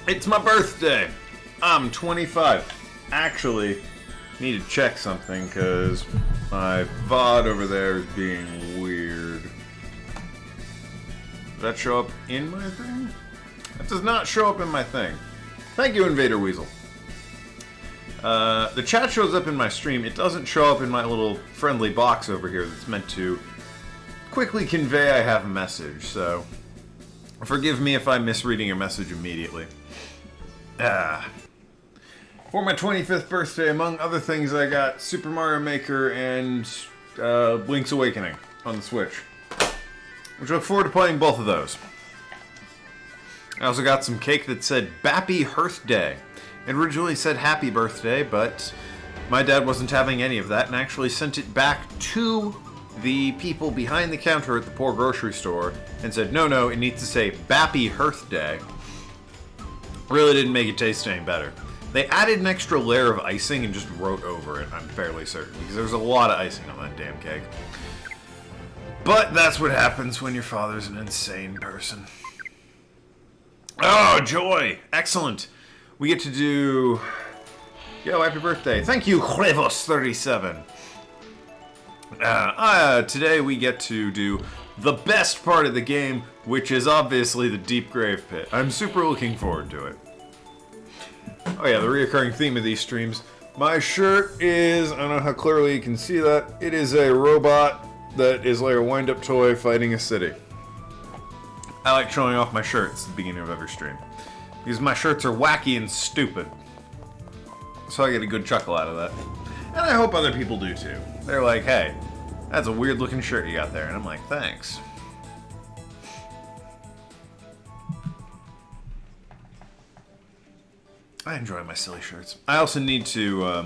It's my birthday. I'm 25. Actually, need to check something because my VOD over there is being weird. Does that show up in my thing? That does not show up in my thing. Thank you, Invader Weasel. The chat shows up in my stream. It doesn't show up in my little friendly box over here that's meant to quickly convey I have a message, so forgive me if I'm misreading your message immediately. For my 25th birthday, among other things, I got Super Mario Maker and Link's Awakening on the Switch, which I look forward to playing both of those. I also got some cake that said Bappy Hearthday. It originally said Happy Birthday, but my dad wasn't having any of that and actually sent it back to the people behind the counter at the poor grocery store and said, no, it needs to say Bappy Hearthday. Really didn't make it taste any better. They added an extra layer of icing and just wrote over it, I'm fairly certain, because there was a lot of icing on that damn cake. But that's what happens when your father's an insane person. Oh, joy! Excellent! We get to do... Yo, happy birthday. Thank you, Huevos37. Today we get to do the best part of the game, which is obviously the Deep Grave Pit. I'm super looking forward to it. Oh yeah, the reoccurring theme of these streams. My shirt is, I don't know how clearly you can see that, it is a robot that is like a wind-up toy fighting a city. I like showing off my shirts at the beginning of every stream, because my shirts are wacky and stupid. So I get a good chuckle out of that. And I hope other people do too. They're like, hey, that's a weird looking shirt you got there. And I'm like, thanks. I enjoy my silly shirts. I also need to,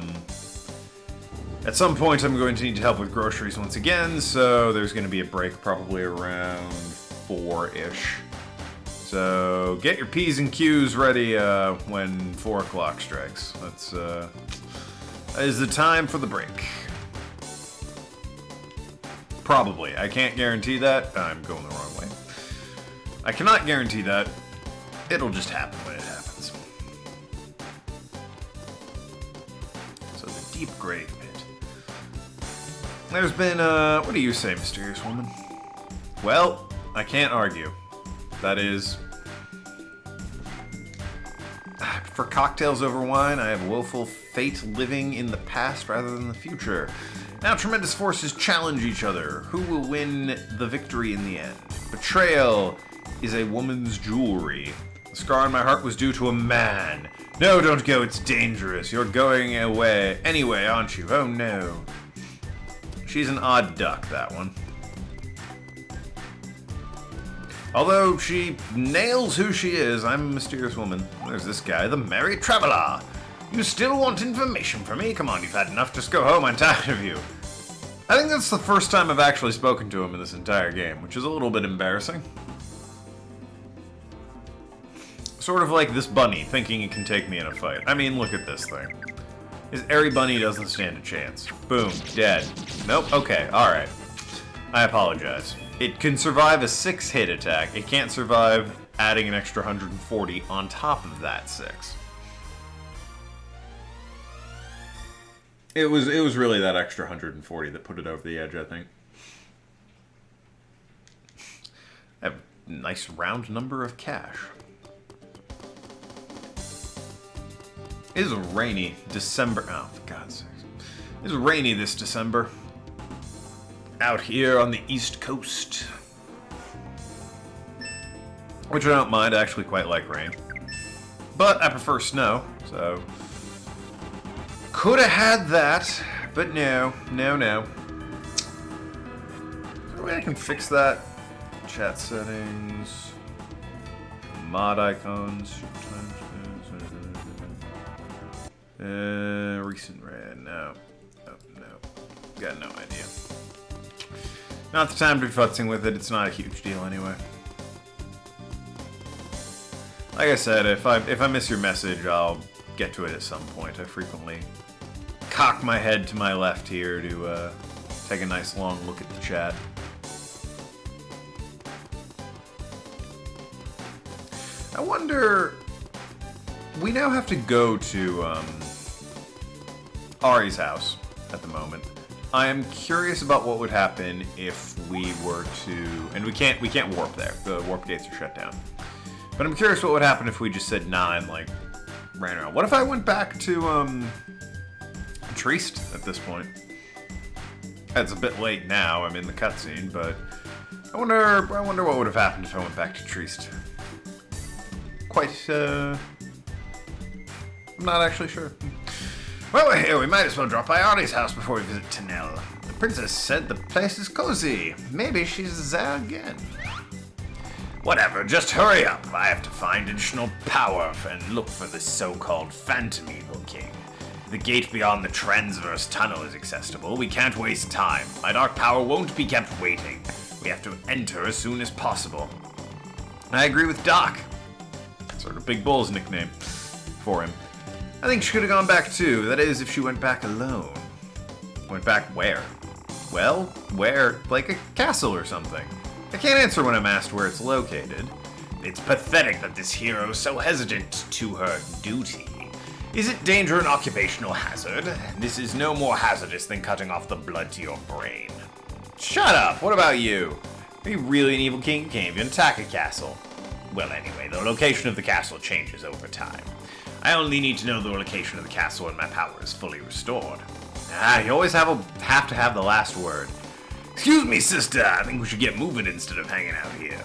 at some point I'm going to need help with groceries once again, so there's going to be a break probably around 4-ish. So get your P's and Q's ready when 4 o'clock strikes. That is the time for the break. Probably. I can't guarantee that. I'm going the wrong way. I cannot guarantee that. It'll just happen when it happens. So the Deep Grave Pit. There's been, what do you say, Mysterious Woman? Well, I can't argue. That is... For cocktails over wine, I have woeful fate living in the past rather than the future. Now tremendous forces challenge each other. Who will win the victory in the end? Betrayal is a woman's jewelry. The scar on my heart was due to a man. No, don't go, it's dangerous. You're going away anyway, aren't you? Oh no. She's an odd duck, that one. Although she nails who she is, I'm a mysterious woman. There's this guy, the Merry Traveler. You still want information from me? Come on, you've had enough. Just go home. I'm tired of you. I think that's the first time I've actually spoken to him in this entire game, which is a little bit embarrassing. Sort of like this bunny, thinking it can take me in a fight. I mean, look at this thing. This airy bunny doesn't stand a chance. Boom. Dead. Nope. Okay. Alright. I apologize. It can survive a 6-hit attack. It can't survive adding an extra 140 on top of that 6. It was really that extra 140 that put it over the edge, I think. I have a nice round number of cash. It is a rainy December. Oh, for God's sake. It is rainy this December. Out here on the East Coast. Which I don't mind, I actually quite like rain. But I prefer snow, so... Could have had that, but no. No. Is there a way I can fix that? Chat settings... Mod icons... recent red, no. Got no idea. Not the time to be futzing with it, it's not a huge deal anyway. Like I said, if I miss your message, I'll get to it at some point. I frequently cock my head to my left here to take a nice long look at the chat. I wonder we now have to go to Ari's house at the moment. I am curious about what would happen if we were to, and we can't warp there. The warp gates are shut down. But I'm curious what would happen if we just said nah and like ran around. What if I went back to Trieste at this point? It's a bit late now. I'm in the cutscene, but I wonder what would have happened if I went back to Trieste. I'm not actually sure. Well, we're here. We might as well drop by Ari's house before we visit Tanel. The princess said the place is cozy. Maybe she's there again. Whatever, just hurry up. I have to find additional power and look for the so-called Phantom Evil King. The gate beyond the Transverse Tunnel is accessible. We can't waste time. My dark power won't be kept waiting. We have to enter as soon as possible. I agree with Doc. Sort of Big Bull's nickname for him. I think she could have gone back too. That is, if she went back alone. Went back where? Well, where? Like a castle or something. I can't answer when I'm asked where it's located. It's pathetic that this hero is so hesitant to her duty. Is it danger and occupational hazard? This is no more hazardous than cutting off the blood to your brain. Shut up! What about you? Are you really an evil king? You can't even attack a castle. Well, anyway, the location of the castle changes over time. I only need to know the location of the castle and my power is fully restored. You always have to have the last word. Excuse me, sister. I think we should get moving instead of hanging out here.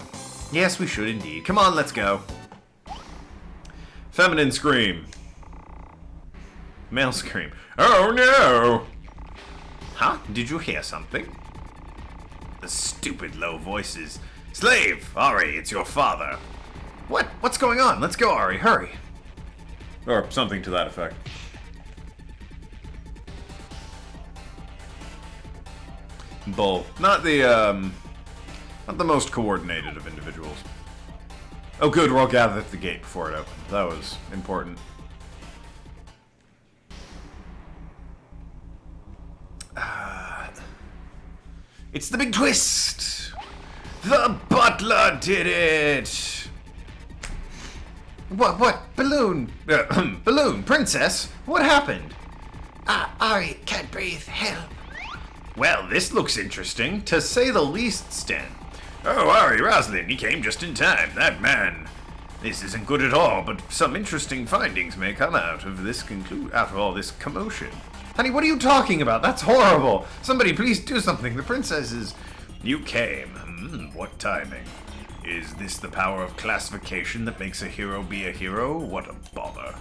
Yes, we should indeed. Come on, let's go. Feminine scream. Male scream. Oh no! Huh? Did you hear something? The stupid low voices. Slave! Ari, it's your father. What? What's going on? Let's go, Ari. Hurry. Or something to that effect. Bull. Not the most coordinated of individuals. Oh good, we're all gathered at the gate before it opened. That was important. It's the big twist! The butler did it! What? Balloon? Balloon, princess? What happened? Ari can't breathe, help. Well, this looks interesting, to say the least, Stan. Oh, Ari Roslin, he came just in time, that man. This isn't good at all, but some interesting findings may come out of all this commotion. Honey, what are you talking about? That's horrible. Somebody please do something. The princess is... You came. What timing. Is this the power of classification that makes a hero be a hero? What a bother.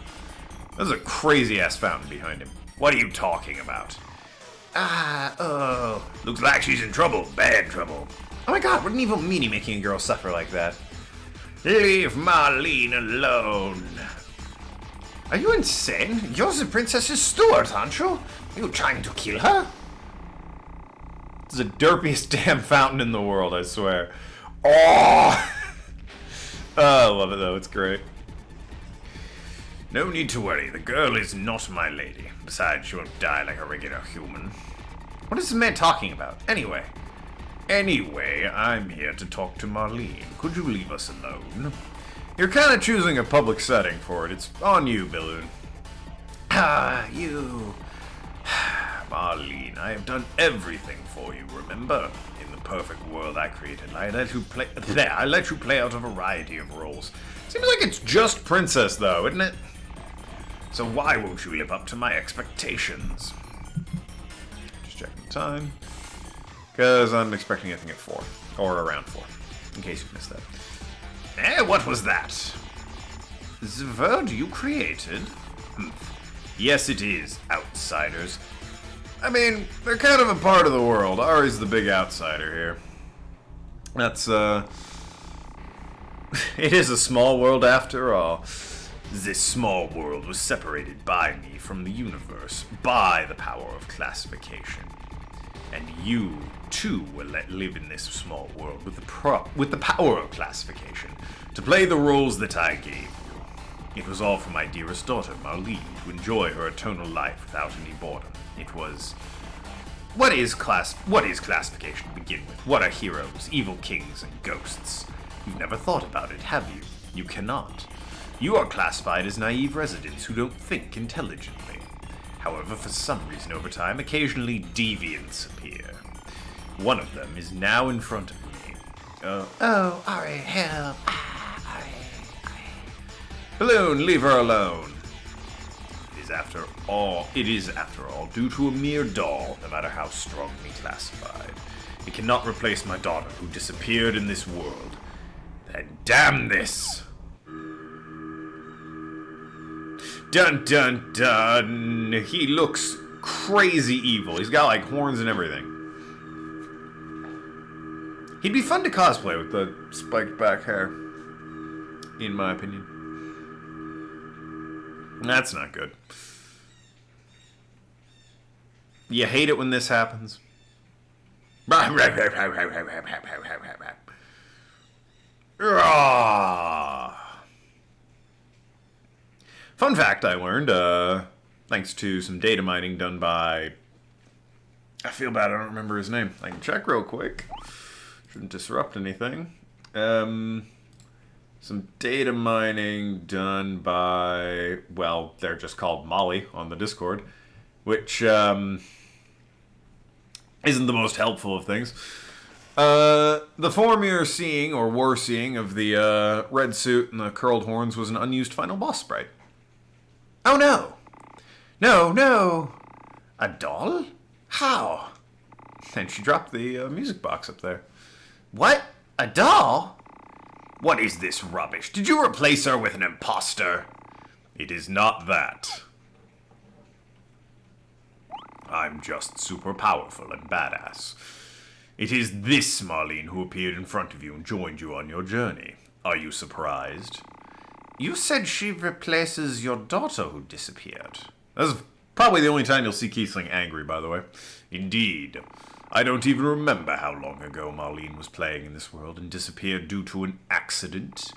There's a crazy-ass fountain behind him. What are you talking about? Looks like she's in trouble. Bad trouble. Oh my god, what an evil meanie making a girl suffer like that. Leave Marlene alone. Are you insane? You're the princess's steward, aren't you? Are you trying to kill her? It's the derpiest damn fountain in the world, I swear. Oh! I love it though, it's great. No need to worry, the girl is not my lady. Besides, she won't die like a regular human. What is this man talking about? Anyway, I'm here to talk to Marlene. Could you leave us alone? You're kind of choosing a public setting for it. It's on you, Balloon. You... Marlene, I have done everything for you, remember? In the perfect world I created, I let you play out a variety of roles. Seems like it's just Princess, though, isn't it? So why won't you live up to my expectations? Just checking the time. Because I'm expecting anything at 4. Or around 4. In case you missed that. What was that? The world you created? Yes, it is, outsiders. I mean, they're kind of a part of the world. Ari's the big outsider here. That's, it is a small world after all. This small world was separated by me from the universe by the power of classification. And you, too, will live in this small world with the power of classification to play the roles that I gave you. It was all for my dearest daughter, Marlene, to enjoy her eternal life without any boredom. It was... What is classification to begin with? What are heroes, evil kings, and ghosts? You've never thought about it, have you? You cannot. You are classified as naive residents who don't think intelligently. However, for some reason over time, occasionally deviants appear. One of them is now in front of me. Oh, Ari, help. Balloon, leave her alone. It is, after all, due to a mere doll, no matter how strongly classified. It cannot replace my daughter, who disappeared in this world. And damn this! Dun dun dun! He looks crazy evil. He's got, like, horns and everything. He'd be fun to cosplay with the spiked back hair, in my opinion. That's not good. You hate it when this happens. Fun fact I learned, thanks to some data mining done by... I feel bad, I don't remember his name. I can check real quick. Shouldn't disrupt anything. Some data mining done by, well, they're just called Molly on the Discord, which isn't the most helpful of things. The form you're seeing, or were seeing, of the red suit and the curled horns was an unused final boss sprite. Oh no! No! A doll? How? And she dropped the music box up there. What? A doll? What is this rubbish? Did you replace her with an imposter? It is not that. I'm just super powerful and badass. It is this Marlene who appeared in front of you and joined you on your journey. Are you surprised? You said she replaces your daughter who disappeared. That's probably the only time you'll see Kiesling angry, by the way. Indeed. I don't even remember how long ago Marlene was playing in this world and disappeared due to an accident.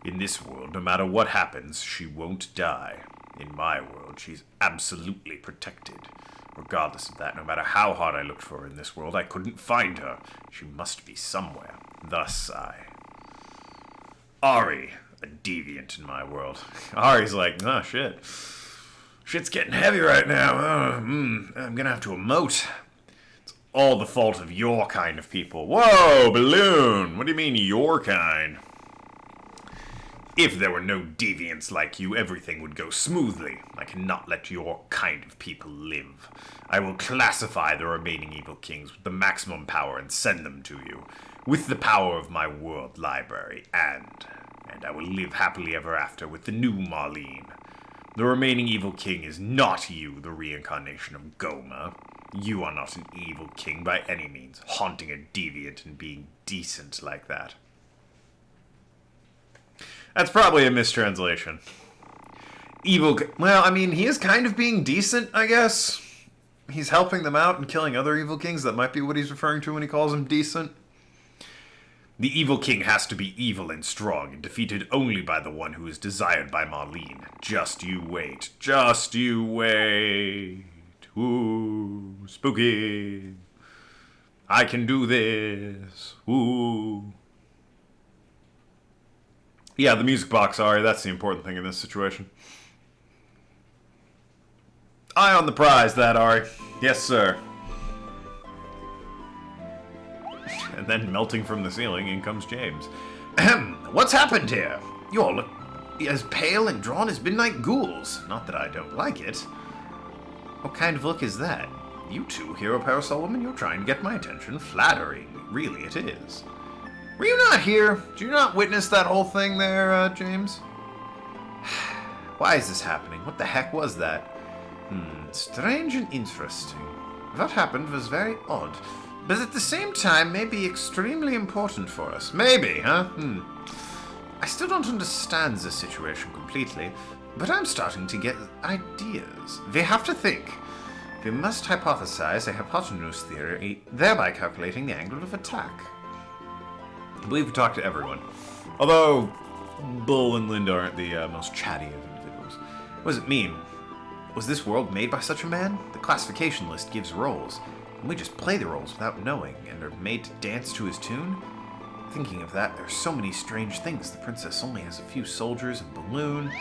In this world, no matter what happens, she won't die. In my world, she's absolutely protected. Regardless of that, no matter how hard I looked for her in this world, I couldn't find her. She must be somewhere. Thus Ari, a deviant in my world. Ari's like, oh shit. Shit's getting heavy right now. I'm gonna have to emote. It's all the fault of your kind of people. Whoa, Balloon! What do you mean, your kind? If there were no deviants like you, everything would go smoothly. I cannot let your kind of people live. I will classify the remaining evil kings with the maximum power and send them to you, with the power of my world library, and I will live happily ever after with the new Marlene. The remaining evil king is not you, the reincarnation of Goma. You are not an evil king by any means, haunting a deviant and being decent like that. That's probably a mistranslation. Well, I mean, he is kind of being decent, I guess. He's helping them out and killing other evil kings. That might be what he's referring to when he calls them decent. The evil king has to be evil and strong, and defeated only by the one who is desired by Marlene. Just you wait. Just you wait. Ooh, spooky. I can do this. Ooh. Yeah, the music box, Ari, that's the important thing in this situation. Eye on the prize, that, Ari. Yes, sir. And then, melting from the ceiling, in comes James. Ahem, what's happened here? You all look as pale and drawn as midnight ghouls. Not that I don't like it. What kind of look is that? You two, hero parasol woman, you're trying to get my attention. Flattering. Really, it is. Were you not here? Did you not witness that whole thing there, James? Why is this happening? What the heck was that? Strange and interesting. What happened was very odd, but at the same time may be extremely important for us. Maybe, huh? I still don't understand the situation completely, but I'm starting to get ideas. We have to think. We must hypothesize a hypotenuse theory, thereby calculating the angle of attack. I believe we talked to everyone. Although, Bull and Linda aren't the most chatty of individuals. What does it mean? Was this world made by such a man? The classification list gives roles, and we just play the roles without knowing, and are made to dance to his tune? thinking of that, there are so many strange things. The princess only has a few soldiers and Balloon.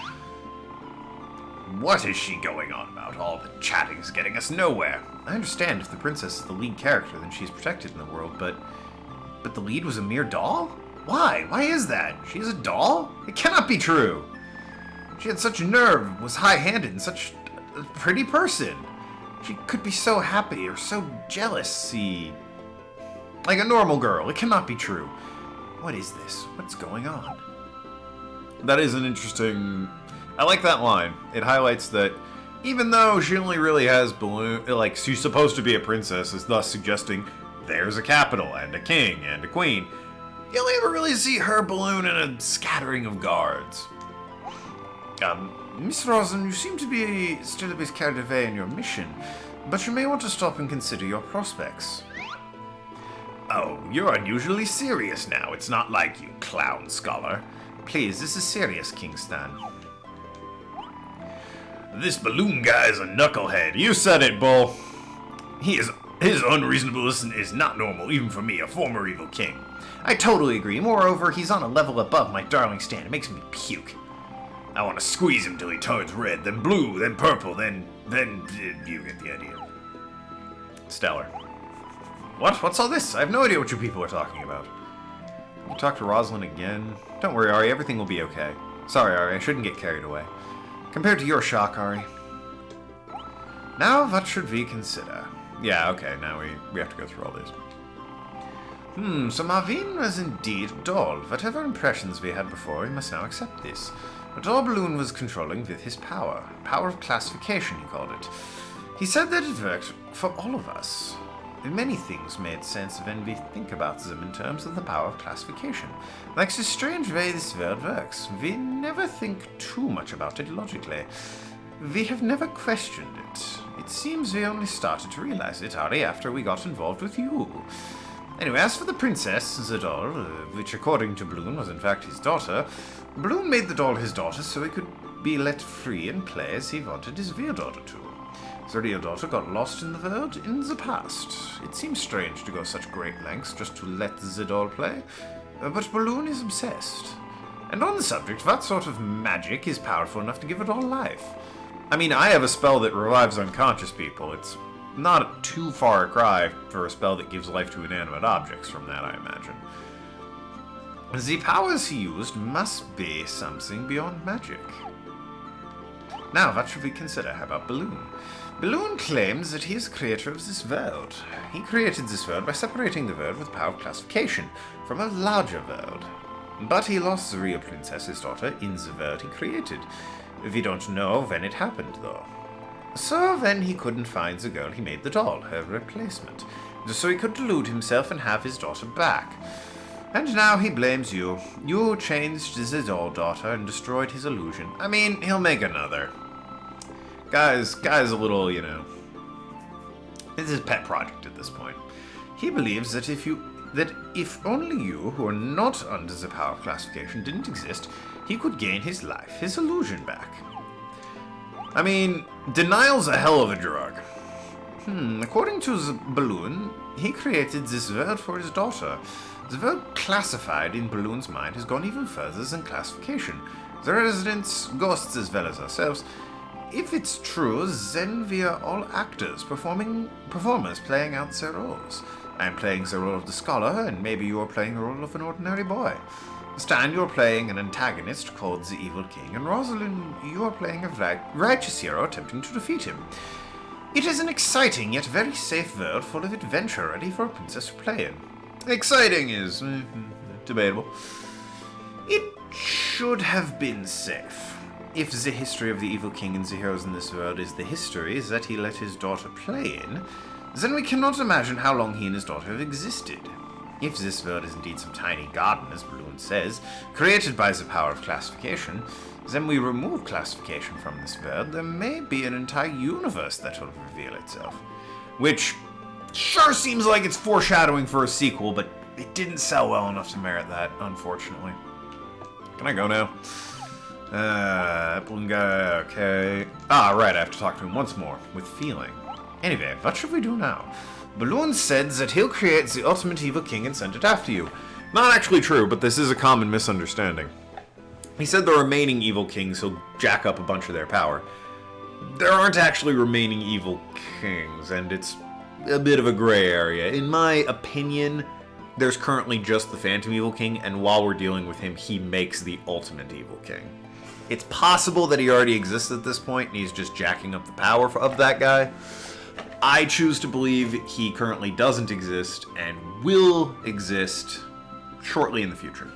What is she going on about? All the chatting is getting us nowhere. I understand if the princess is the lead character, then she's protected in the world, but the lead was a mere doll? Why? Why is that? She is a doll? It cannot be true. She had such nerve, was high-handed, and such a pretty person. She could be so happy or so jealousy. Like a normal girl. It cannot be true. What is this? What's going on? That is an interesting... I like that line. It highlights that even though she only really has Balloon... Like, she's supposed to be a princess, is thus suggesting there's a capital, and a king, and a queen. You only ever really see her, Balloon, and a scattering of guards. Miss Rosen, you seem to be still a bit carried away in your mission, but you may want to stop and consider your prospects. Oh, you're unusually serious now. It's not like you, clown scholar. Please, this is serious, Kingston. This Balloon guy is a knucklehead. You said it, Bull. His unreasonableness is not normal, even for me, a former evil king. I totally agree. Moreover, he's on a level above my darling Stan. It makes me puke. I want to squeeze him till he turns red, then blue, then purple, then you get the idea. Stellar. What? What's all this? I have no idea what you people are talking about. You talk to Rosalind again? Don't worry, Ari. Everything will be okay. Sorry, Ari. I shouldn't get carried away. Compared to your shock, Ari. Now, what should we consider? Yeah, okay. Now we have to go through all this. So Marvin was indeed a doll. Whatever impressions we had before, we must now accept this. A doll Balloon was controlling with his power. Power of classification, he called it. He said that it worked for all of us. Many things made sense when we think about them in terms of the power of classification. Like the strange way this world works. We never think too much about it logically. We have never questioned it. It seems we only started to realize it, Ari, after we got involved with you. Anyway, as for the princess, the doll, which according to Balloon was in fact his daughter, Balloon made the doll his daughter so he could be let free and play as he wanted his real daughter to. The real daughter got lost in the world in the past. It seems strange to go such great lengths just to let the doll play, but Balloon is obsessed. And on the subject, what sort of magic is powerful enough to give a doll life? I mean, I have a spell that revives unconscious people. It's not too far a cry for a spell that gives life to inanimate objects from that, I imagine. The powers he used must be something beyond magic. Now, what should we consider? How about Balloon? Balloon claims that he is the creator of this world. He created this world by separating the world with power of classification from a larger world. But he lost the real princess's daughter in the world he created. We don't know when it happened, though. So then he couldn't find the girl he made the doll, her replacement. So he could delude himself and have his daughter back. And now he blames you. You changed his doll daughter and destroyed his illusion. I mean, he'll make another. Guy's a little, it's his pet project at this point. He believes that if only you, who are not under the power of classification, didn't exist, he could gain his life, his illusion back. I mean, denial's a hell of a drug. According to the Balloon, he created this world for his daughter. The world classified in Balloon's mind has gone even further than classification. The residents, ghosts as well as ourselves. If it's true, then we are all actors, performers playing out their roles. I'm playing the role of the scholar, and maybe you are playing the role of an ordinary boy. Stan, you're playing an antagonist called the Evil King, and Rosalind, you are playing a righteous hero attempting to defeat him. It is an exciting yet very safe world full of adventure ready for a princess to play in. Exciting is debatable. It should have been safe. If the history of the Evil King and the heroes in this world is the history that he let his daughter play in, then we cannot imagine how long he and his daughter have existed. If this world is indeed some tiny garden, as Balloon says, created by the power of classification, then we remove classification from this world, there may be an entire universe that will reveal itself. Which sure seems like it's foreshadowing for a sequel, but it didn't sell well enough to merit that, unfortunately. Can I go now? Balloon guy, okay. Ah, right, I have to talk to him once more, with feeling. Anyway, what should we do now? Balloon said that he'll create the ultimate Evil King and send it after you. Not actually true, but this is a common misunderstanding. He said the remaining evil kings, he'll jack up a bunch of their power. There aren't actually remaining evil kings, and it's a bit of a gray area. In my opinion, there's currently just the Phantom Evil King, and while we're dealing with him, he makes the ultimate evil king. It's possible that he already exists at this point, and he's just jacking up the power of that guy. I choose to believe he currently doesn't exist, and will exist shortly in the future.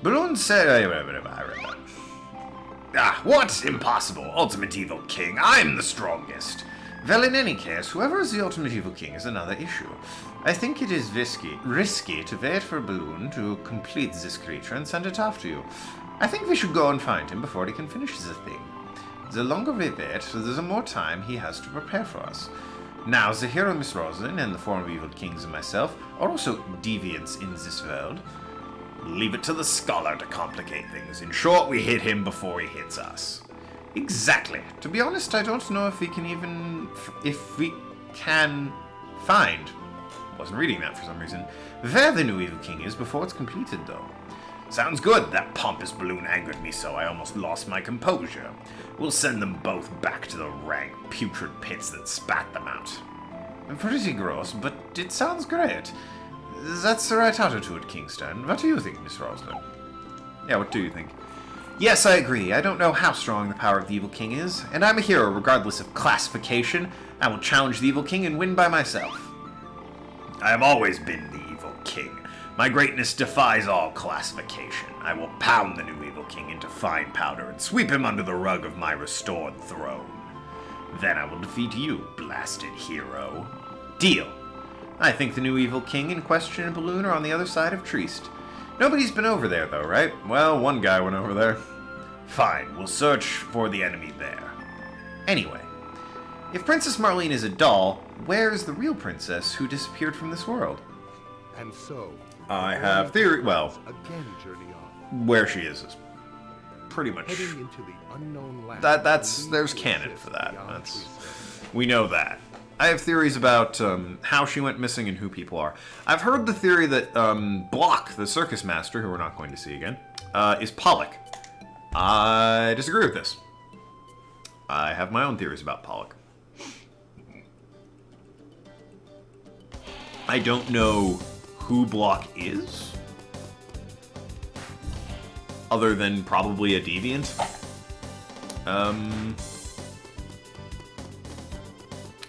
Balloon said... what? Impossible. Ultimate Evil King. I'm the strongest. Well, in any case, whoever is the Ultimate Evil King is another issue. I think it is risky to wait for Balloon to complete this creature and send it off to you. I think we should go and find him before he can finish the thing. The longer we wait, the more time he has to prepare for us. Now, the hero Miss Rosalind and the former evil kings and myself are also deviants in this world. Leave it to the scholar to complicate things. In short, we hit him before he hits us. Exactly. To be honest, I don't know if we can find... Wasn't reading that for some reason. Where the new evil king is before it's completed, though. Sounds good. That pompous balloon angered me so I almost lost my composure. We'll send them both back to the rank, putrid pits that spat them out. Pretty gross, but it sounds great. That's the right attitude, Kingston. What do you think, Miss Rosalind? Yeah, what do you think? Yes, I agree. I don't know how strong the power of the Evil King is, and I'm a hero regardless of classification. I will challenge the Evil King and win by myself. I have always been the Evil King. My greatness defies all classification. I will pound the new Evil King into fine powder and sweep him under the rug of my restored throne. Then I will defeat you, blasted hero. Deal. I think the new Evil King in question and Balloon are on the other side of Trieste. Nobody's been over there, though, right? Well, one guy went over there. Fine, we'll search for the enemy there. Anyway, if Princess Marlene is a doll, where's the real princess who disappeared from this world? And so, I have theory. Well, again journey on, where she is pretty much. heading into the unknown land. There's canon for that. We know that. I have theories about how she went missing and who people are. I've heard the theory that Block, the circus master, who we're not going to see again, is Pollock. I disagree with this. I have my own theories about Pollock. I don't know who Block is, other than probably a deviant.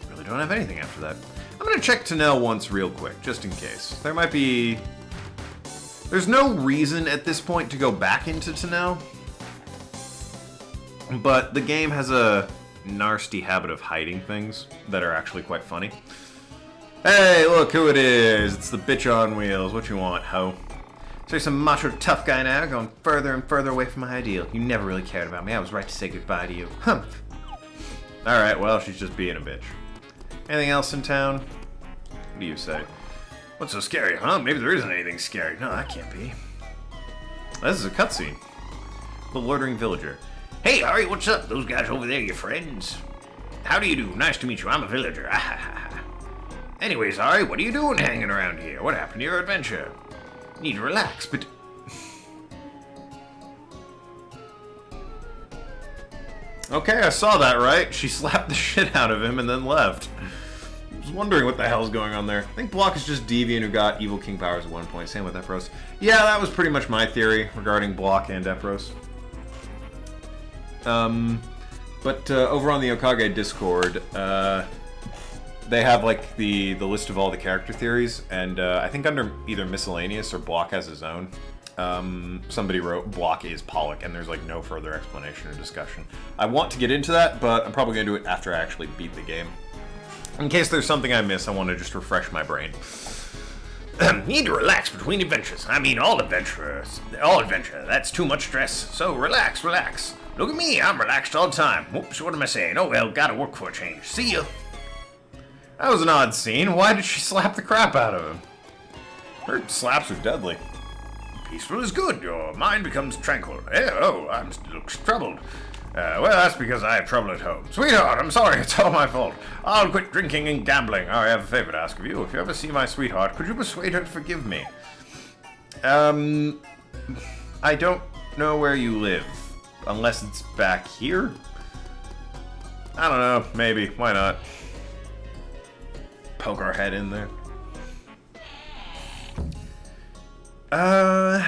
Really don't have anything after that. I'm gonna check Tennelle once real quick, just in case. There might be... There's no reason at this point to go back into Tennelle, but the game has a nasty habit of hiding things that are actually quite funny. Hey, look who it is! It's the bitch on wheels. What you want, ho? So you're some macho tough guy now, going further and further away from my ideal. You never really cared about me. I was right to say goodbye to you. Humph. Alright, well, she's just being a bitch. Anything else in town? What do you say? What's so scary, huh? Maybe there isn't anything scary. No, that can't be. This is a cutscene. The loitering villager. Hey, Ari, what's up? Those guys over there, your friends? How do you do? Nice to meet you. I'm a villager. Anyways, Ari, what are you doing hanging around here? What happened to your adventure? Need to relax, but... Okay, I saw that, right? She slapped the shit out of him and then left. I was wondering what the hell's going on there. I think Block is just deviant who got Evil King powers at one point. Same with Epros. Yeah, that was pretty much my theory regarding Block and Epros. But over on the Okage Discord, they have like the list of all the character theories, and I think under either miscellaneous or Block has his own. Somebody wrote Block is Pollock, and there's like no further explanation or discussion. I want to get into that, but I'm probably gonna do it after I actually beat the game. In case there's something I miss, I want to just refresh my brain. Need to relax between adventures. I mean, all adventure, that's too much stress. So relax, relax. Look at me, I'm relaxed all the time. Whoops, what am I saying? Oh well, gotta work for a change. See ya. That was an odd scene. Why did she slap the crap out of him? Her slaps are deadly. Peaceful is good. Your mind becomes tranquil. Oh, I'm still troubled. Well, that's because I have trouble at home. Sweetheart, I'm sorry. It's all my fault. I'll quit drinking and gambling. I have a favor to ask of you. If you ever see my sweetheart, could you persuade her to forgive me? I don't know where you live. Unless it's back here? I don't know. Maybe. Why not? Poke our head in there. I'm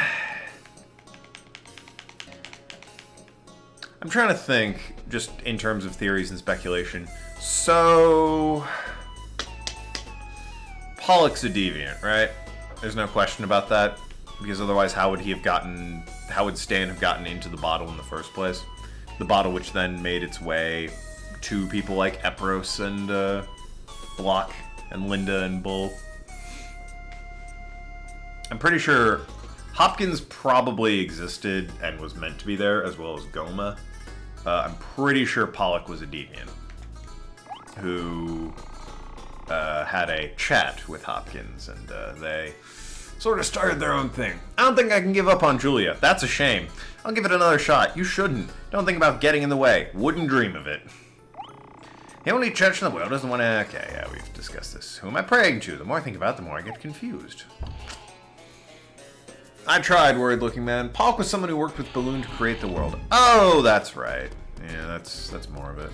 trying to think, just in terms of theories and speculation. So, Pollock's a deviant, right? There's no question about that, because otherwise how would Stan have gotten into the bottle in the first place? The bottle which then made its way to people like Epros and Block and Linda and Bull. I'm pretty sure Hopkins probably existed and was meant to be there, as well as Goma. I'm pretty sure Pollock was a deviant who had a chat with Hopkins, and they sort of started their own thing. I don't think I can give up on Julia. That's a shame. I'll give it another shot. You shouldn't. Don't think about getting in the way. Wouldn't dream of it. The only church in the world is the one... Okay, yeah, we've discussed this. Who am I praying to? The more I think about it, the more I get confused. I tried, worried-looking man. Pollock was someone who worked with Balloon to create the world. Oh, that's right. Yeah, that's more of it.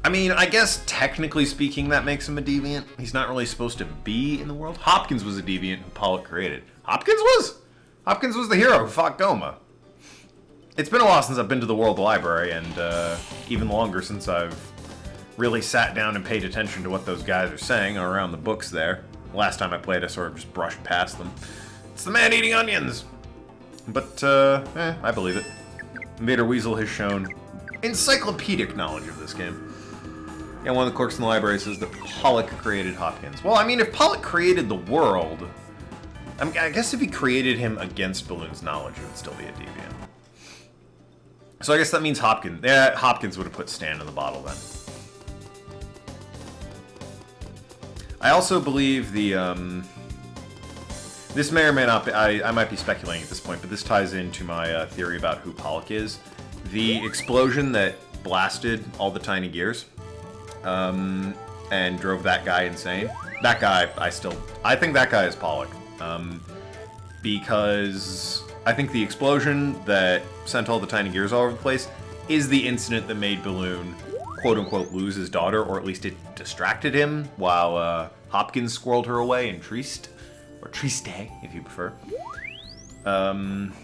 I mean, I guess technically speaking, that makes him a deviant. He's not really supposed to be in the world. Hopkins was a deviant who Pollock created. Hopkins was? Hopkins was the hero who fought Goma. It's been a while since I've been to the World Library, and even longer since I've really sat down and paid attention to what those guys are saying around the books there. Last time I played, I sort of just brushed past them. It's the man eating onions! But, I believe it. Invader Weasel has shown encyclopedic knowledge of this game. Yeah, one of the clerks in the library says that Pollock created Hopkins. Well, I mean, if Pollock created the world, I guess if he created him against Balloon's knowledge, it would still be a deviant. So I guess that means Hopkins. Yeah, Hopkins would have put Stan in the bottle then. I also believe the, this may or may not be, I might be speculating at this point, but this ties into my theory about who Pollock is. The explosion that blasted all the tiny gears, and drove that guy insane. That guy, I think that guy is Pollock. Because I think the explosion that sent all the tiny gears all over the place is the incident that made Balloon quote-unquote lose his daughter, or at least it distracted him while Hopkins squirreled her away in Triste, or Triste, if you prefer. And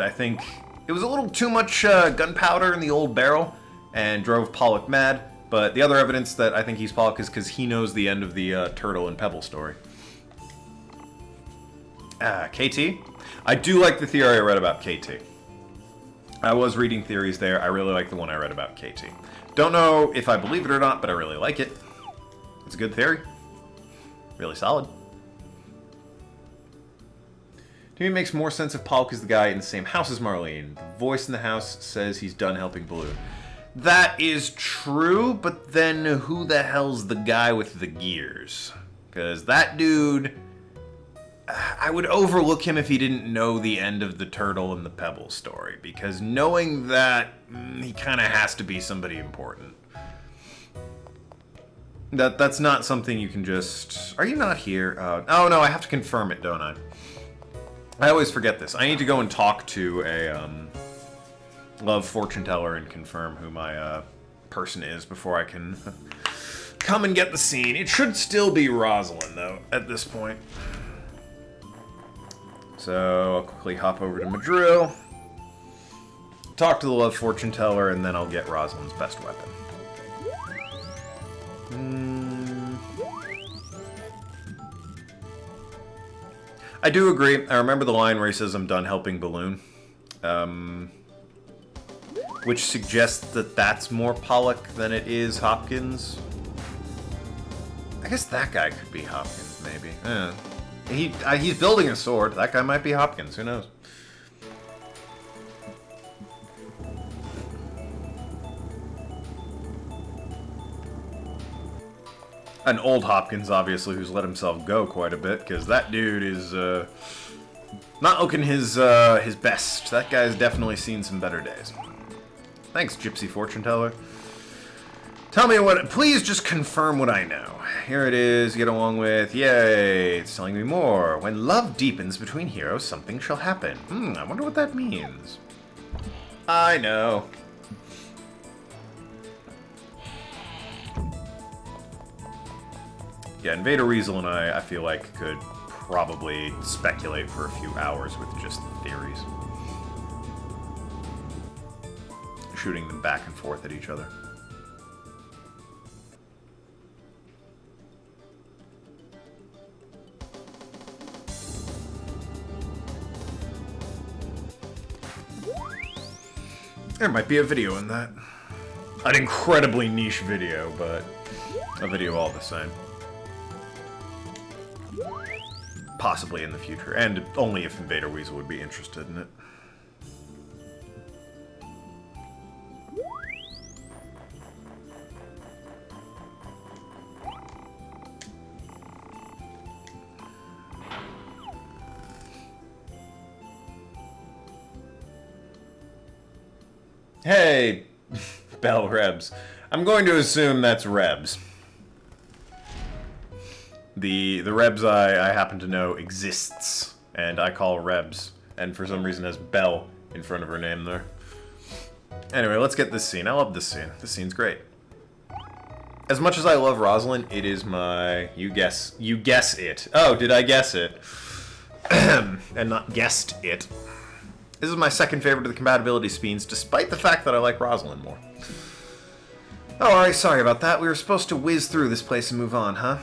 I think it was a little too much gunpowder in the old barrel and drove Pollock mad, but the other evidence that I think he's Pollock is because he knows the end of the Turtle and Pebble story. KT? I do like the theory I read about KT. I was reading theories there. I really like the one I read about KT. Don't know if I believe it or not, but I really like it. It's a good theory. Really solid. To me, it makes more sense if Pollock is the guy in the same house as Marlene. The voice in the house says he's done helping Balloon. That is true, but then who the hell's the guy with the gears? Because that dude... I would overlook him if he didn't know the end of the Turtle and the Pebble story, because knowing that, he kind of has to be somebody important. That's not something you can just... Are you not here? Oh no, I have to confirm it, don't I? I always forget this. I need to go and talk to a love fortune teller and confirm who my person is before I can come and get the scene. It should still be Rosalind, though, at this point. So I'll quickly hop over to Madrill, talk to the love fortune teller, and then I'll get Rosalind's best weapon. I do agree. I remember the line where he says, "I'm done helping Balloon," which suggests that that's more Pollock than it is Hopkins. I guess that guy could be Hopkins, maybe. He's building a sword. That guy might be Hopkins. Who knows? An old Hopkins, obviously, who's let himself go quite a bit, because that dude is not looking his best. That guy's definitely seen some better days. Thanks, Gypsy Fortune Teller. Tell me please just confirm what I know. Here it is, get along with, yay, it's telling me more. When love deepens between heroes, something shall happen. I wonder what that means. I know. Yeah, Invader Weasel and I feel like, could probably speculate for a few hours with just theories. Shooting them back and forth at each other. There might be a video in that. An incredibly niche video, but a video all the same. Possibly in the future, and only if Invader Weasel would be interested in it. Hey, Bell Rebs. I'm going to assume that's Rebs. The Rebs I happen to know exists, and I call Rebs, and for some reason has Bell in front of her name there. Anyway, let's get this scene. I love this scene. This scene's great. As much as I love Rosalind, it is my... You guess it. Oh, did I guess it? And not guessed it. This is my second favorite of the compatibility scenes, despite the fact that I like Rosalind more. Oh, alright, sorry about that. We were supposed to whiz through this place and move on, huh?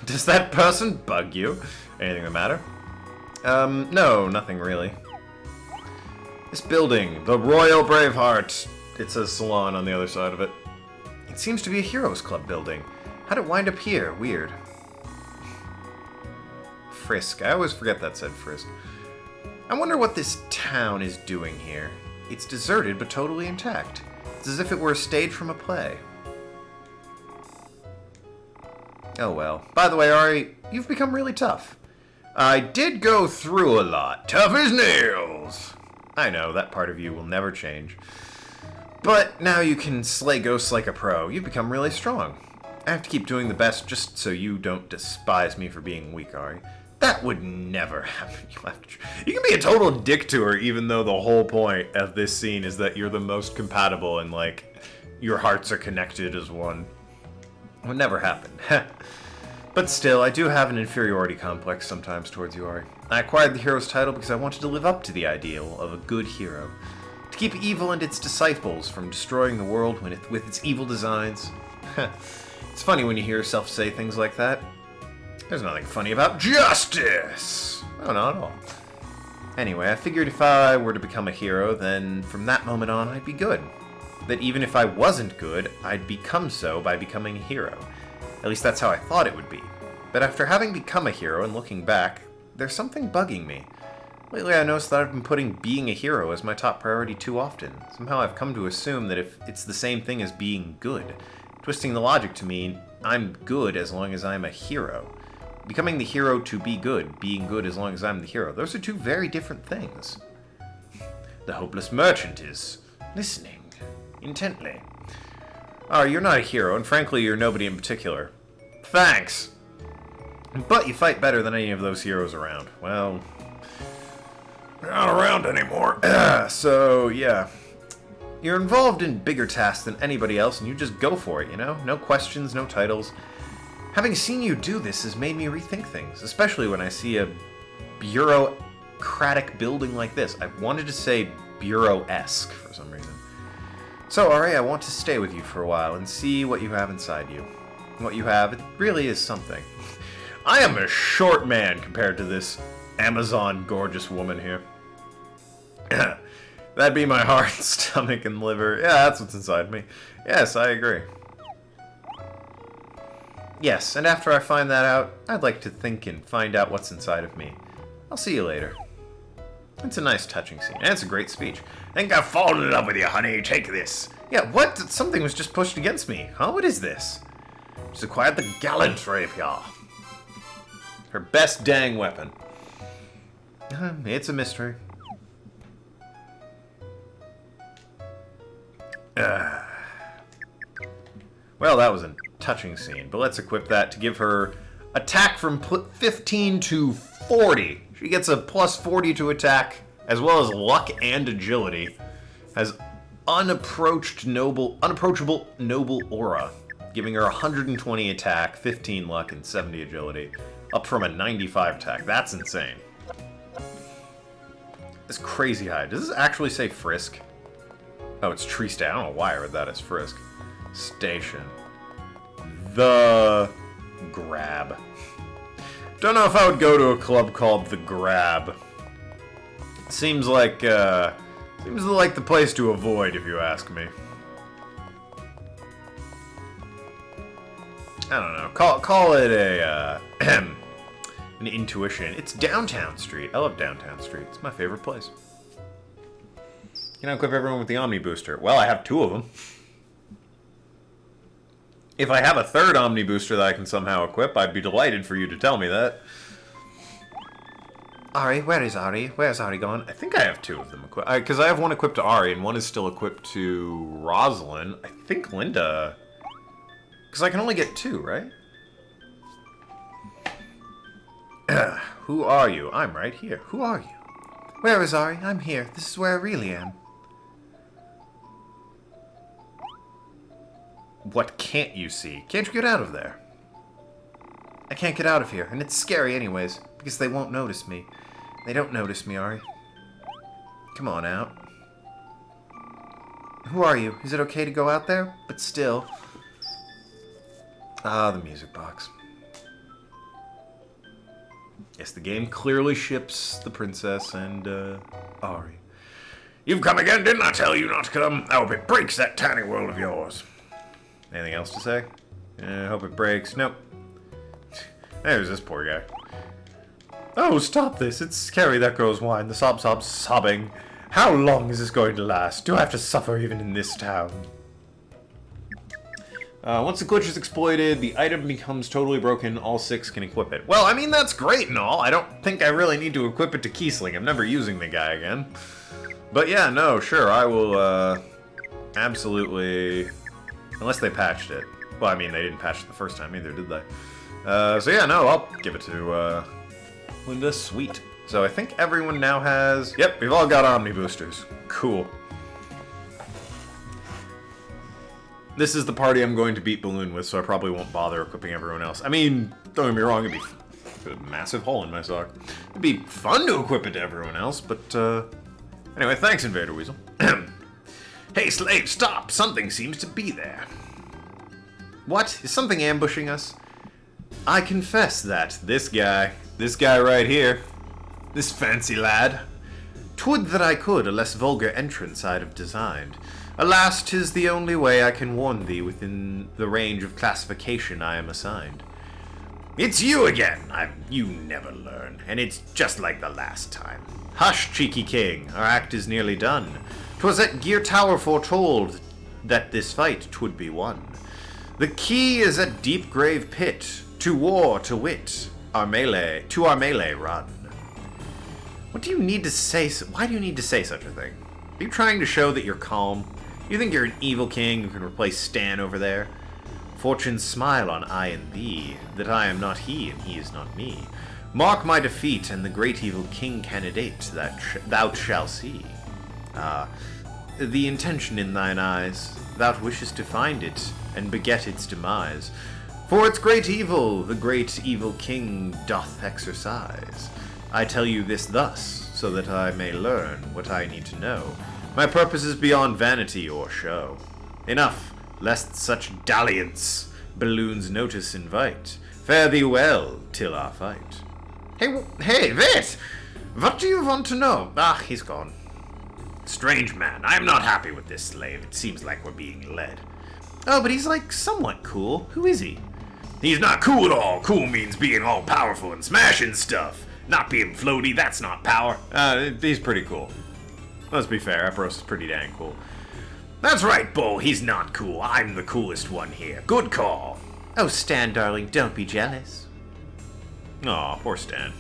Does that person bug you? Anything the matter? No, nothing really. This building, the Royal Braveheart. It says salon on the other side of it. It seems to be a Heroes Club building. How'd it wind up here? Weird. Frisk. I always forget that said Frisk. I wonder what this town is doing here. It's deserted but totally intact. It's as if it were a stage from a play. Oh well. By the way, Ari, you've become really tough. I did go through a lot. Tough as nails! I know, that part of you will never change. But now you can slay ghosts like a pro. You've become really strong. I have to keep doing the best just so you don't despise me for being weak, Ari. That would never happen. You can be a total dick to her, even though the whole point of this scene is that you're the most compatible and, like, your hearts are connected as one. It would never happen. But still, I do have an inferiority complex sometimes towards you, Ari. I acquired the hero's title because I wanted to live up to the ideal of a good hero. To keep evil and its disciples from destroying the world with its evil designs. It's funny when you hear yourself say things like that. There's nothing funny about justice! No, not at all. Anyway, I figured if I were to become a hero, then from that moment on, I'd be good. That even if I wasn't good, I'd become so by becoming a hero. At least that's how I thought it would be. But after having become a hero and looking back, there's something bugging me. Lately I noticed that I've been putting being a hero as my top priority too often. Somehow I've come to assume that if it's the same thing as being good, twisting the logic to mean I'm good as long as I'm a hero. Becoming the hero to be good, being good as long as I'm the hero. Those are two very different things. The hopeless merchant is listening intently. Oh, you're not a hero, and frankly, you're nobody in particular. Thanks! But you fight better than any of those heroes around. Well, they're not around anymore. So, yeah. You're involved in bigger tasks than anybody else, and you just go for it, you know? No questions, no titles. Having seen you do this has made me rethink things, especially when I see a bureaucratic building like this. I wanted to say bureau-esque for some reason. So, Ari, I want to stay with you for a while and see what you have inside you. What you have, it really is something. I am a short man compared to this Amazon gorgeous woman here. That'd be my heart, stomach, and liver. Yeah, that's what's inside me. Yes, I agree. Yes, and after I find that out, I'd like to think and find out what's inside of me. I'll see you later. It's a nice, touching scene, and it's a great speech. Think I've fallen in love with you, honey. Take this. Yeah, what? Something was just pushed against me. Huh? What is this? She's acquired the gallant rapier. Her best dang weapon. It's a mystery. Well, that was a touching scene, but let's equip that to give her attack from 15 to 40. She gets a plus 40 to attack, as well as luck and agility. Has unapproachable noble aura, giving her 120 attack, 15 luck, and 70 agility, up from a 95 attack. That's insane. It's crazy high. Does this actually say Frisk? Oh, it's Tree Station. I don't know why I read that as Frisk. Station. The Grab. Don't know if I would go to a club called The Grab. Seems like the place to avoid, if you ask me. I don't know. Call it a an intuition. It's Downtown Street. I love Downtown Street. It's my favorite place. Can I equip everyone with the Omni Booster? Well, I have 2 of them. If I have a 3rd Omni Booster that I can somehow equip, I'd be delighted for you to tell me that. Ari, where is Ari? Where's Ari gone? I think I have 2 of them equipped. Because I have one equipped to Ari, and one is still equipped to Rosalind. I think Linda... Because I can only get 2, right? Who are you? I'm right here. Who are you? Where is Ari? I'm here. This is where I really am. What can't you see? Can't you get out of there? I can't get out of here, and it's scary anyways, because they won't notice me. They don't notice me, Ari. Come on out. Who are you? Is it okay to go out there? But still... Ah, the music box. Yes, the game clearly ships the princess and, Ari. You've come again, didn't I tell you not to come? I hope it breaks that tiny world of yours. Anything else to say? I hope it breaks. Nope. There's this poor guy. Oh, stop this. It's scary, that girl's whine. The sob's sobbing. How long is this going to last? Do I have to suffer even in this town? Once the glitch is exploited, the item becomes totally broken. All 6 can equip it. Well, I mean, that's great and all. I don't think I really need to equip it to Kiesling. I'm never using the guy again. But yeah, no, sure. I will, absolutely... Unless they patched it. Well, I mean, they didn't patch it the first time either, did they? So yeah, no, I'll give it to, Linda. Sweet. So I think everyone now has... Yep, we've all got Omni Boosters. Cool. This is the party I'm going to beat Balloon with, so I probably won't bother equipping everyone else. I mean, don't get me wrong, it'd be a massive hole in my sock. It'd be fun to equip it to everyone else, but, anyway, thanks, Invader Weasel. Hey, slave, stop! Something seems to be there. What? Is something ambushing us? I confess that this guy right here, this fancy lad, 'twould that I could a less vulgar entrance I'd have designed. Alas, 'tis the only way I can warn thee within the range of classification I am assigned. It's you again! You never learn, and it's just like the last time. Hush, cheeky king, our act is nearly done. 'Twas at Gear Tower foretold that this fight 'twould be won. The key is at deep grave pit, to war to wit, to our melee run. What do you need to say? Why do you need to say such a thing? Are you trying to show that you're calm? You think you're an evil king who can replace Stan over there? Fortune smile on I and thee, that I am not he and he is not me. Mark my defeat and the great evil king candidate that thou shalt see. Ah, the intention in thine eyes, thou wishest to find it and beget its demise. For its great evil, the great evil king doth exercise. I tell you this thus, so that I may learn what I need to know. My purpose is beyond vanity or show. Enough, lest such dalliance Balloon's notice invite. Fare thee well till our fight. Hey, wait! What do you want to know? Ah, he's gone. Strange man, I am not happy with this slave. It seems like we're being led. Oh, but he's like somewhat cool. Who is he? He's not cool at all. Cool means being all powerful and smashing stuff. Not being floaty, that's not power. He's pretty cool. Let's be fair, Epros is pretty dang cool. That's right, Bull. He's not cool. I'm the coolest one here. Good call. Oh, Stan, darling, don't be jealous. Aw, poor Stan.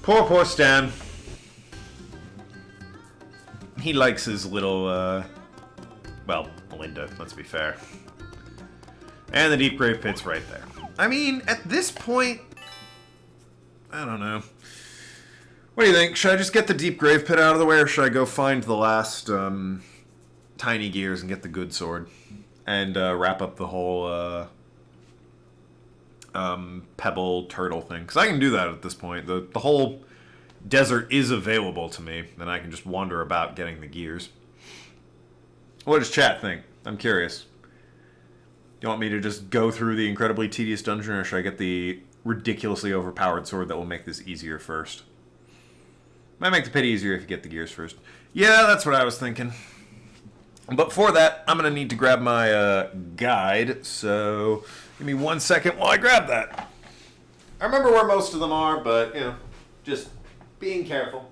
Poor Stan. He likes his little, well, Melinda, let's be fair. And the deep grave pit's right there. I mean, at this point, I don't know. What do you think? Should I just get the deep grave pit out of the way, or should I go find the last tiny gears and get the good sword? And wrap up the whole pebble turtle thing? Because I can do that at this point. The whole desert is available to me. Then I can just wander about getting the gears. What does chat think? I'm curious. You want me to just go through the incredibly tedious dungeon, or should I get the ridiculously overpowered sword that will make this easier first? Might make the pit easier if you get the gears first. Yeah, that's what I was thinking. But for that, I'm going to need to grab my guide, so give me 1 second while I grab that. I remember where most of them are, but, you know, just being careful.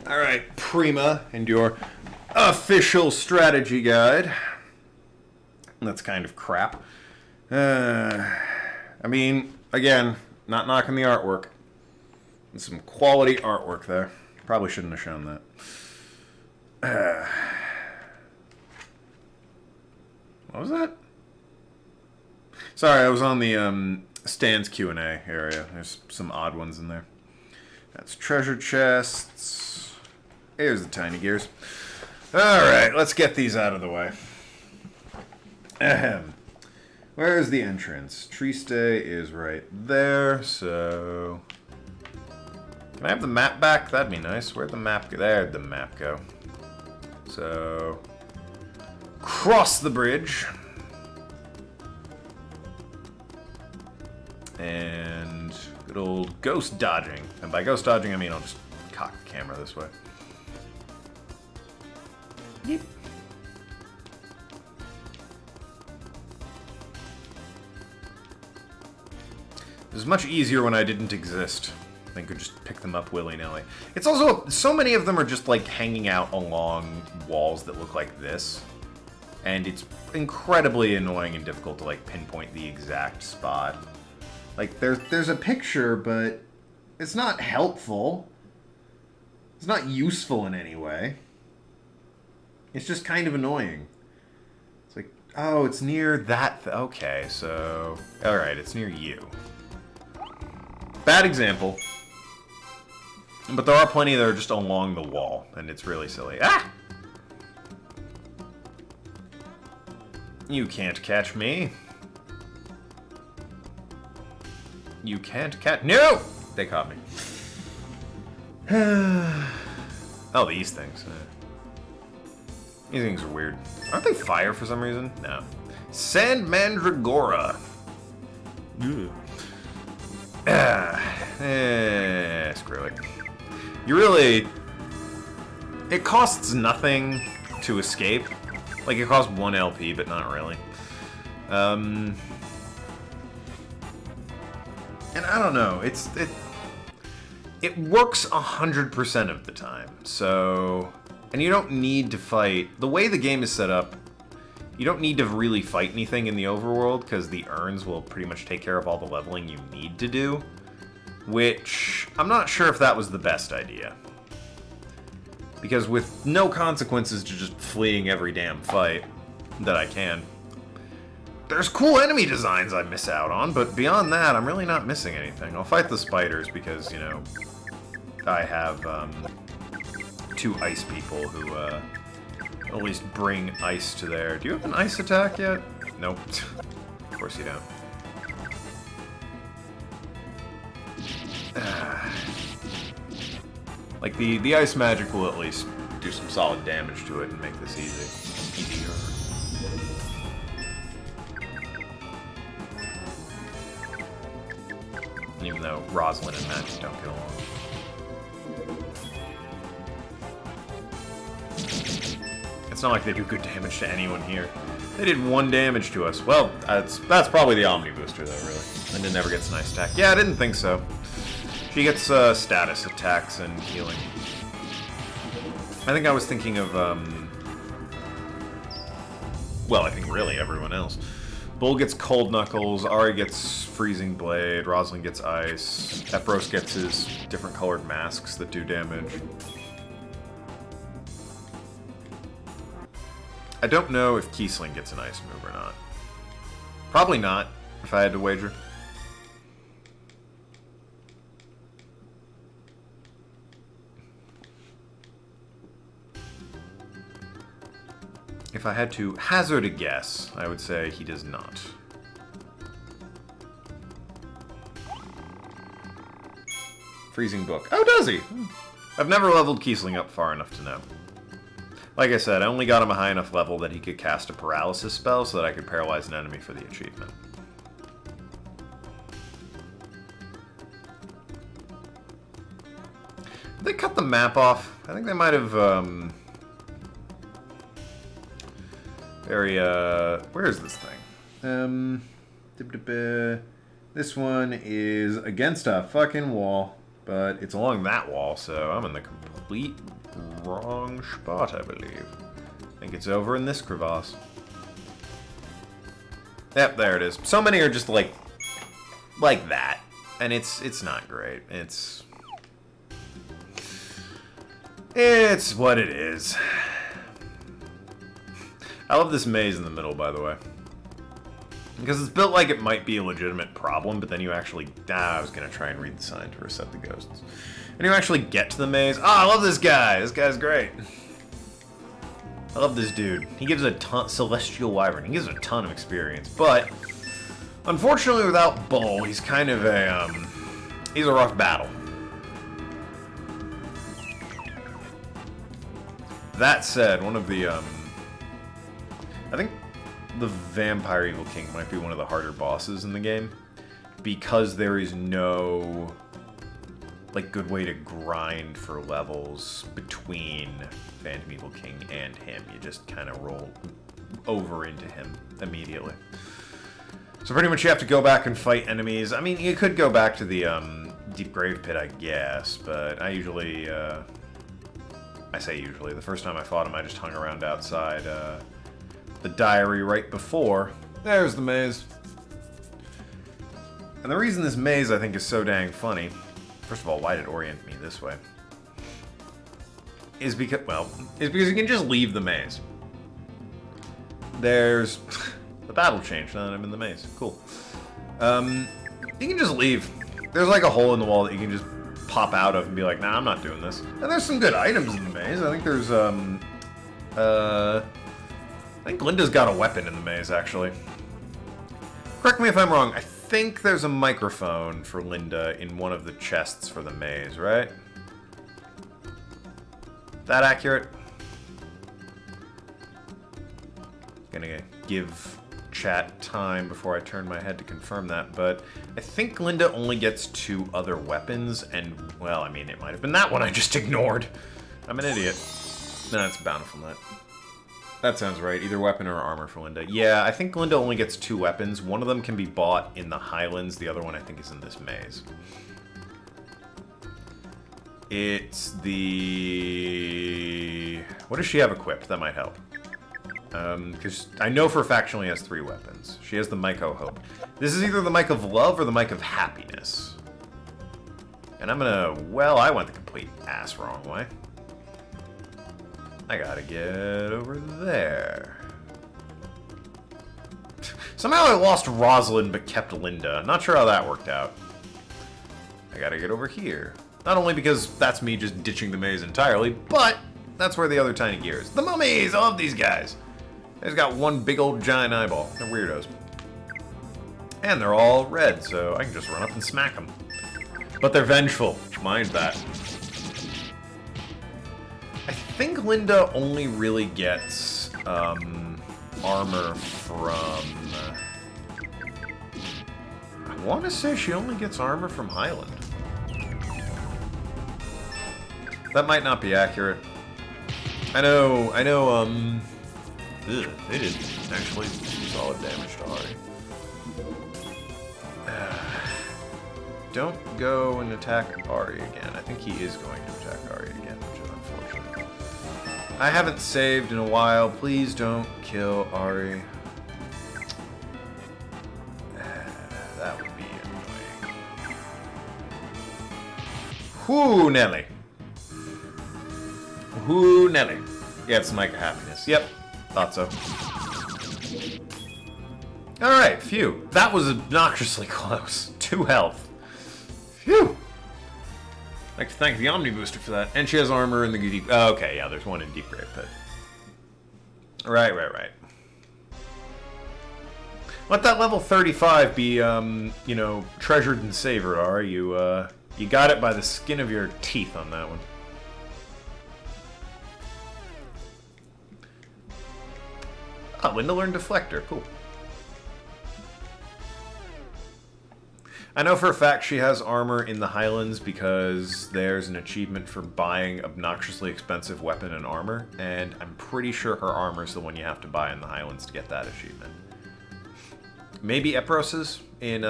All right, Prima, and your official strategy guide. That's kind of crap. I mean, again, not knocking the artwork. There's some quality artwork there. Probably shouldn't have shown that. What was that? Sorry, I was on the Stan's Q&A area. There's some odd ones in there. That's treasure chests. Here's the tiny gears. Alright, let's get these out of the way. Ahem. Where's the entrance? Tree stay is right there, so... Can I have the map back? That'd be nice. Where'd the map go? There'd the map go. So... Cross the bridge. And... good old ghost dodging. And by ghost dodging, I mean I'll just cock the camera this way. Yep. It was much easier when I didn't exist. I could just pick them up willy-nilly. It's also, so many of them are just like hanging out along walls that look like this. And it's incredibly annoying and difficult to like pinpoint the exact spot. Like there's a picture, but it's not helpful. It's not useful in any way. It's just kind of annoying. It's like, oh, it's near that. Okay, so... Alright, it's near you. Bad example. But there are plenty that are just along the wall, and it's really silly. Ah! You can't catch me. You can't catch... No! They caught me. Oh, these things. These things are weird. Aren't they fire for some reason? No. Sand Mandragora. Screw it. You really... It costs nothing to escape. Like, it costs 1 LP, but not really. And I don't know. It works 100% of the time. So... And you don't need to fight... The way the game is set up, you don't need to really fight anything in the overworld, because the urns will pretty much take care of all the leveling you need to do. Which, I'm not sure if that was the best idea. Because with no consequences to just fleeing every damn fight that I can, there's cool enemy designs I miss out on, but beyond that, I'm really not missing anything. I'll fight the spiders because, you know, I have... 2 ice people who at least bring ice to their... Do you have an ice attack yet? Nope. Of course you don't. Like, the ice magic will at least do some solid damage to it and make this easier. Even though Rosalind and magic don't get along. It's not like they do good damage to anyone here. They did 1 damage to us. Well, that's probably the Omni Booster, though, really. Linda never gets an ice attack. Yeah, I didn't think so. She gets status attacks and healing. I think I was thinking of, well, I think really everyone else. Bull gets Cold Knuckles, Ari gets Freezing Blade, Rosalind gets Ice, Epros gets his different colored masks that do damage. I don't know if Kiesling gets an Ice move or not. Probably not, if I had to wager. If I had to hazard a guess, I would say he does not. Freezing Book. Oh, does he? I've never leveled Kiesling up far enough to know. Like I said, I only got him a high enough level that he could cast a paralysis spell so that I could paralyze an enemy for the achievement. Did they cut the map off? I think they might have, where is this thing? This one is against a fucking wall, but it's along that wall, so I'm in the complete wrong spot, I believe. I think it's over in this crevasse. Yep, there it is. So many are just like that, and it's not great. It's what it is. I love this maze in the middle, by the way. Because it's built like it might be a legitimate problem, but then you actually... I was going to try and read the sign to reset the ghosts. And you actually get to the maze. Oh, I love this guy! This guy's great. I love this dude. He gives a ton... Celestial Wyvern. He gives a ton of experience, but... Unfortunately, without Bull, he's kind of a... he's a rough battle. That said, one of the... I think the Vampire Evil King might be one of the harder bosses in the game, because there is no like good way to grind for levels between Phantom Evil King and him. You just kind of roll over into him immediately. So pretty much you have to go back and fight enemies. I mean, you could go back to the Deep Grave Pit, I guess, but I usually, I say usually, the first time I fought him I just hung around outside the diary right before. There's the maze. And the reason this maze, I think, is so dang funny, first of all, why did it orient me this way? Is because you can just leave the maze. There's... the battle changed now that I'm in the maze. Cool. You can just leave. There's like a hole in the wall that you can just pop out of and be like, nah, I'm not doing this. And there's some good items in the maze. I think there's, I think Linda's got a weapon in the maze, actually. Correct me if I'm wrong. I think there's a microphone for Linda in one of the chests for the maze, right? That accurate? Gonna give chat time before I turn my head to confirm that, but I think Linda only gets 2 other weapons, and, well, I mean, it might have been that one I just ignored. I'm an idiot. No, it's Bountiful Net. That sounds right. Either weapon or armor for Linda. Yeah, I think Linda only gets 2 weapons. One of them can be bought in the Highlands. The other one, I think, is in this maze. It's the... What does she have equipped? That might help. Because I know for a fact she only has 3 weapons. She has the Mic of Hope. This is either the Mic of Love or the Mic of Happiness. And I'm gonna... Well, I went the complete ass wrong way. I gotta get over there. Somehow I lost Rosalind but kept Linda. Not sure how that worked out. I gotta get over here. Not only because that's me just ditching the maze entirely, but that's where the other tiny gear is. The mummies! I love these guys. They've got one big old giant eyeball. They're weirdos. And they're all red, so I can just run up and smack them. But they're vengeful. Mind that. I think Linda only really gets armor from... I want to say she only gets armor from Highland. That might not be accurate. They did actually solid damage to Ari. Don't go and attack Ari again. I think he is going to attack Ari again, which is unfortunate. I haven't saved in a while. Please don't kill Ari. That would be annoying. Whoo, Nelly. Whoo, Nelly. Yeah, it's Micah Happiness. Yep, thought so. Alright, phew. That was obnoxiously close. 2 health. Phew! I'd like to thank the Omni Booster for that. And she has armor in the deep... Oh, okay, yeah, there's one in Deep Grave Pit. Right. Let that level 35 be, you know, treasured and savored, are you? You got it by the skin of your teeth on that one. Oh, Linda learned Deflector. Cool. I know for a fact she has armor in the Highlands because there's an achievement for buying obnoxiously expensive weapon and armor, and I'm pretty sure her armor is the one you have to buy in the Highlands to get that achievement. Maybe Epros's in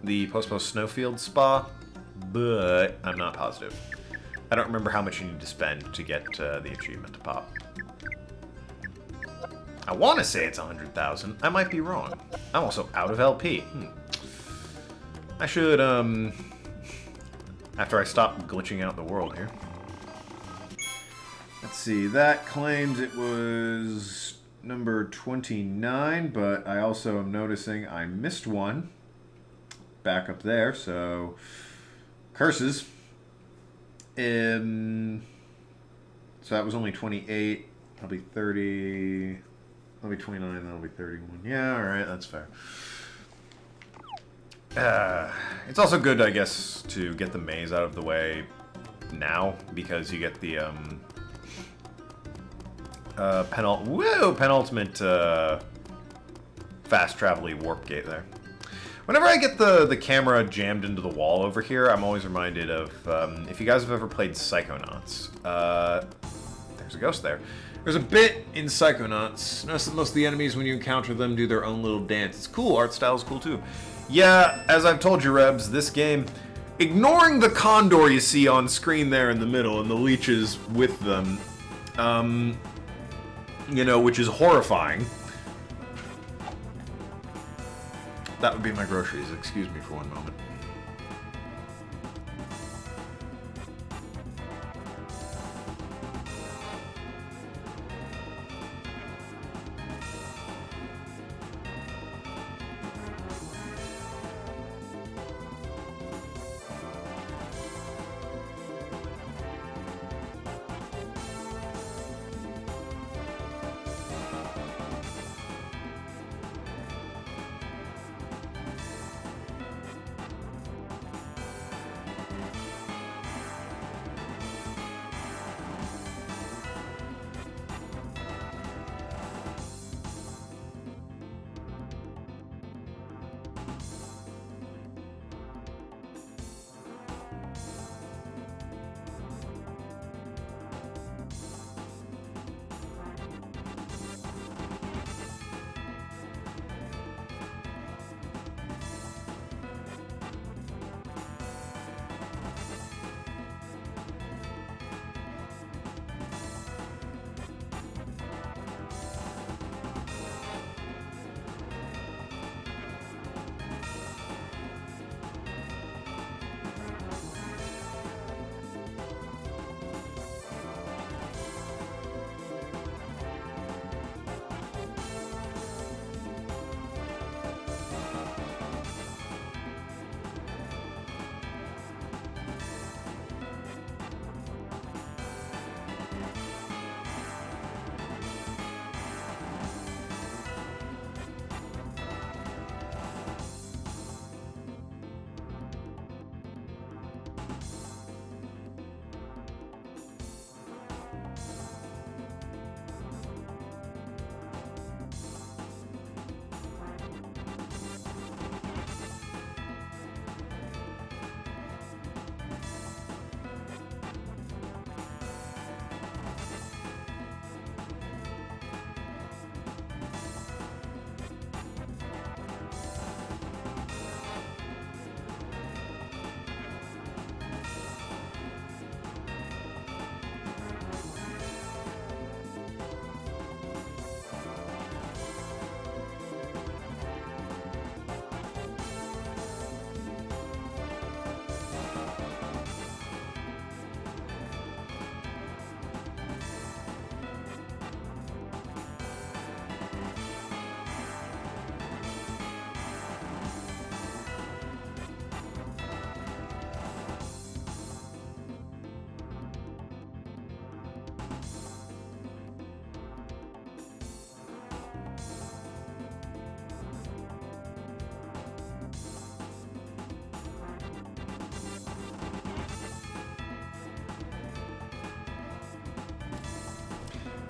the Post Snowfield Spa, but I'm not positive. I don't remember how much you need to spend to get the achievement to pop. I want to say it's 100,000. I might be wrong. I'm also out of LP. I should, after I stop glitching out the world here. Let's see, that claims it was number 29, but I also am noticing I missed one back up there, so curses. So that was only 28, that'll be 30, that'll be 29, that'll be 31. Yeah, alright, that's fair. It's also good, I guess, to get the maze out of the way now, because you get the penultimate fast travel-y warp gate there. Whenever I get the camera jammed into the wall over here, I'm always reminded of, if you guys have ever played Psychonauts, there's a ghost there. There's a bit in Psychonauts. Notice that most of the enemies, when you encounter them, do their own little dance. It's cool. Art style is cool, too. Yeah, as I've told you, Rebs, this game, ignoring the condor you see on screen there in the middle and the leeches with them, you know, which is horrifying. That would be my groceries. Excuse me for one moment.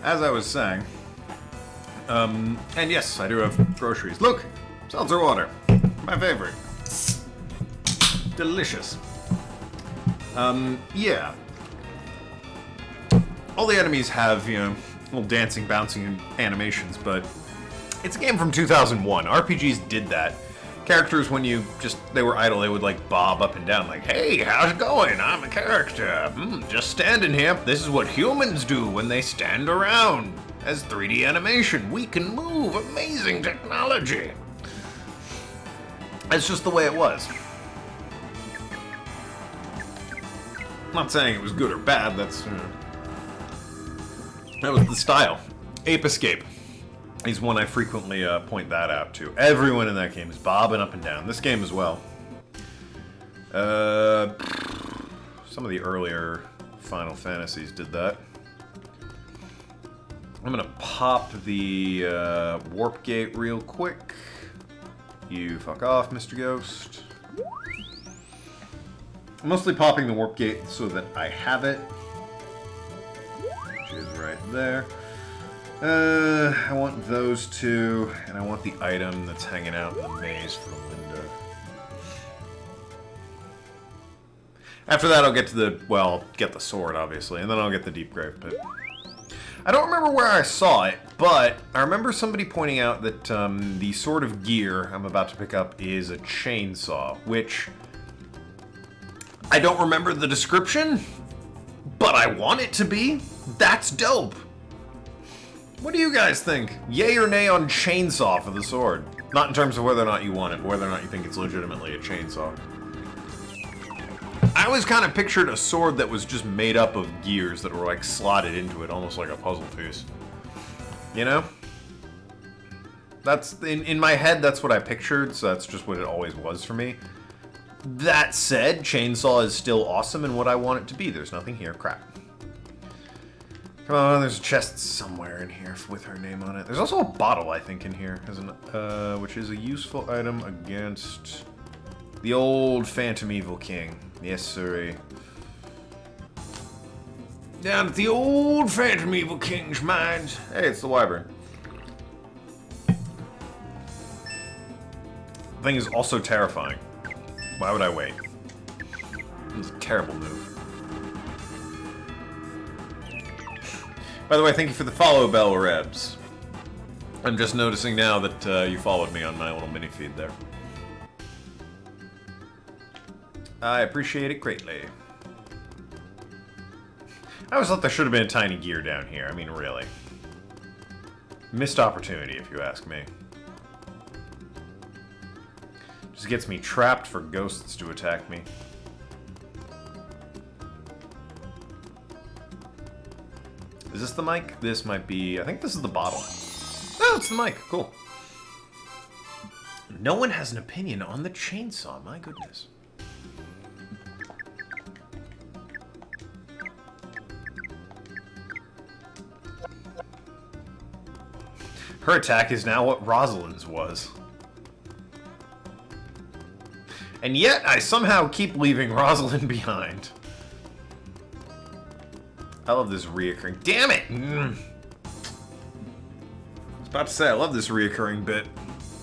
as I was saying, and yes, I do have groceries. Look, seltzer water, my favorite. Delicious. Yeah. All the enemies have, you know, little dancing, bouncing animations, but it's a game from 2001. RPGs did that. Characters, when they were idle, they would like bob up and down like, hey, how's it going? I'm a character. Just standing here. This is what humans do when they stand around. As 3D animation, we can move. Amazing technology. It's just the way it was. I'm not saying it was good or bad, that's... that was the style. Ape Escape is one I frequently point that out to. Everyone in that game is bobbing up and down. This game as well. Some of the earlier Final Fantasies did that. I'm gonna pop the warp gate real quick. You fuck off, Mr. Ghost. I'm mostly popping the warp gate so that I have it. Which is right there. I want those two, and I want the item that's hanging out in the maze for Linda. After that, I'll get to the, well, get the sword, obviously, and then I'll get the deep grave pit. I don't remember where I saw it, but I remember somebody pointing out that the sort of gear I'm about to pick up is a chainsaw, which I don't remember the description, but I want it to be. That's dope. What do you guys think? Yay or nay on chainsaw for the sword? Not in terms of whether or not you want it, but whether or not you think it's legitimately a chainsaw. I always kind of pictured a sword that was just made up of gears that were like slotted into it, almost like a puzzle piece. You know? That's, in my head, that's what I pictured, so that's just what it always was for me. That said, chainsaw is still awesome and what I want it to be. There's nothing here. Crap. Come on, there's a chest somewhere in here with her name on it. There's also a bottle, I think, in here, which is a useful item against the old Phantom Evil King. Yes, sirree. Down at the old Phantom Evil King's mines. Hey, it's the wyvern. The thing is also terrifying. Why would I wait? It's a terrible move. By the way, thank you for the follow, Bell Rebs. I'm just noticing now that you followed me on my little mini feed there. I appreciate it greatly. I always thought there should have been a tiny gear down here. I mean, really. Missed opportunity, if you ask me. Just gets me trapped for ghosts to attack me. Is this the mic? This might be... I think this is the bottle. Oh, it's the mic. Cool. No one has an opinion on the chainsaw. My goodness. Her attack is now what Rosalind's was. And yet, I somehow keep leaving Rosalind behind. I love this reoccurring... Damn it! I was about to say, I love this reoccurring bit.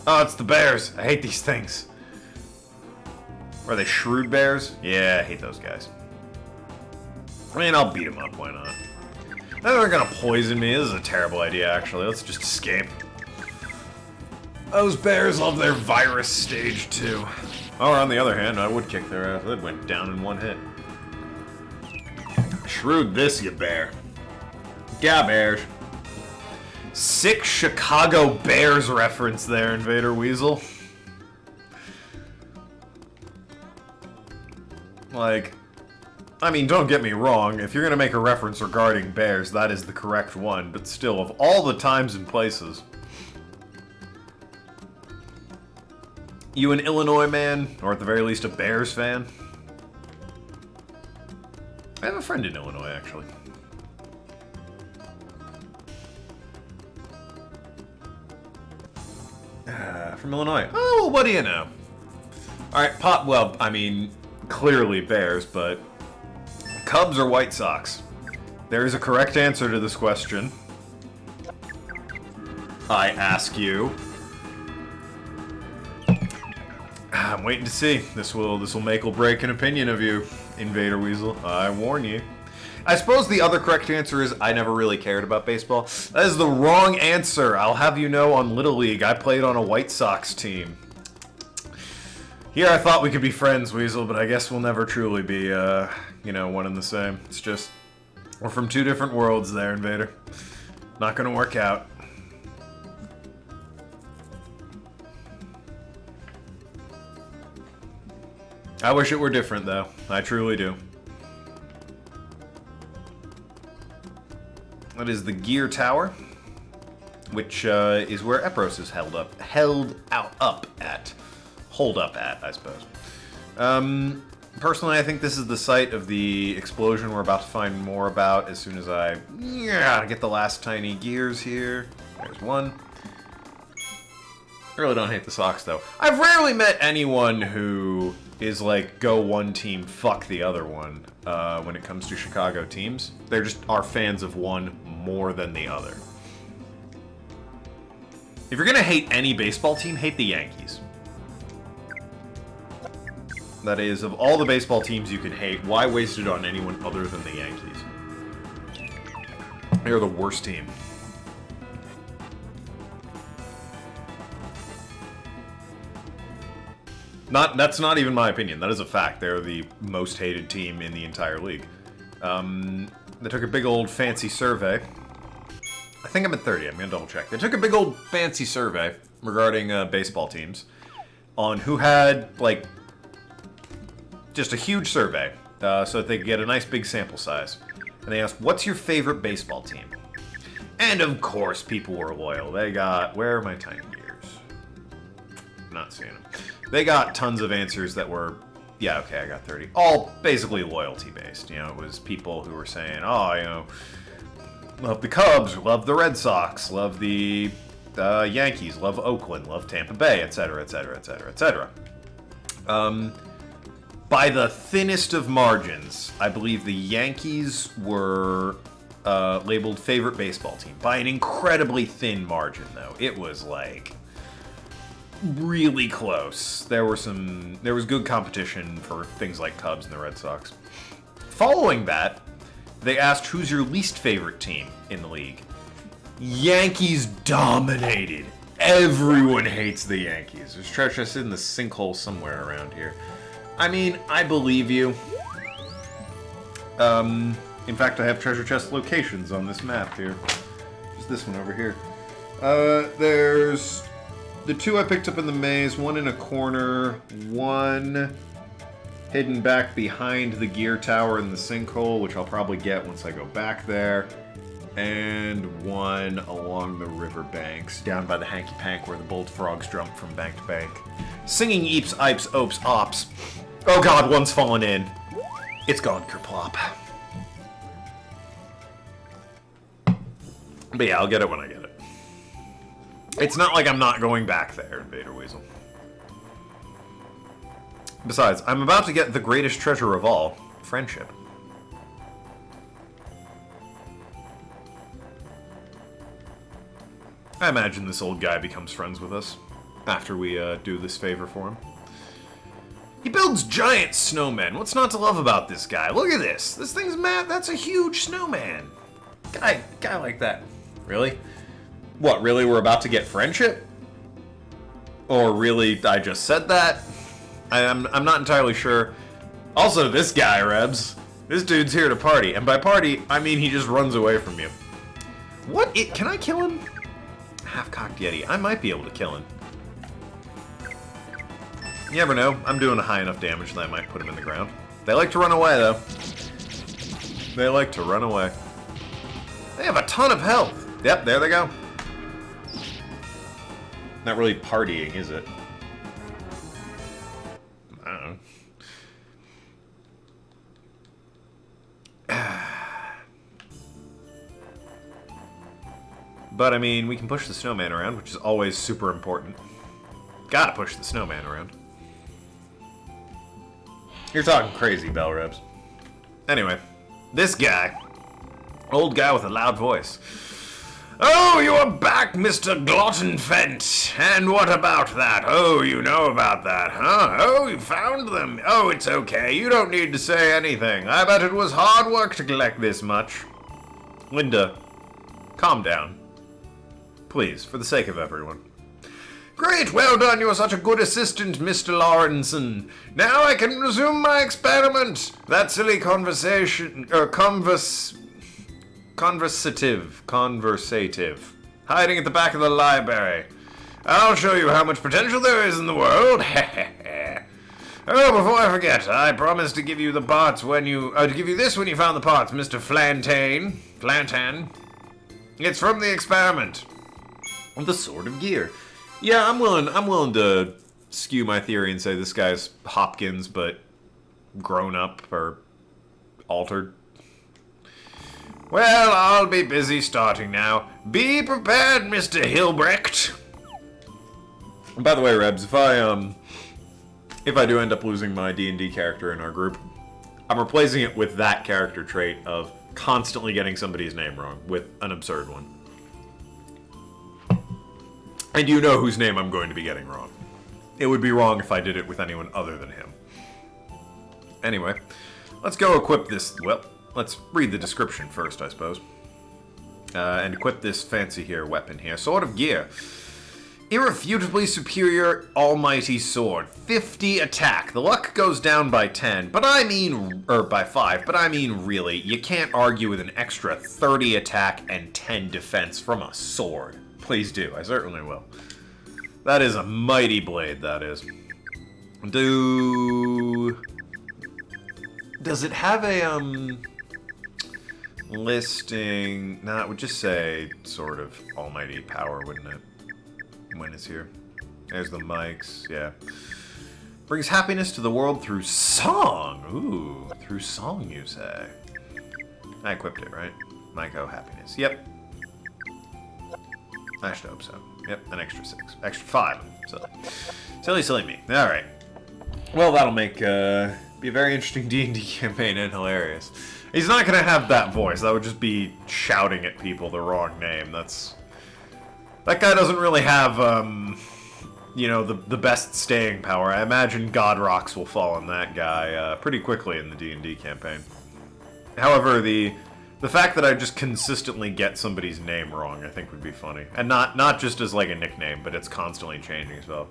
Oh, it's the bears. I hate these things. Are they shrewd bears? Yeah, I hate those guys. I mean, I'll beat them up, why not? They're gonna poison me. This is a terrible idea, actually. Let's just escape. Those bears love their virus stage 2. Or on the other hand, I would kick their ass. It went down in one hit. Shrewd this, you bear. Yeah, bears. Sick Chicago Bears reference there, Invader Weasel. Like, I mean, don't get me wrong. If you're gonna make a reference regarding bears, that is the correct one. But still, of all the times and places... You an Illinois man? Or at the very least a Bears fan? I have a friend in Illinois, actually. From Illinois. Oh, well, what do you know? Alright, well, I mean, clearly Bears, but... Cubs or White Sox? There is a correct answer to this question. I ask you. I'm waiting to see. This will make or break an opinion of you, Invader Weasel. I warn you. I suppose the other correct answer is I never really cared about baseball. That is the wrong answer. I'll have you know, on Little League, I played on a White Sox team. Here I thought we could be friends, Weasel, but I guess we'll never truly be, one and the same. It's just, we're from two different worlds there, Invader. Not gonna work out. I wish it were different, though. I truly do. That is the Gear Tower, which is where Epros is held up at, I suppose. Personally, I think this is the site of the explosion we're about to find more about as soon as I get the last tiny gears here. There's one. I really don't hate the Sox, though. I've rarely met anyone who is like, go one team, fuck the other one, when it comes to Chicago teams. They just are fans of one more than the other. If you're gonna hate any baseball team, hate the Yankees. That is, of all the baseball teams you can hate, why waste it on anyone other than the Yankees? They're the worst team. That's not even my opinion. That is a fact. They're the most hated team in the entire league. They took a big old fancy survey. I think I'm at 30. I'm going to double check. They took a big old fancy survey regarding baseball teams on who had, like, just a huge survey so that they could get a nice big sample size. And they asked, what's your favorite baseball team? And of course, people were loyal. They got, where are my tiny gears? I'm not seeing them. They got tons of answers that were, yeah, okay, I got 30. All basically loyalty-based. You know, it was people who were saying, oh, love the Cubs, love the Red Sox, love the Yankees, love Oakland, love Tampa Bay, etc., etc., etc., etc. By the thinnest of margins, I believe the Yankees were labeled favorite baseball team. By an incredibly thin margin, though. It was like really close. There was good competition for things like Cubs and the Red Sox. Following that, they asked who's your least favorite team in the league. Yankees dominated. Everyone hates the Yankees. There's treasure chest in the sinkhole somewhere around here. I mean, I believe you. In fact, I have treasure chest locations on this map here. Just this one over here. There's the two I picked up in the maze, one in a corner, one hidden back behind the gear tower in the sinkhole, which I'll probably get once I go back there, and one along the river banks, down by the hanky-pank where the bullfrogs jump from bank to bank. Singing eeps, ipes, opes, ops. Oh god, one's fallen in. It's gone kerplop. But yeah, I'll get it when I get it. It's not like I'm not going back there, Invader Weasel. Besides, I'm about to get the greatest treasure of all, friendship. I imagine this old guy becomes friends with us after we do this favor for him. He builds giant snowmen. What's not to love about this guy? Look at this. This thing's mad. That's a huge snowman. Guy like that. Really? What, really we're about to get friendship? Or really I just said that? I'm not entirely sure. Also, this guy, Rebs. This dude's here to party. And by party, I mean he just runs away from you. What? Can I kill him? Half-cocked Yeti. I might be able to kill him. You never know. I'm doing a high enough damage that I might put him in the ground. They like to run away, though. They like to run away. They have a ton of health. Yep, there they go. Not really partying, is it? I don't know. But, I mean, we can push the snowman around, which is always super important. Gotta push the snowman around. You're talking crazy, Bell Rebs. Anyway, this guy. Old guy with a loud voice. Oh, you are back, Mr. Glottonfent. And what about that? Oh, you know about that, huh? Oh, you found them. Oh, it's okay. You don't need to say anything. I bet it was hard work to collect this much. Linda, calm down. Please, for the sake of everyone. Great, well done. You are such a good assistant, Mr. Lawrenson. Now I can resume my experiment. That silly conversative. Hiding at the back of the library. I'll show you how much potential there is in the world. Oh, before I forget, I promised to give you the parts when you... to give you this when you found the parts, Mr. Flantan. It's from the experiment. The Sword of Gear. Yeah, I'm willing to skew my theory and say this guy's Hopkins, but grown up or altered. Well, I'll be busy starting now. Be prepared, Mr. Hilbrecht. And by the way, Rebs, if I do end up losing my D&D character in our group, I'm replacing it with that character trait of constantly getting somebody's name wrong with an absurd one. And you know whose name I'm going to be getting wrong. It would be wrong if I did it with anyone other than him. Anyway, let's go equip this... Well, let's read the description first, I suppose. And equip this fancy weapon here. Sword of Gear. Irrefutably superior almighty sword. 50 attack. The luck goes down by 10, but I mean... Or by 5, but I mean really. You can't argue with an extra 30 attack and 10 defense from a sword. Please do. I certainly will. That is a mighty blade, that is. Does it have a, listing? Nah, it would just say sort of almighty power, wouldn't it? When it's here. There's the mics, yeah. Brings happiness to the world through song. Ooh, through song, you say. I equipped it, right? Myco happiness. Yep. I should hope so. Yep, an extra 6. Extra 5. So, silly me. Alright. Well, that'll make, be a very interesting D&D campaign and hilarious. He's not gonna have that voice. That would just be shouting at people the wrong name. That guy doesn't really have, you know, the best staying power. I imagine God Rocks will fall on that guy, pretty quickly in the D&D campaign. However, the fact that I just consistently get somebody's name wrong, I think would be funny. And not just as like a nickname, but it's constantly changing as well.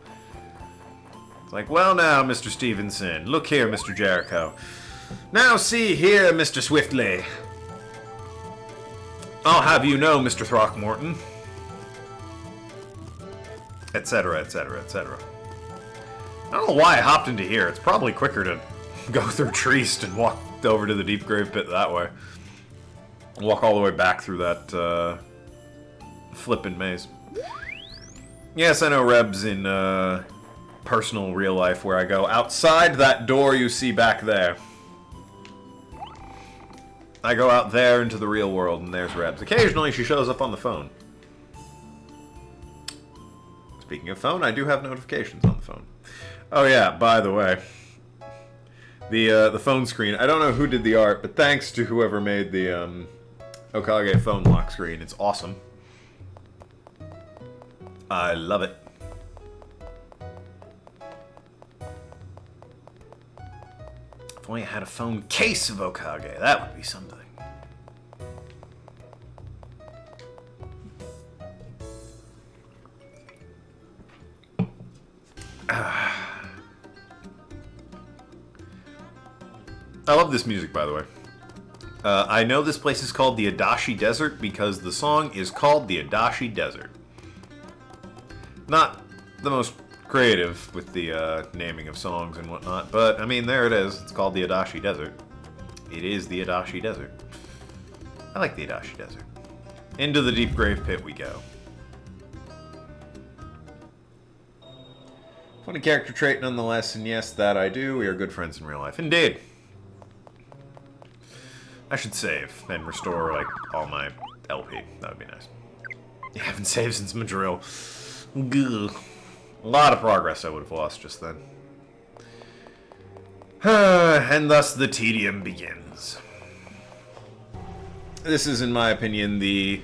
It's like, well now, Mr. Stevenson. Look here, Mr. Jericho. Now see here, Mr. Swiftly. I'll have you know, Mr. Throckmorton. Etc., etc., etc. I don't know why I hopped into here. It's probably quicker to go through Triest and walk over to the Deep Grave Pit that way. Walk all the way back through that flippin' maze. Yes, I know Rebs in personal real life where I go outside that door you see back there. I go out there into the real world and there's Rebs. Occasionally she shows up on the phone. Speaking of phone, I do have notifications on the phone. Oh yeah, by the way. The phone screen, I don't know who did the art, but thanks to whoever made the Okage phone lock screen. It's awesome. I love it. If only I had a phone case of Okage, that would be something. I love this music, by the way. I know this place is called the Adashi Desert because the song is called the Adashi Desert. Not the most creative with the naming of songs and whatnot, but, I mean, there it is. It's called the Adashi Desert. It is the Adashi Desert. I like the Adashi Desert. Into the Deep Grave Pit we go. Funny character trait nonetheless, and yes, that I do. We are good friends in real life. Indeed. I should save and restore, like, all my LP. That would be nice. I haven't saved since Madrill. Gugh. A lot of progress I would have lost just then. And thus the tedium begins. This is, in my opinion, the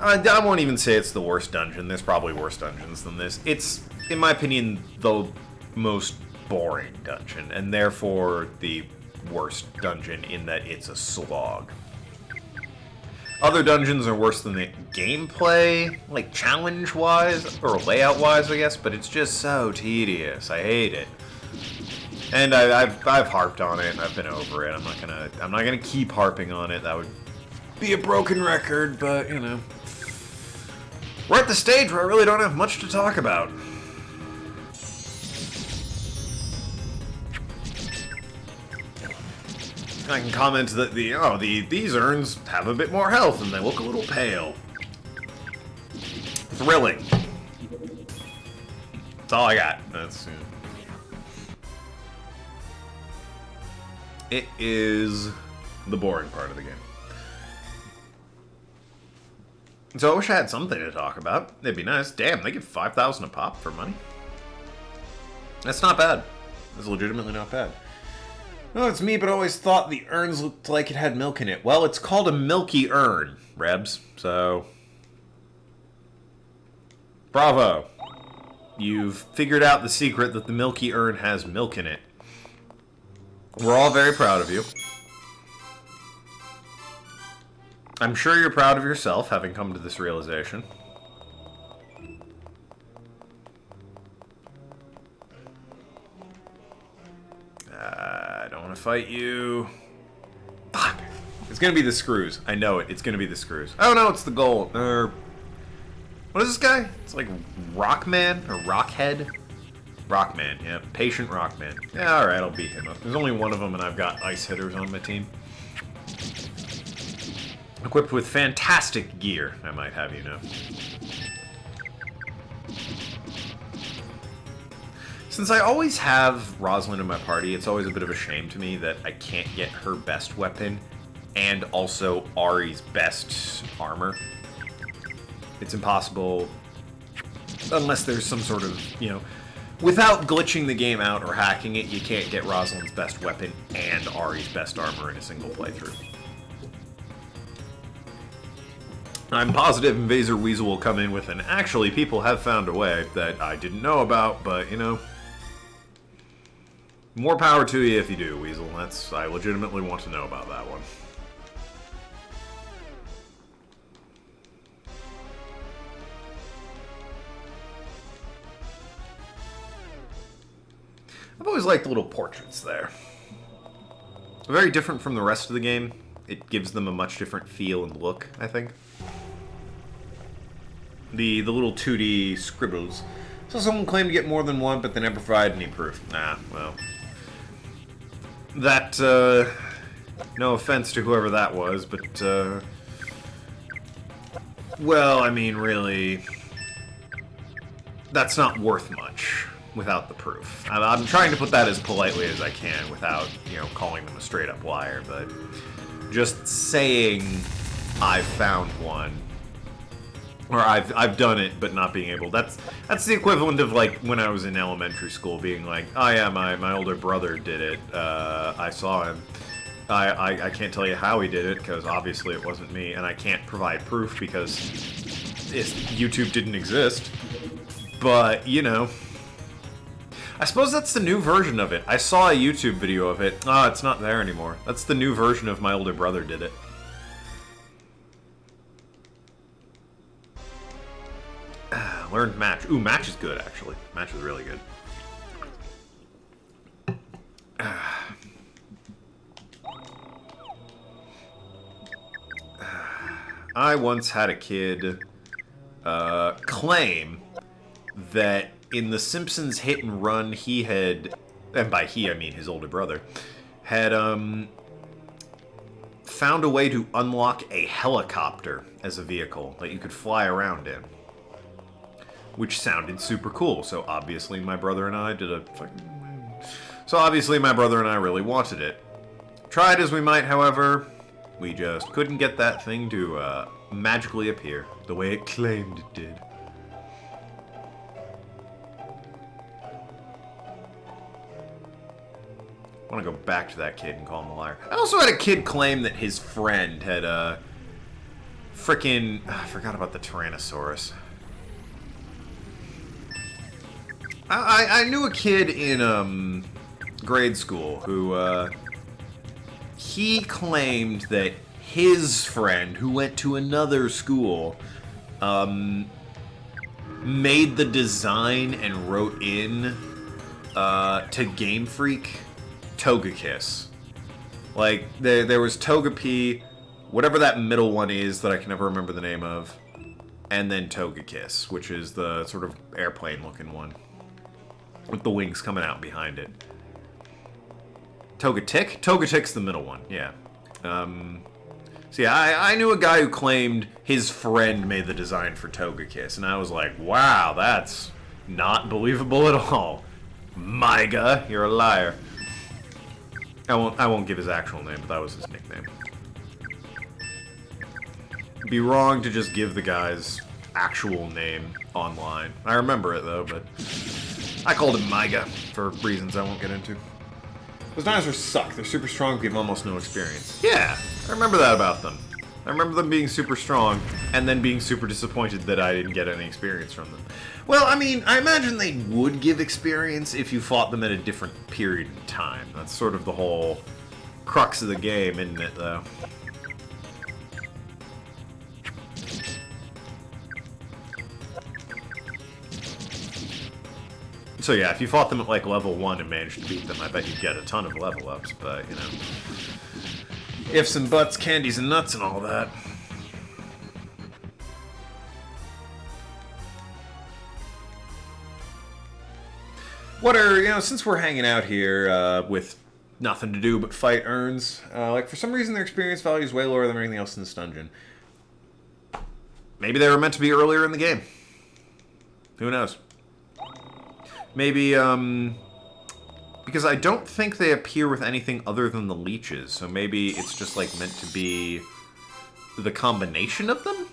I won't even say it's the worst dungeon. There's probably worse dungeons than this. It's, in my opinion, the most boring dungeon, and therefore the worst dungeon in that it's a slog. Other dungeons are worse than it gameplay, like challenge-wise, or layout-wise, I guess, but it's just so tedious. I hate it. And I've harped on it, and I've been over it. I'm not gonna keep harping on it. That would be a broken record, but, you know. We're at the stage where I really don't have much to talk about. I can comment that these urns have a bit more health and they look a little pale. Thrilling. That's all I got. That's. It is the boring part of the game. So I wish I had something to talk about. It'd be nice. Damn, they give 5,000 a pop for money. That's not bad. That's legitimately not bad. Oh, it's me, but I always thought the urns looked like it had milk in it. Well, it's called a milky urn, Rebs, so... Bravo. You've figured out the secret that the milky urn has milk in it. We're all very proud of you. I'm sure you're proud of yourself, having come to this realization. I don't want to fight you. Fuck. It's gonna be the screws. I know it. It's gonna be the screws. Oh no, it's the gold. What is this guy? It's like Rockman or Rockhead? Rockman, yeah. Patient Rockman. Yeah, alright, I'll beat him up. There's only one of them and I've got ice hitters on my team. Equipped with fantastic gear, I might have you know. Since I always have Rosalind in my party, it's always a bit of a shame to me that I can't get her best weapon and also Ari's best armor. It's impossible unless there's some sort of, you know, without glitching the game out or hacking it, you can't get Rosalind's best weapon and Ari's best armor in a single playthrough. I'm positive Invaser Weasel will come in with an actually people have found a way that I didn't know about, but you know, more power to you if you do, Weasel. I legitimately want to know about that one. I've always liked the little portraits there. Very different from the rest of the game. It gives them a much different feel and look, I think. The little 2D scribbles. So someone claimed to get more than one, but they never provided any proof. Nah, well. That, no offense to whoever that was, but, well, I mean, really, that's not worth much without the proof. I'm trying to put that as politely as I can without, you know, calling them a straight-up liar, but just saying I've found one, or I've done it, but not being able. That's the equivalent of like when I was in elementary school, being like, oh yeah, my older brother did it. I saw him. I can't tell you how he did it because obviously it wasn't me, and I can't provide proof because YouTube didn't exist. But you know, I suppose that's the new version of it. I saw a YouTube video of it. Ah, it's not there anymore. That's the new version of my older brother did it. Learned match. Ooh, match is good, actually. Match is really good. I once had a kid claim that in The Simpsons Hit and Run, he had, and by he I mean his older brother, had found a way to unlock a helicopter as a vehicle that you could fly around in. Which sounded super cool, so obviously my brother and I really wanted it. Tried as we might, however, we just couldn't get that thing to magically appear the way it claimed it did. I want to go back to that kid and call him a liar. I also had a kid claim that his friend had Frickin'... I forgot about the Tyrannosaurus. I knew a kid in grade school who he claimed that his friend who went to another school made the design and wrote in to Game Freak Togekiss. Like there was Togepi, whatever that middle one is that I can never remember the name of, and then Togekiss, which is the sort of airplane looking one with the wings coming out behind it. Togetic? Togetic's the middle one, yeah. So yeah, I knew a guy who claimed his friend made the design for Togekiss, and I was like, wow, that's not believable at all. Myga, you're a liar. I won't give his actual name, but that was his nickname. It'd be wrong to just give the guy's actual name online. I remember it though, but I called him Myga for reasons I won't get into. Those dinosaurs suck. They're super strong, give almost no experience. Yeah, I remember that about them. I remember them being super strong, and then being super disappointed that I didn't get any experience from them. Well, I mean, I imagine they would give experience if you fought them at a different period in time. That's sort of the whole crux of the game, isn't it, though? So yeah, if you fought them at like level 1 and managed to beat them, I bet you'd get a ton of level ups, but, you know... ifs and buts, candies and nuts and all that. What are, you know, since we're hanging out here with nothing to do but fight urns, like, for some reason their experience value is way lower than everything else in this dungeon. Maybe they were meant to be earlier in the game. Who knows? Maybe, because I don't think they appear with anything other than the leeches, so maybe it's just, like, meant to be the combination of them?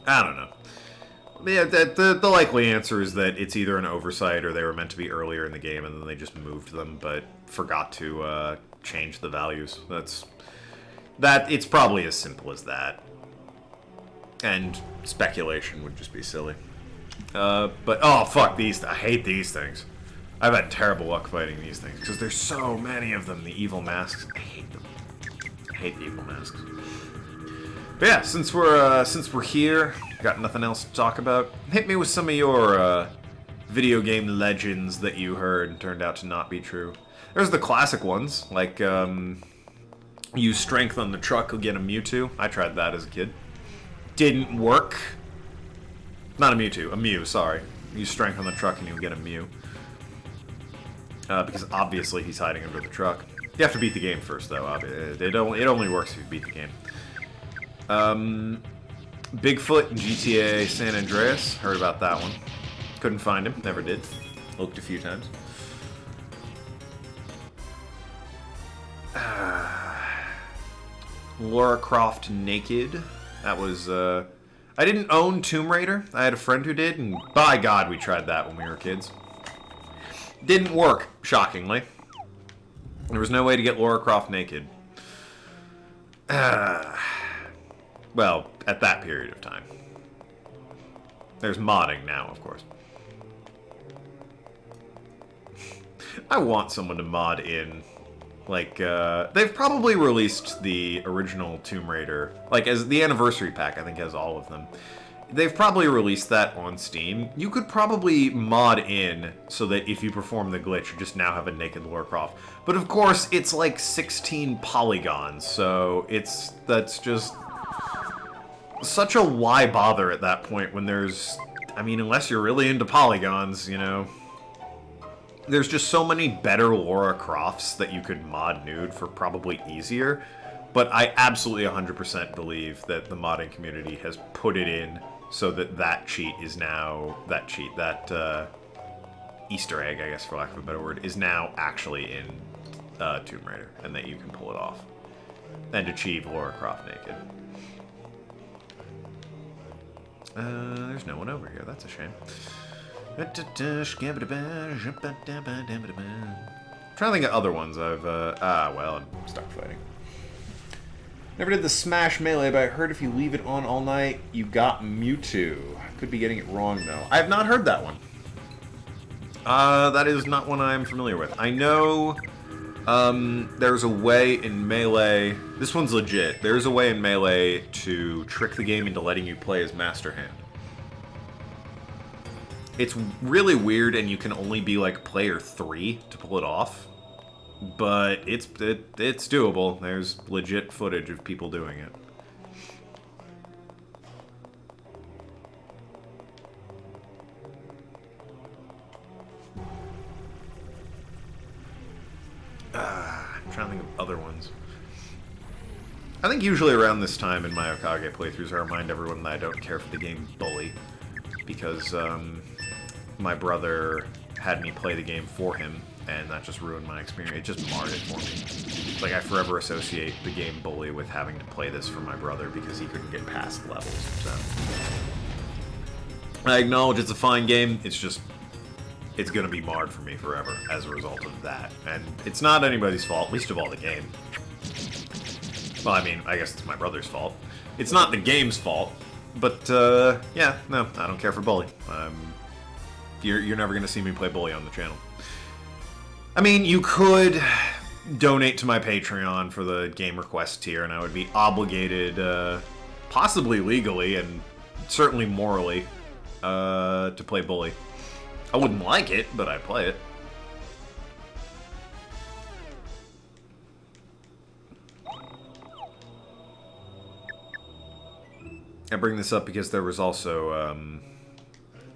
I don't know. Yeah, the likely answer is that it's either an oversight or they were meant to be earlier in the game and then they just moved them, but forgot to change the values. It's probably as simple as that. And speculation would just be silly. But, oh, fuck these. I hate these things. I've had terrible luck fighting these things, because there's so many of them, the evil masks. I hate them. I hate the evil masks. But yeah, since we're here, got nothing else to talk about, hit me with some of your video game legends that you heard and turned out to not be true. There's the classic ones, like, use strength on the truck, you'll get a Mewtwo. I tried that as a kid. Didn't work. Not a Mewtwo, a Mew, sorry. Use strength on the truck and you'll get a Mew. Because obviously he's hiding under the truck. You have to beat the game first, though. It only works if you beat the game. Bigfoot in GTA San Andreas. Heard about that one. Couldn't find him. Never did. Looked a few times. Lara Croft naked. That was, I didn't own Tomb Raider. I had a friend who did, and by God, we tried that when we were kids. Didn't work, shockingly. There was no way to get Lara Croft naked. Well, at that period of time. There's modding now, of course. I want someone to mod in, like, they've probably released the original Tomb Raider, like, as the anniversary pack, I think, has all of them. They've probably released that on Steam. You could probably mod in so that if you perform the glitch, you just now have a naked Lara Croft. But of course, it's like 16 polygons, so that's just such a why bother at that point when there's, I mean, unless you're really into polygons, you know. There's just so many better Lara Crofts that you could mod nude for probably easier. But I absolutely 100% believe that the modding community has put it in so that that cheat is now, that Easter egg, I guess for lack of a better word, is now actually in Tomb Raider, and that you can pull it off and achieve Lara Croft naked. There's no one over here, that's a shame. I'm trying to think of other ones I've, well, I'm stuck fighting. Never did the Smash Melee, but I heard if you leave it on all night, you got Mewtwo. Could be getting it wrong, though. I have not heard that one. That is not one I'm familiar with. I know there's a way in Melee... This one's legit. There's a way in Melee to trick the game into letting you play as Master Hand. It's really weird, and you can only be, like, player 3 to pull it off. But it's doable. There's legit footage of people doing it. I'm trying to think of other ones. I think usually around this time in my Okage playthroughs, I remind everyone that I don't care for the game Bully. Because my brother had me play the game for him, and that just ruined my experience. It just marred it for me. Like, I forever associate the game Bully with having to play this for my brother because he couldn't get past levels. So I acknowledge it's a fine game, it's just... it's gonna be marred for me forever as a result of that. And it's not anybody's fault, least of all the game. Well, I mean, I guess it's my brother's fault. It's not the game's fault, but, yeah, no, I don't care for Bully. You're never gonna see me play Bully on the channel. I mean, you could donate to my Patreon for the game request tier, and I would be obligated, possibly legally and certainly morally, to play Bully. I wouldn't like it, but I'd play it. I bring this up because there was also,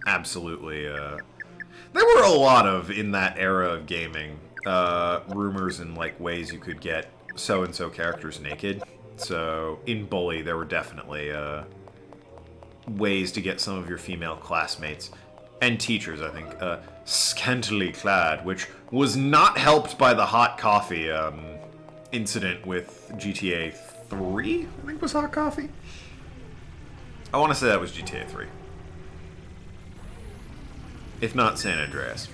absolutely, there were a lot of, in that era of gaming, rumors and, like, ways you could get so-and-so characters naked. So, in Bully, there were definitely, ways to get some of your female classmates and teachers, I think, scantily clad, which was not helped by the hot coffee, incident with GTA 3, I think was hot coffee? I want to say that was GTA 3. If not, San Andreas.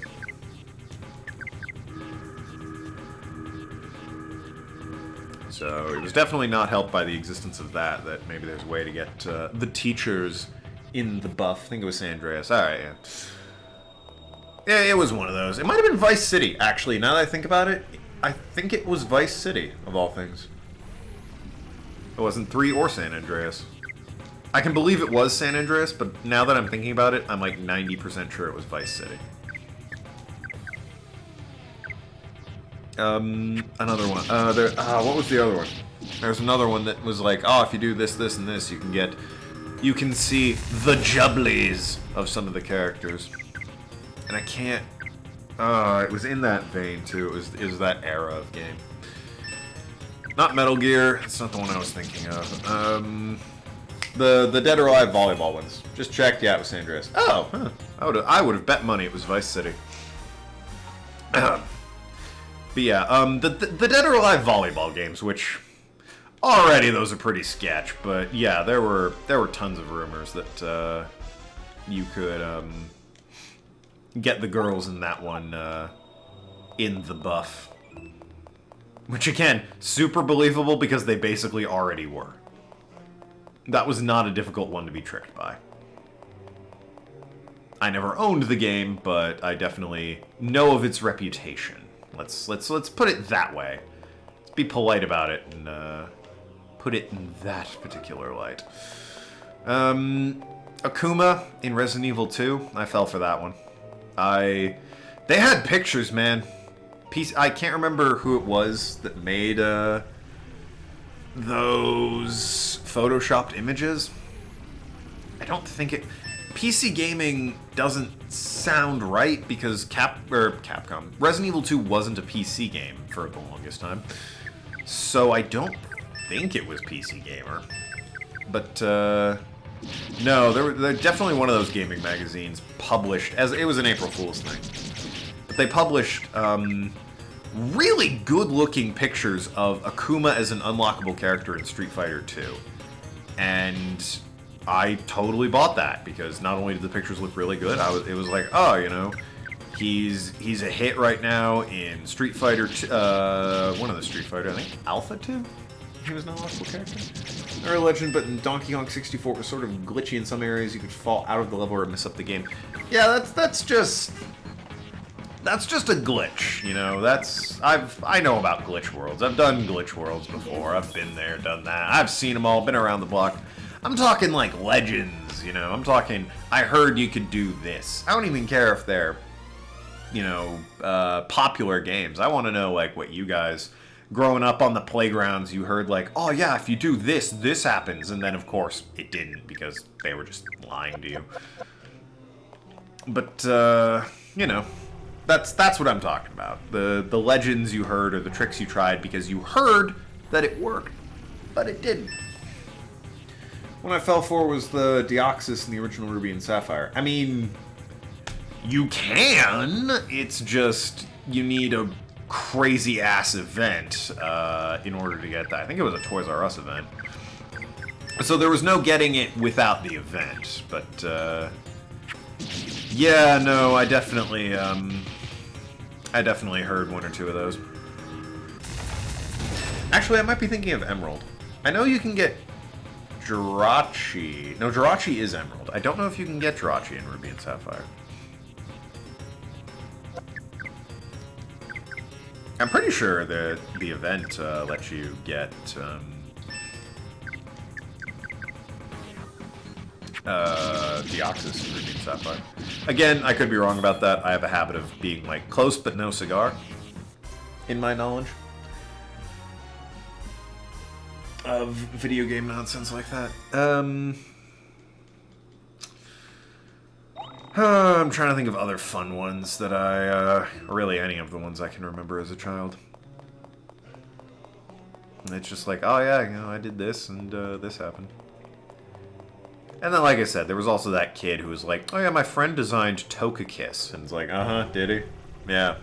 So it was definitely not helped by the existence of that maybe there's a way to get the teachers in the buff. I think it was San Andreas. Alright, yeah. Yeah, it was one of those. It might have been Vice City, actually, now that I think about it. I think it was Vice City, of all things. It wasn't 3 or San Andreas. I can believe it was San Andreas, but now that I'm thinking about it, I'm like 90% sure it was Vice City. Another one. What was the other one? There's another one that was like, oh, if you do this, this, and this, you can see the jubblies of some of the characters. And I can't... it was in that vein, too. It was that era of game. Not Metal Gear. It's not the one I was thinking of. The Dead or Alive volleyball ones. Just checked. Yeah, it was San Andreas. Oh, huh. I would have bet money it was Vice City. But yeah, the Dead or Alive volleyball games, which already those are pretty sketch. But yeah, there were tons of rumors that you could get the girls in that one in the buff. Which again, super believable because they basically already were. That was not a difficult one to be tricked by. I never owned the game, but I definitely know of its reputation. Let's put it that way. Let's be polite about it and put it in that particular light. Akuma in Resident Evil 2, I fell for that one. They had pictures, man. I can't remember who it was that made those photoshopped images. I don't think it... PC gaming doesn't sound right because Capcom. Resident Evil 2 wasn't a PC game for the longest time. So I don't think it was PC Gamer. But, no, they're definitely one of those gaming magazines published, as it was an April Fool's thing. But they published, really good-looking pictures of Akuma as an unlockable character in Street Fighter 2. And I totally bought that, because not only did the pictures look really good, it was like, oh, you know, he's a hit right now in Street Fighter 2, one of the Street Fighter, I think Alpha 2? He was not a watchable character. Or a legend, but in Donkey Kong 64 it was sort of glitchy in some areas. You could fall out of the level or miss up the game. Yeah, that's just a glitch, you know. I know about glitch worlds. I've done glitch worlds before. I've been there, done that. I've seen them all, been around the block. I'm talking like legends, you know. I'm talking, I heard you could do this. I don't even care if they're, you know, popular games. I want to know like what you guys growing up on the playgrounds, you heard like, oh yeah, if you do this, this happens, and then of course it didn't because they were just lying to you. But you know, that's what I'm talking about. The legends you heard or the tricks you tried because you heard that it worked, but it didn't. One I fell for was the Deoxys in the original Ruby and Sapphire. I mean, you can. It's just you need a crazy ass event in order to get that. I think it was a Toys R Us event. So there was no getting it without the event. But yeah, no, I definitely heard one or two of those. Actually, I might be thinking of Emerald. I know you can get Jirachi. No, Jirachi is Emerald. I don't know if you can get Jirachi in Ruby and Sapphire. I'm pretty sure that the event lets you get Deoxys in Ruby and Sapphire. Again, I could be wrong about that. I have a habit of being like close but no cigar in my knowledge of video game nonsense like that. I'm trying to think of other fun ones that really any of the ones I can remember as a child. And it's just like, oh yeah, you know, I did this and this happened. And then, like I said, there was also that kid who was like, oh yeah, my friend designed Toka Kiss. And it's like, uh-huh, did he? Yeah,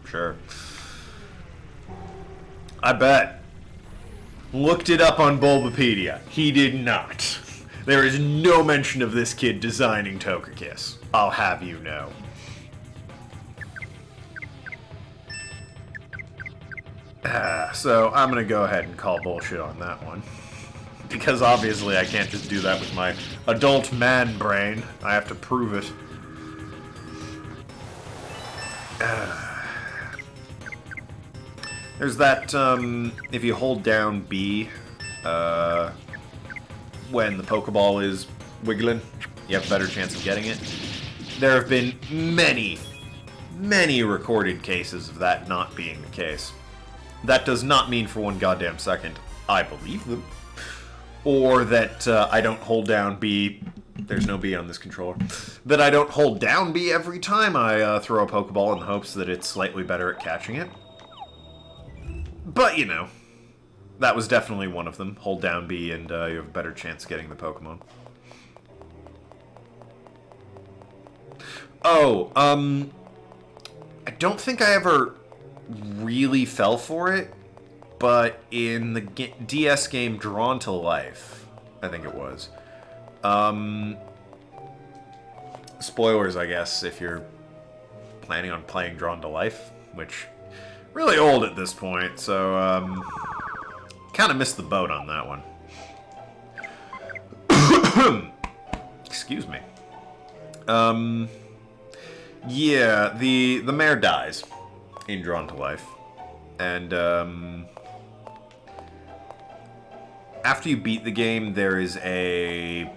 sure. I bet. Looked it up on Bulbapedia. He did not. There is no mention of this kid designing Toka Kiss. I'll have you know. So I'm gonna go ahead and call bullshit on that one. Because obviously I can't just do that with my adult man brain. I have to prove it. There's that, if you hold down B, when the Pokeball is wiggling, you have a better chance of getting it. There have been many, many recorded cases of that not being the case. That does not mean for one goddamn second I believe them. Or that I don't hold down B, there's no B on this controller, that I don't hold down B every time I throw a Pokeball in the hopes that it's slightly better at catching it. But, you know, that was definitely one of them. Hold down B and you have a better chance of getting the Pokemon. Oh, I don't think I ever really fell for it, but in the DS game Drawn to Life, I think it was. Spoilers, I guess, if you're planning on playing Drawn to Life, which really old at this point, so kind of missed the boat on that one. Excuse me. Yeah, the mayor dies in Drawn to Life, and after you beat the game, there is a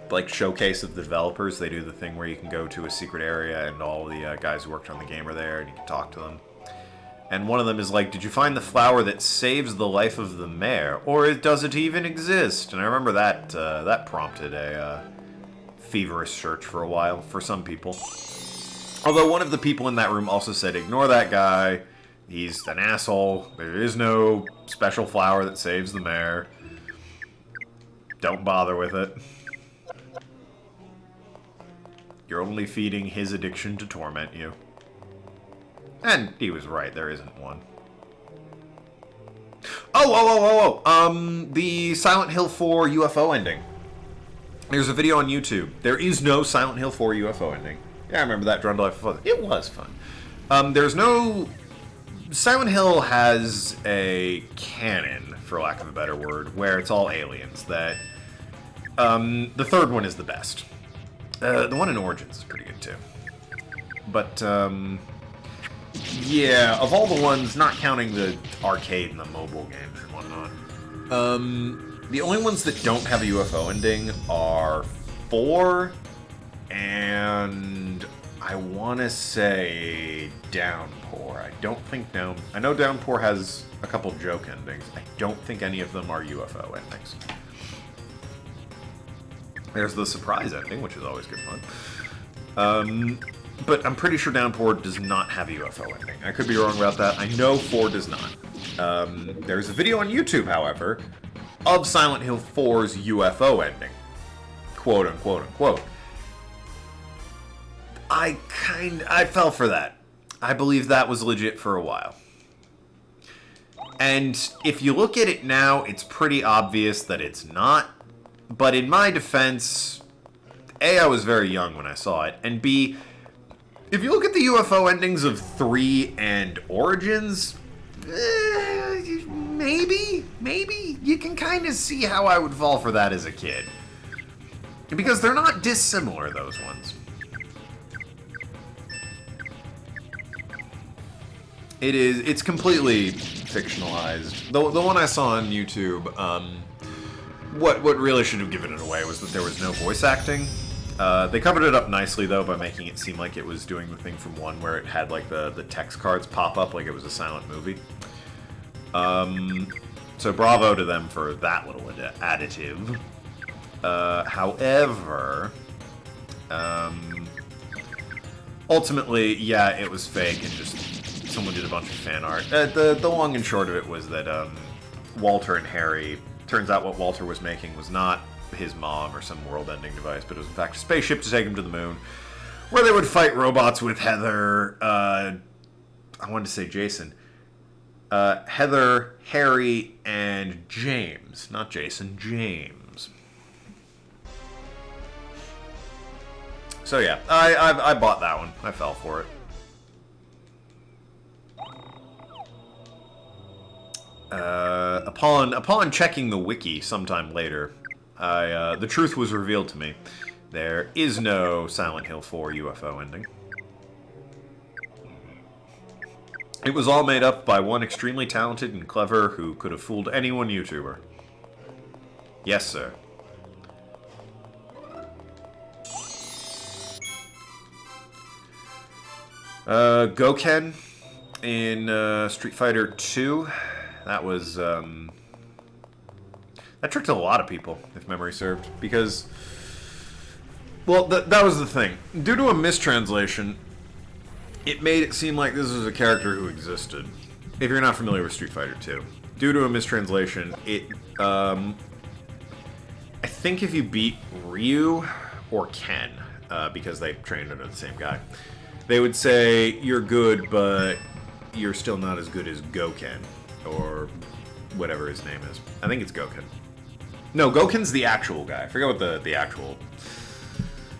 like showcase of the developers. They do the thing where you can go to a secret area and all the guys who worked on the game are there, and you can talk to them. And one of them is like, did you find the flower that saves the life of the mayor? Or does it even exist? And I remember that that prompted a feverish search for a while for some people. Although one of the people in that room also said, ignore that guy. He's an asshole. There is no special flower that saves the mayor. Don't bother with it. You're only feeding his addiction to torment you. And he was right, there isn't one. The Silent Hill 4 UFO ending. There's a video on YouTube. There is no Silent Hill 4 UFO ending. Yeah, I remember that. Drawn to Life. It was fun. There's no Silent Hill has a canon, for lack of a better word, where it's all aliens. That the third one is the best. The one in Origins is pretty good too. But yeah, of all the ones, not counting the arcade and the mobile games and whatnot, the only ones that don't have a UFO ending are 4 and I want to say Downpour. I don't think I know Downpour has a couple joke endings. I don't think any of them are UFO endings. There's the surprise ending, which is always good fun. But I'm pretty sure Downpour does not have a UFO ending. I could be wrong about that. I know 4 does not. There's a video on YouTube, however, of Silent Hill 4's UFO ending. Quote unquote unquote. I fell for that. I believe that was legit for a while. And if you look at it now, it's pretty obvious that it's not. But in my defense, A, I was very young when I saw it, and B, if you look at the UFO endings of 3 and Origins, maybe you can kind of see how I would fall for that as a kid. Because they're not dissimilar, those ones. It's completely fictionalized. The one I saw on YouTube, what really should have given it away was that there was no voice acting. They covered it up nicely, though, by making it seem like it was doing the thing from 1 where it had, like, the text cards pop up like it was a silent movie. So bravo to them for that little additive. However, ultimately, yeah, it was fake and just someone did a bunch of fan art. The long and short of it was that Walter and Harry, turns out what Walter was making was not his mom or some world-ending device, but it was in fact a spaceship to take him to the moon, where they would fight robots with Heather, I wanted to say Jason, Heather, Harry, and James. Not Jason, James. So yeah, I bought that one. I fell for it. Upon checking the wiki sometime later, the truth was revealed to me. There is no Silent Hill 4 UFO ending. It was all made up by one extremely talented and clever who could have fooled any one YouTuber. Yes, sir. Goken in Street Fighter 2. That was, that tricked a lot of people, if memory served, because, well, that was the thing. Due to a mistranslation, it made it seem like this was a character who existed. If you're not familiar with Street Fighter 2. Due to a mistranslation, it, I think if you beat Ryu or Ken, because they trained under the same guy, they would say, you're good, but you're still not as good as Goken. Or whatever his name is. I think it's Goken. No, Goken's the actual guy. I forget what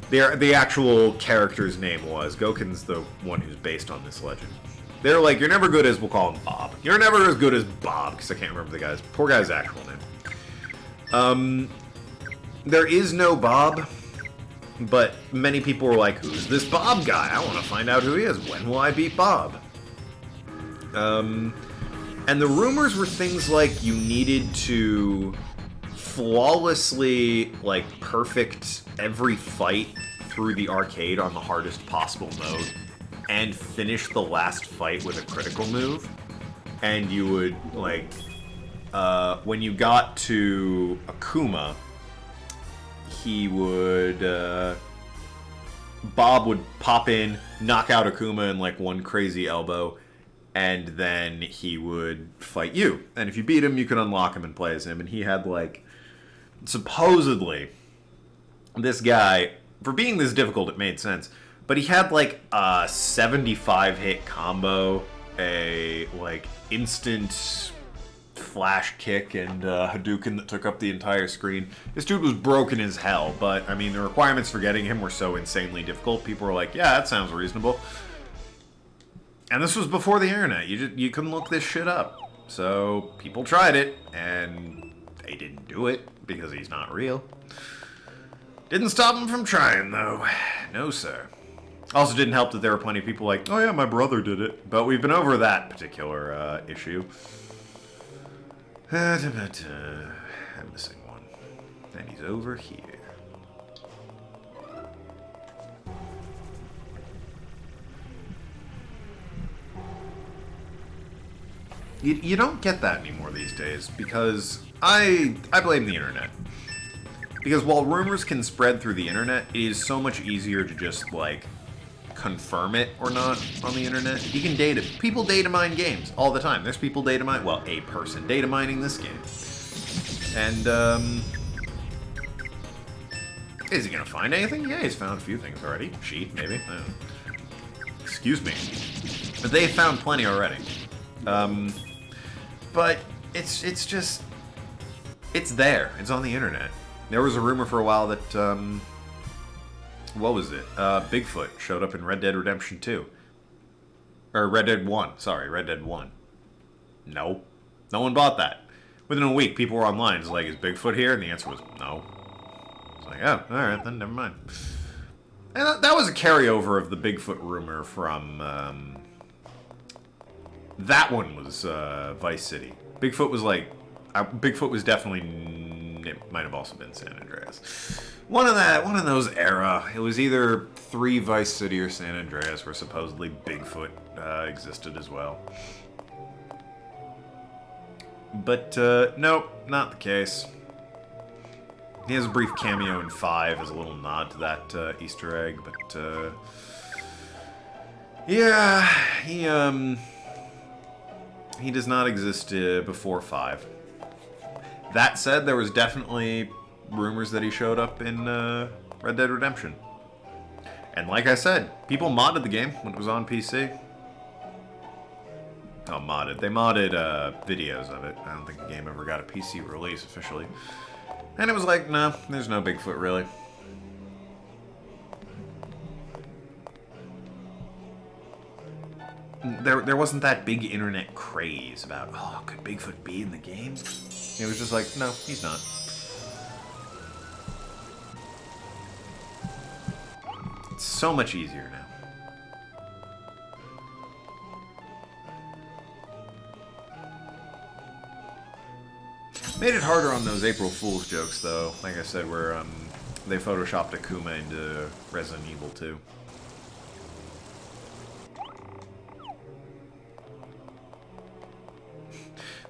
the actual character's name was. Goken's the one who's based on this legend. They're like, you're never good as, we'll call him Bob. You're never as good as Bob, because I can't remember the poor guy's actual name. There is no Bob, but many people were like, who's this Bob guy? I want to find out who he is. When will I beat Bob? And the rumors were things like you needed to flawlessly, like, perfect every fight through the arcade on the hardest possible mode and finish the last fight with a critical move. And you would, like, when you got to Akuma, he would, Bob would pop in, knock out Akuma in, like, one crazy elbow, and then he would fight you. And if you beat him, you could unlock him and play as him. And he had, like, supposedly, this guy, for being this difficult, it made sense, but he had, like, a 75-hit combo, a, like, instant flash kick, and Hadouken that took up the entire screen. This dude was broken as hell, but, I mean, the requirements for getting him were so insanely difficult, people were like, yeah, that sounds reasonable. And this was before the internet. You couldn't look this shit up. So people tried it, and they didn't do it because he's not real. Didn't stop him from trying, though. No, sir. Also didn't help that there were plenty of people like, oh yeah, my brother did it. But we've been over that particular issue. I'm missing one. And he's over here. You don't get that anymore these days, because I blame the internet. Because while rumors can spread through the internet, it is so much easier to just, like, confirm it or not on the internet. You can data... People data mine games all the time. There's people data mine... Well, a person data mining this game. And, is he gonna find anything? Yeah, he's found a few things already. She, maybe. I don't know. Excuse me. But they found plenty already. But it's just... It's there. It's on the internet. There was a rumor for a while that, what was it? Bigfoot showed up in Red Dead Redemption 2. Or Red Dead 1. Sorry, Red Dead 1. No. No one bought that. Within a week, people were online. It's like, is Bigfoot here? And the answer was no. It's like, oh, alright, then never mind. And that was a carryover of the Bigfoot rumor from, that one was Vice City. Bigfoot was like... Bigfoot was definitely... It might have also been San Andreas. One of those era. It was either 3 Vice City or San Andreas where supposedly Bigfoot existed as well. But, nope, not the case. He has a brief cameo in 5 as a little nod to that Easter egg, but, yeah, he does not exist before 5. That said, there was definitely rumors that he showed up in Red Dead Redemption. And like I said, people modded the game when it was on PC. Oh, modded. They modded videos of it. I don't think the game ever got a PC release officially. And it was like, no, there's no Bigfoot really. There wasn't that big internet craze about, oh, could Bigfoot be in the game? It was just like, no, he's not. It's so much easier now. Made it harder on those April Fool's jokes, though. Like I said, where they photoshopped Akuma into Resident Evil 2.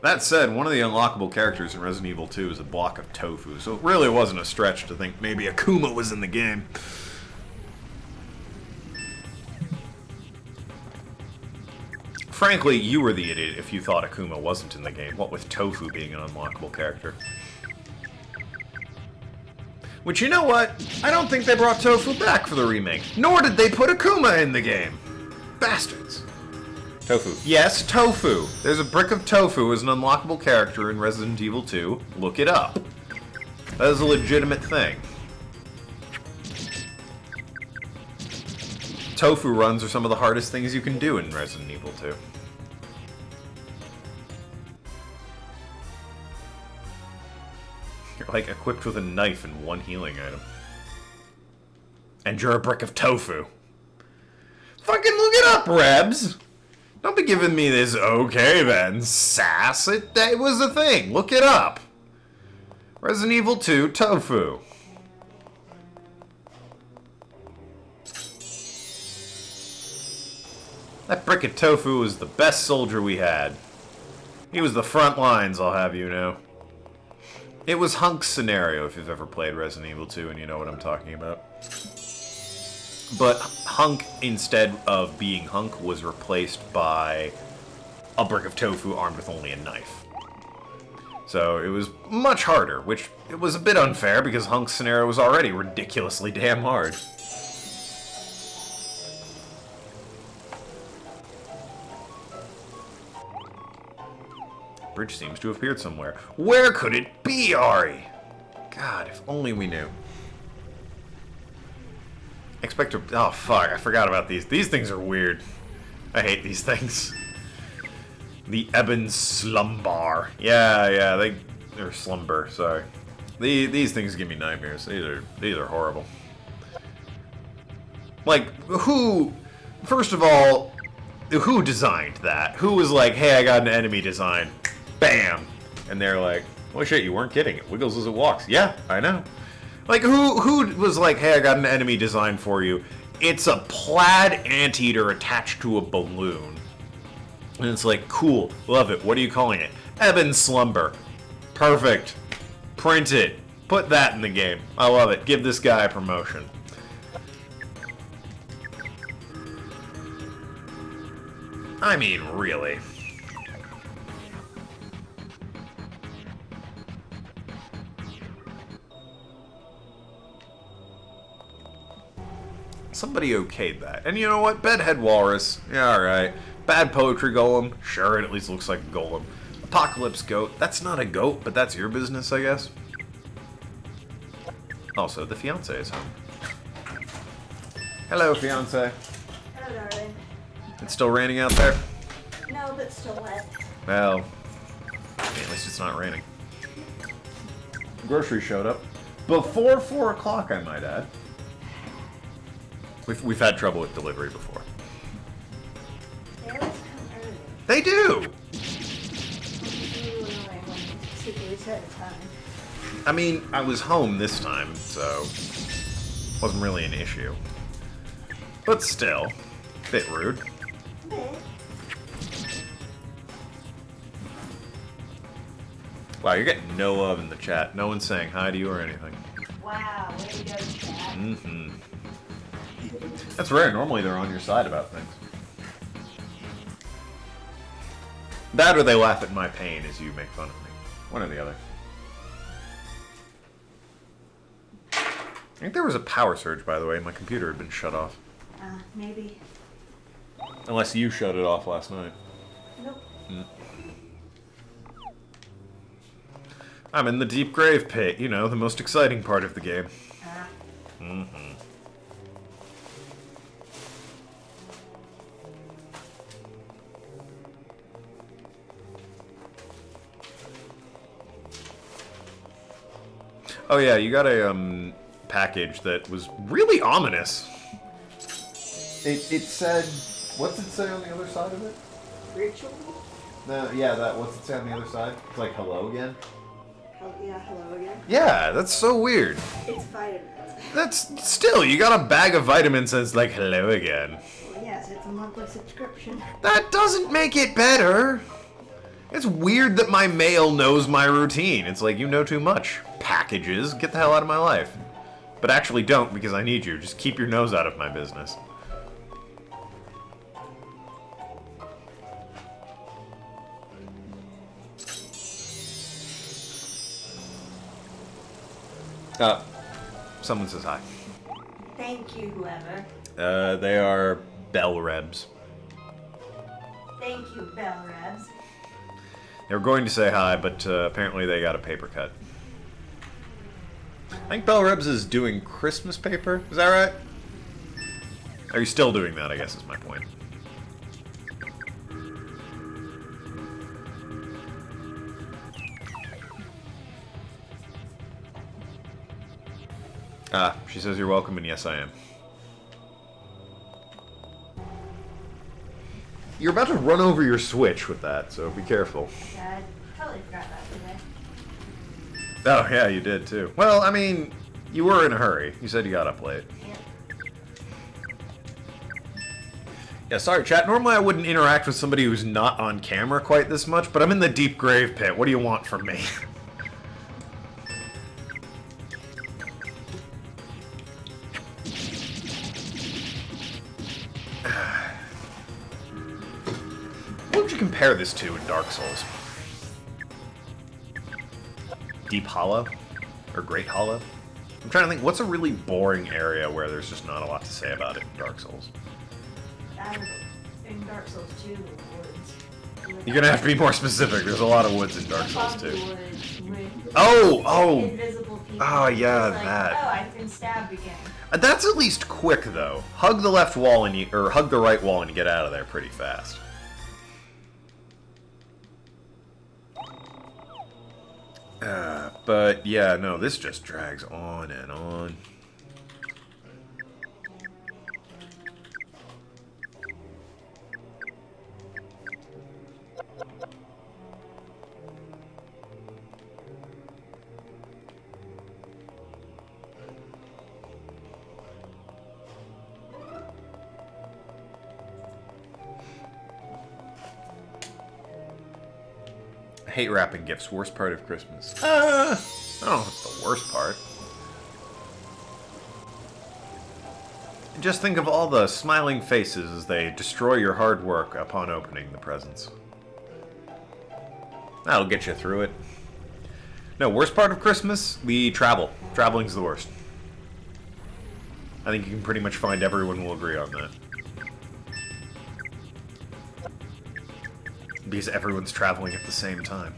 That said, one of the unlockable characters in Resident Evil 2 is a block of tofu, so it really wasn't a stretch to think maybe Akuma was in the game. Frankly, you were the idiot if you thought Akuma wasn't in the game, what with tofu being an unlockable character. Which, you know what? I don't think they brought tofu back for the remake, nor did they put Akuma in the game. Bastards. Tofu. Yes, tofu. There's a brick of tofu as an unlockable character in Resident Evil 2. Look it up. That is a legitimate thing. Tofu runs are some of the hardest things you can do in Resident Evil 2. You're like equipped with a knife and 1 healing item. And you're a brick of tofu. Fucking look it up, Rebs! Don't be giving me this okay then sass. It was a thing. Look it up. Resident Evil 2 tofu. That brick of tofu was the best soldier we had. He was the front lines, I'll have you know. It was Hunk's scenario if you've ever played Resident Evil 2 and you know what I'm talking about. But Hunk, instead of being Hunk, was replaced by a brick of tofu armed with only a knife. So it was much harder, which it was a bit unfair because Hunk's scenario was already ridiculously damn hard. Bridge seems to have appeared somewhere. Where could it be, Ari? God, if only we knew. Expect to... Oh, fuck. I forgot about these. These things are weird. I hate these things. The Ebon Slumbar. Yeah, they're slumber, sorry. These things give me nightmares. These are horrible. Like, who... First of all, who designed that? Who was like, hey, I got an enemy design. Bam! And they're like, oh shit, you weren't kidding. It wiggles as it walks. Yeah, I know. Like, who was like, hey, I got an enemy design for you. It's a plaid anteater attached to a balloon. And it's like, cool, love it. What are you calling it? Ebon Slumber. Perfect. Print it. Put that in the game. I love it. Give this guy a promotion. I mean, really. Somebody okayed that. And you know what? Bedhead Walrus. Yeah, alright. Bad Poetry Golem. Sure, it at least looks like a golem. Apocalypse Goat. That's not a goat, but that's your business, I guess. Also, the fiancé is home. Hello, fiancé. Hello, darling. It's still raining out there? No, but still wet. Well, at least it's not raining. Groceries showed up. Before 4 o'clock, I might add. We've had trouble with delivery before. They always come early. They do! It's really annoying when it's super set a time. I mean, I was home this time, so wasn't really an issue. But still, bit rude. But Wow, you're getting no love in the chat. No one's saying hi to you or anything. wow, way to go, Chad. Mm-hmm. That's rare. Normally they're on your side about things. That or they laugh at my pain as you make fun of me. One or the other. I think there was a power surge, by the way. My computer had been shut off. Maybe. Unless you shut it off last night. Nope. I'm in the deep grave pit, you know, the most exciting part of the game. Mm-hmm. Oh yeah, you got a package that was really ominous. It said, what's it say on the other side of it? Ritual? What's it say on the other side? It's like hello again. Yeah, hello again. Yeah, that's so weird. It's vitamins. That's still, you got a bag of vitamins that's like hello again. Well, yes, it's a monthly subscription. That doesn't make it better. It's weird that my mail knows my routine. It's like, you know too much. Packages, get the hell out of my life. But actually don't, because I need you. Just keep your nose out of my business. Someone says hi. Thank you, whoever. They are Bell Rebs. Thank you, Bell Rebs. They were going to say hi, but apparently they got a paper cut. I think Bell Rebs is doing Christmas paper. Is that right? Are you still doing that, I guess is my point. She says you're welcome, and yes, I am. You're about to run over your Switch with that, so be careful. Yeah, I totally forgot that today. Oh, yeah, you did, too. Well, I mean, you were in a hurry. You said you got up late. Yep. Yeah, sorry, chat. Normally I wouldn't interact with somebody who's not on camera quite this much, but I'm in the deep grave pit. What do you want from me? What would you compare this to in Dark Souls? Deep Hollow? Or Great Hollow? I'm trying to think, what's a really boring area where there's just not a lot to say about it in Dark Souls? In Dark Souls 2, the woods. You're gonna have to be more specific. There's a lot of woods in Dark Souls Above the 2. woods with Oh! invisible people. Oh, yeah, It's like, that. oh, I've been stabbed again. That's at least quick, though. Hug the left wall and or hug the right wall and you get out of there pretty fast. But yeah, no, this just drags on and on. I hate wrapping gifts. Worst part of Christmas. I don't know if it's the worst part. Just think of all the smiling faces as they destroy your hard work upon opening the presents. That'll get you through it. No, worst part of Christmas? The travel. Traveling's the worst. I think you can pretty much find everyone will agree on that. Because everyone's traveling at the same time.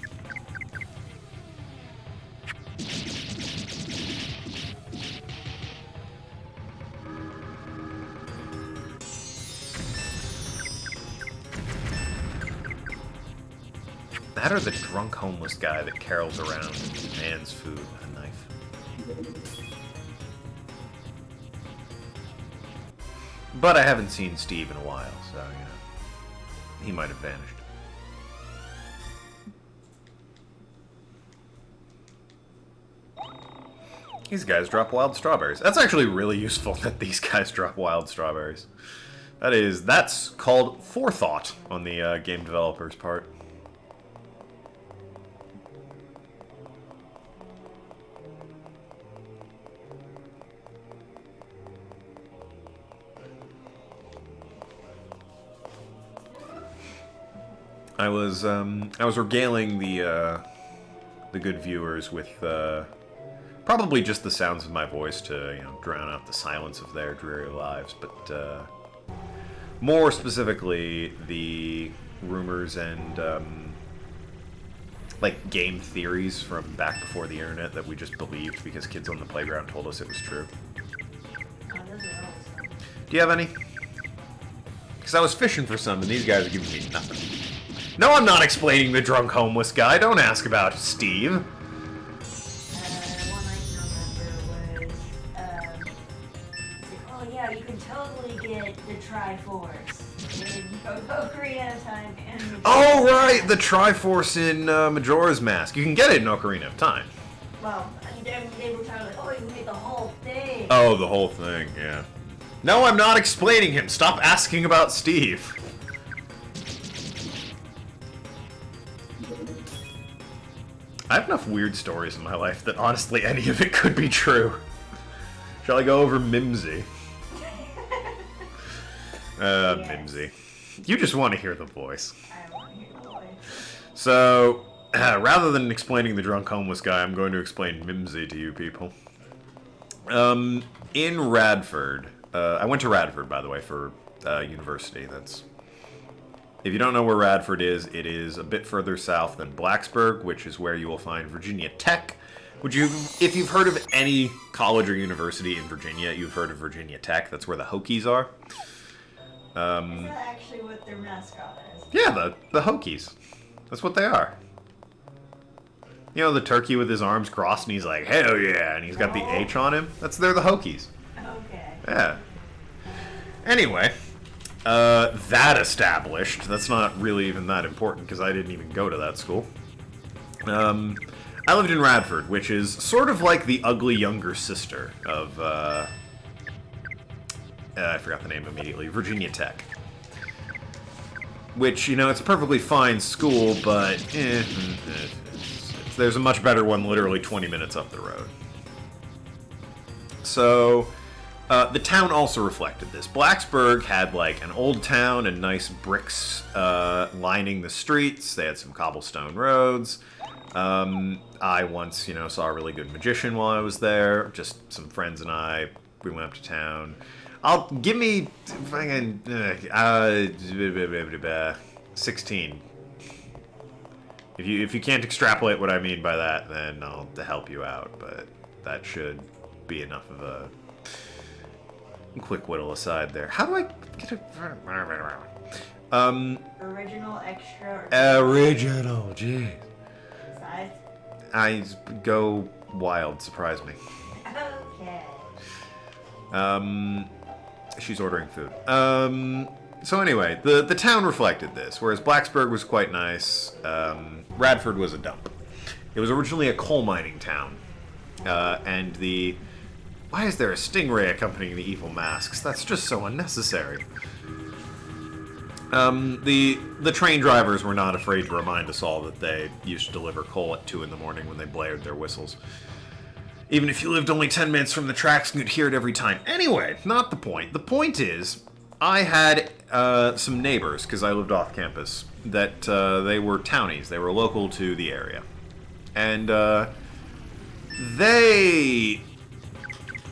That or the drunk homeless guy that carols around and demands food with a knife. But I haven't seen Steve in a while, so, you know, he might have vanished. These guys drop wild strawberries. That's actually really useful that these guys drop wild strawberries. That's called forethought on the game developer's part. I was regaling the good viewers with probably just the sounds of my voice to, you know, drown out the silence of their dreary lives, but more specifically the rumors and like game theories from back before the internet that we just believed because kids on the playground told us it was true. Oh, those are awesome. Do you have any? Because I was fishing for some and these guys are giving me nothing. No, I'm not explaining the drunk homeless guy. Don't ask about Steve. One I can remember was, it's like, oh yeah, you can totally get the Triforce in Ocarina of Time and Majora's Oh, right, Mask. the Triforce in Majora's Mask. You can get it in Ocarina of Time. Well, they were trying to like, oh, you can get the whole thing. Oh, the whole thing, yeah. No, I'm not explaining him. Stop asking about Steve. I have enough weird stories in my life that honestly any of it could be true. Shall I go over Mimsy? Yes. Mimsy. You just want to hear the voice. I want to hear the voice. So, rather than explaining the drunk homeless guy, I'm going to explain Mimsy to you people. In Radford, I went to Radford, by the way, for university. That's... If you don't know where Radford is, it is a bit further south than Blacksburg, which is where you will find Virginia Tech. If you've heard of any college or university in Virginia, you've heard of Virginia Tech. That's where the Hokies are. Is that actually what their mascot is? Yeah, the Hokies. That's what they are. You know, the turkey with his arms crossed and he's like, hell yeah, and he's got the H on him? They're the Hokies. Okay. Yeah. Anyway, that established. That's not really even that important because I didn't even go to that school. I lived in Radford, which is sort of like the ugly younger sister of, I forgot the name immediately, Virginia Tech. Which, you know, it's a perfectly fine school, but there's a much better one literally 20 minutes up the road. So, the town also reflected this. Blacksburg had, like, an old town and nice bricks lining the streets. They had some cobblestone roads. I once, you know, saw a really good magician while I was there. Just some friends and I, we went up to town. Give me fucking 16. If you can't extrapolate what I mean by that, then I'll help you out. But that should be enough of quick whittle aside there. How do I get a... Original, extra, Original, jeez. size. I go wild, surprise me. Okay. She's ordering food. So anyway, the town reflected this, whereas Blacksburg was quite nice, Radford was a dump. It was originally a coal mining town, and the... Why is there a stingray accompanying the evil masks? That's just so unnecessary. The train drivers were not afraid to remind us all that they used to deliver coal at 2 in the morning when they blared their whistles. Even if you lived only 10 minutes from the tracks, you could hear it every time. Anyway, not the point. The point is, I had some neighbors, because I lived off campus, that they were townies. They were local to the area. And they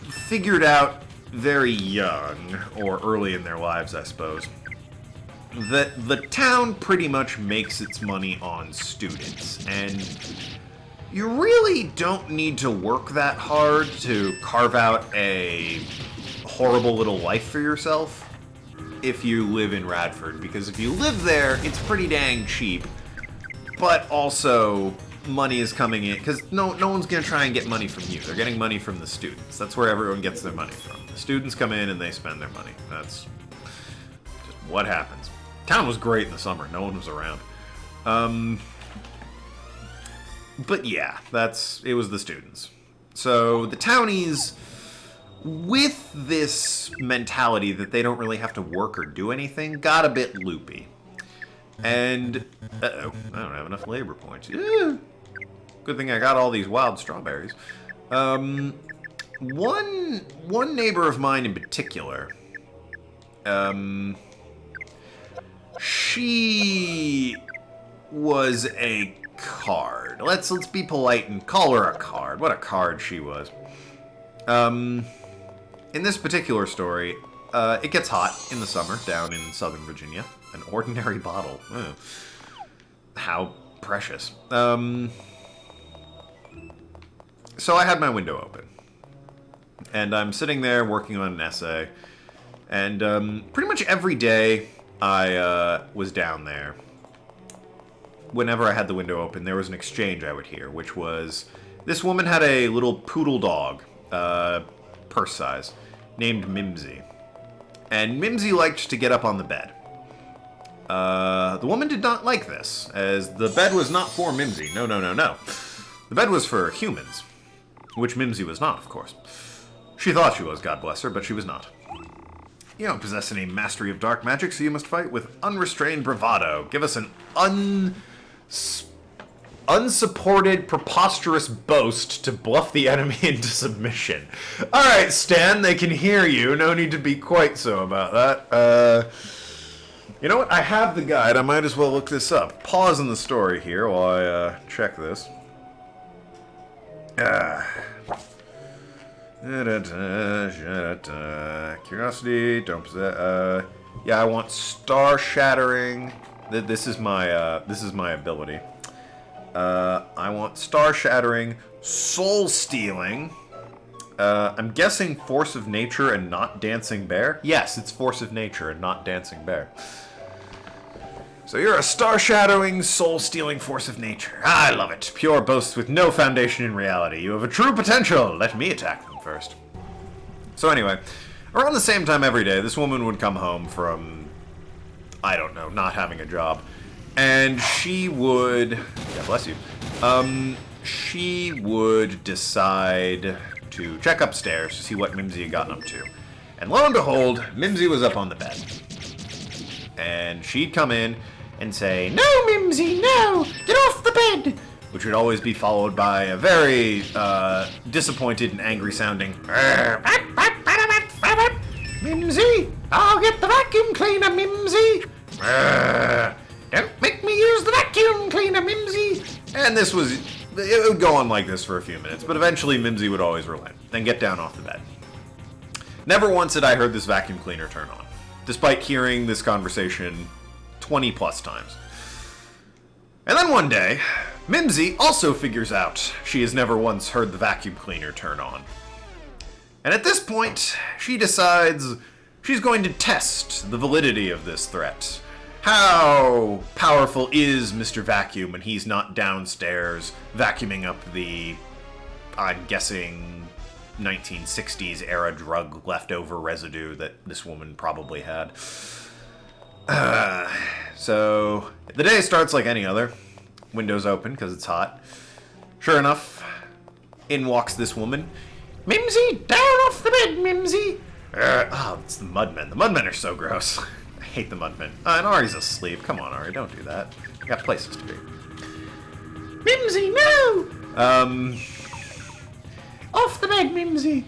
figured out very young, or early in their lives, I suppose, that the town pretty much makes its money on students, and you really don't need to work that hard to carve out a horrible little life for yourself if you live in Radford, because if you live there, it's pretty dang cheap, but also money is coming in, because no one's going to try and get money from you. They're getting money from the students. That's where everyone gets their money from. The students come in and they spend their money. That's just what happens. Town was great in the summer. No one was around. But yeah, it was the students. So the townies, with this mentality that they don't really have to work or do anything, got a bit loopy. And, uh-oh, I don't have enough labor points. Good thing I got all these wild strawberries. One neighbor of mine in particular, she was a card. Let's be polite and call her a card. What a card she was. In this particular story, it gets hot in the summer down in Southern Virginia. An ordinary bottle. Oh, how precious. So I had my window open. And I'm sitting there working on an essay. And pretty much every day I was down there. Whenever I had the window open, there was an exchange I would hear, which was this woman had a little poodle dog, purse size, named Mimsy. And Mimsy liked to get up on the bed. The woman did not like this, as the bed was not for Mimsy. No. The bed was for humans, which Mimsy was not, of course. She thought she was, God bless her, but she was not. You don't possess any mastery of dark magic, so you must fight with unrestrained bravado. Give us an unsupported, preposterous boast to bluff the enemy into submission. Alright, Stan, they can hear you. No need to be quite so about that. You know what? I have the guide. I might as well look this up. Pause in the story here while I check this. Curiosity, don't possess. Yeah, I want star shattering. This is my ability. I want star shattering, soul stealing. I'm guessing force of nature and not dancing bear. Yes, it's force of nature and not dancing bear. So you're a star-shattering, soul-stealing force of nature. I love it. Pure boasts with no foundation in reality. You have a true potential. Let me attack them first. So anyway, around the same time every day, this woman would come home from, I don't know, not having a job. And she would, God bless you, she would decide to check upstairs to see what Mimsy had gotten up to. And lo and behold, Mimsy was up on the bed. And she'd come in and say, "No, Mimsy, no! Get off the bed!" Which would always be followed by a very disappointed and angry sounding, "Mimsy, I'll get the vacuum cleaner, Mimsy! Don't make me use the vacuum cleaner, Mimsy!" And it would go on like this for a few minutes, but eventually Mimsy would always relent and get down off the bed. Never once had I heard this vacuum cleaner turn on, despite hearing this conversation 20 plus times. And then one day, Mimsy also figures out she has never once heard the vacuum cleaner turn on. And at this point, she decides she's going to test the validity of this threat. How powerful is Mr. Vacuum when he's not downstairs vacuuming up the, I'm guessing, 1960s era drug leftover residue that this woman probably had. So the day starts like any other. Windows open because it's hot. Sure enough, in walks this woman. Mimsy, down off the bed, Mimsy! It's the Mudmen. The Mudmen are so gross. I hate the Mudmen. And Ari's asleep. Come on, Ari, don't do that. You got places to be. Mimsy, no! Off the bed, Mimsy!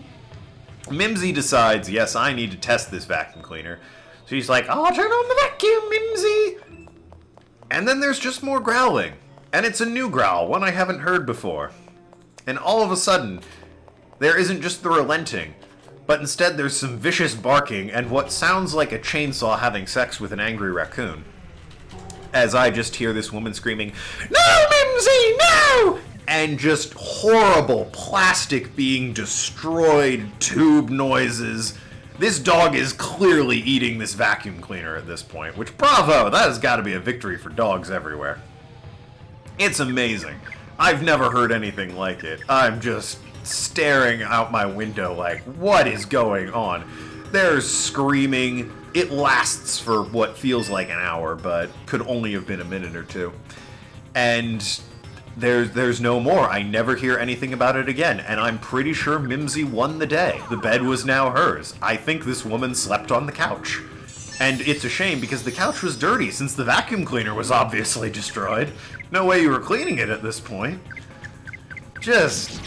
Mimsy decides, yes, I need to test this vacuum cleaner. She's like, I'll turn on the vacuum, Mimsy! And then there's just more growling. And it's a new growl, one I haven't heard before. And all of a sudden, there isn't just the relenting, but instead there's some vicious barking and what sounds like a chainsaw having sex with an angry raccoon. As I just hear this woman screaming, no, Mimsy, no! And just horrible plastic being destroyed, tube noises. This dog is clearly eating this vacuum cleaner at this point, which, bravo, that has got to be a victory for dogs everywhere. It's amazing. I've never heard anything like it. I'm just staring out my window like, what is going on? There's screaming. It lasts for what feels like an hour, but could only have been a minute or two. And there's no more. I never hear anything about it again, and I'm pretty sure Mimsy won the day. The bed was now hers. I think this woman slept on the couch. And it's a shame because the couch was dirty since the vacuum cleaner was obviously destroyed. No way you were cleaning it at this point. Just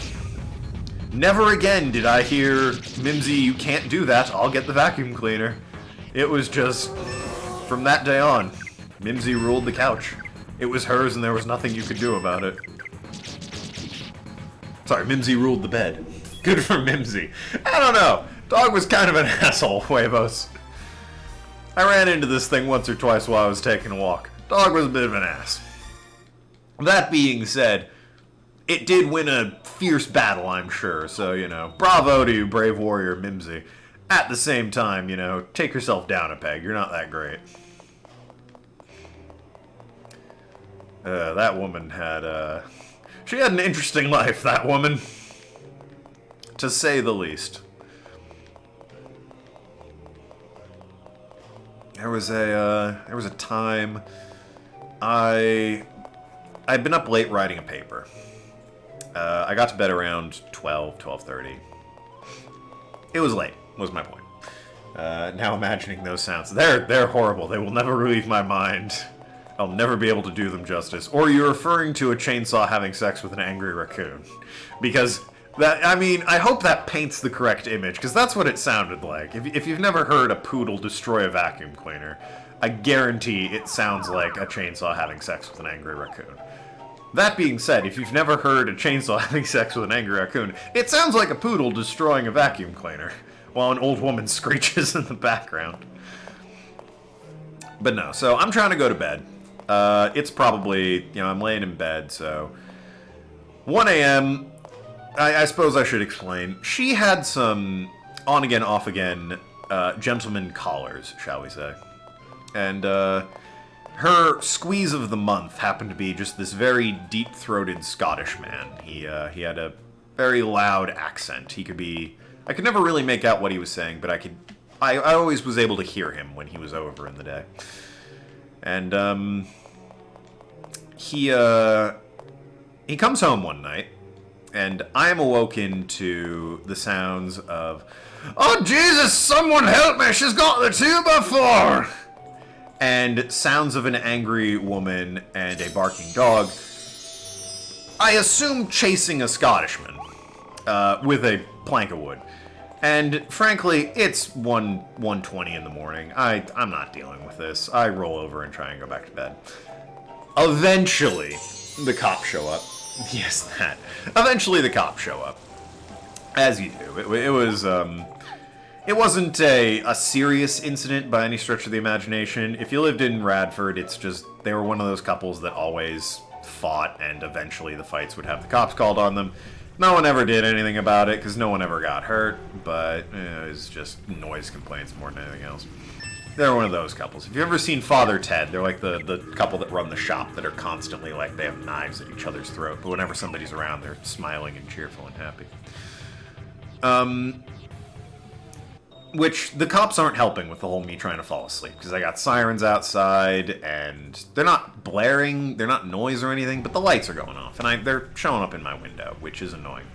never again did I hear, Mimsy, you can't do that, I'll get the vacuum cleaner. It was just, from that day on, Mimsy ruled the couch. It was hers and there was nothing you could do about it. Sorry, Mimsy ruled the bed. Good for Mimsy. I don't know. Dog was kind of an asshole, Huevos. I ran into this thing once or twice while I was taking a walk. Dog was a bit of an ass. That being said, it did win a fierce battle, I'm sure, so, you know, bravo to you, brave warrior Mimsy. At the same time, you know, take yourself down a peg. You're not that great. That woman had, she had an interesting life, that woman. To say the least. There was a time I'd been up late writing a paper. I got to bed around 12:30. It was late, was my point. Now imagining those sounds. They're horrible. They will never leave my mind. I'll never be able to do them justice. Or you're referring to a chainsaw having sex with an angry raccoon. Because, I hope that paints the correct image, because that's what it sounded like. If you've never heard a poodle destroy a vacuum cleaner, I guarantee it sounds like a chainsaw having sex with an angry raccoon. That being said, if you've never heard a chainsaw having sex with an angry raccoon, it sounds like a poodle destroying a vacuum cleaner, while an old woman screeches in the background. But no, so I'm trying to go to bed. It's probably, I'm laying in bed, so 1 a.m., I suppose I should explain. She had some on-again, off-again gentleman callers, shall we say. And her squeeze of the month happened to be just this very deep-throated Scottish man. He had a very loud accent. I could never really make out what he was saying, but I always was able to hear him when he was over in the day. And he comes home one night, and I am awoken to the sounds of, "Oh Jesus, someone help me, she's got the 2x4!" And sounds of an angry woman and a barking dog. I assume chasing a Scottishman with a plank of wood. And frankly, it's 1:20 in the morning. I'm not dealing with this. I roll over and try and go back to bed. Eventually, the cops show up. Yes, that. Eventually, the cops show up. As you do. It wasn't a serious incident by any stretch of the imagination. If you lived in Radford, it's just, they were one of those couples that always fought, and eventually the fights would have the cops called on them. No one ever did anything about it because no one ever got hurt, but it was just noise complaints more than anything else. They're one of those couples. Have you ever seen Father Ted? They're like the couple that run the shop that are constantly like they have knives at each other's throat, but whenever somebody's around, they're smiling and cheerful and happy. Which the cops aren't helping with the whole me trying to fall asleep because I got sirens outside and they're not blaring, they're not noise or anything, but the lights are going off and they're showing up in my window, which is annoying.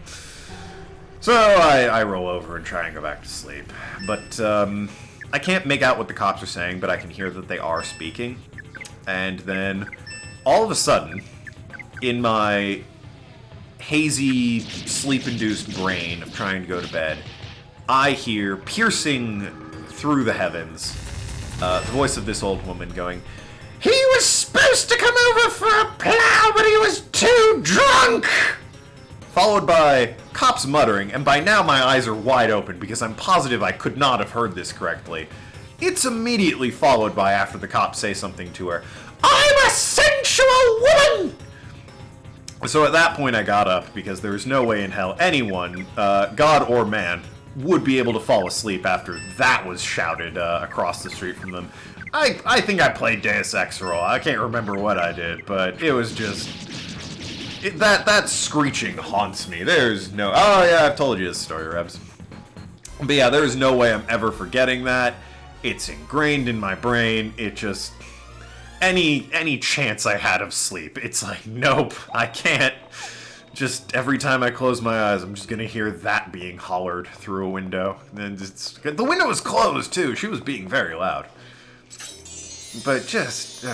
So I roll over and try and go back to sleep, but I can't make out what the cops are saying, but I can hear that they are speaking. And then, all of a sudden, in my hazy, sleep-induced brain of trying to go to bed, I hear, piercing through the heavens, the voice of this old woman going, "He was supposed to come over for a plow, but he was too drunk!" Followed by cops muttering, and by now my eyes are wide open because I'm positive I could not have heard this correctly. It's immediately followed by, after the cops say something to her, "I'm a sensual woman!" So at that point I got up because there is no way in hell anyone, God or man, would be able to fall asleep after that was shouted across the street from them. I think I played Deus Ex role. I can't remember what I did, but it was just... That screeching haunts me. There's no... Oh, yeah, I've told you this story, Rebs. But yeah, there's no way I'm ever forgetting that. It's ingrained in my brain. It just... Any chance I had of sleep, it's like, nope, I can't. Just every time I close my eyes, I'm just gonna hear that being hollered through a window. And the window was closed, too. She was being very loud. But just...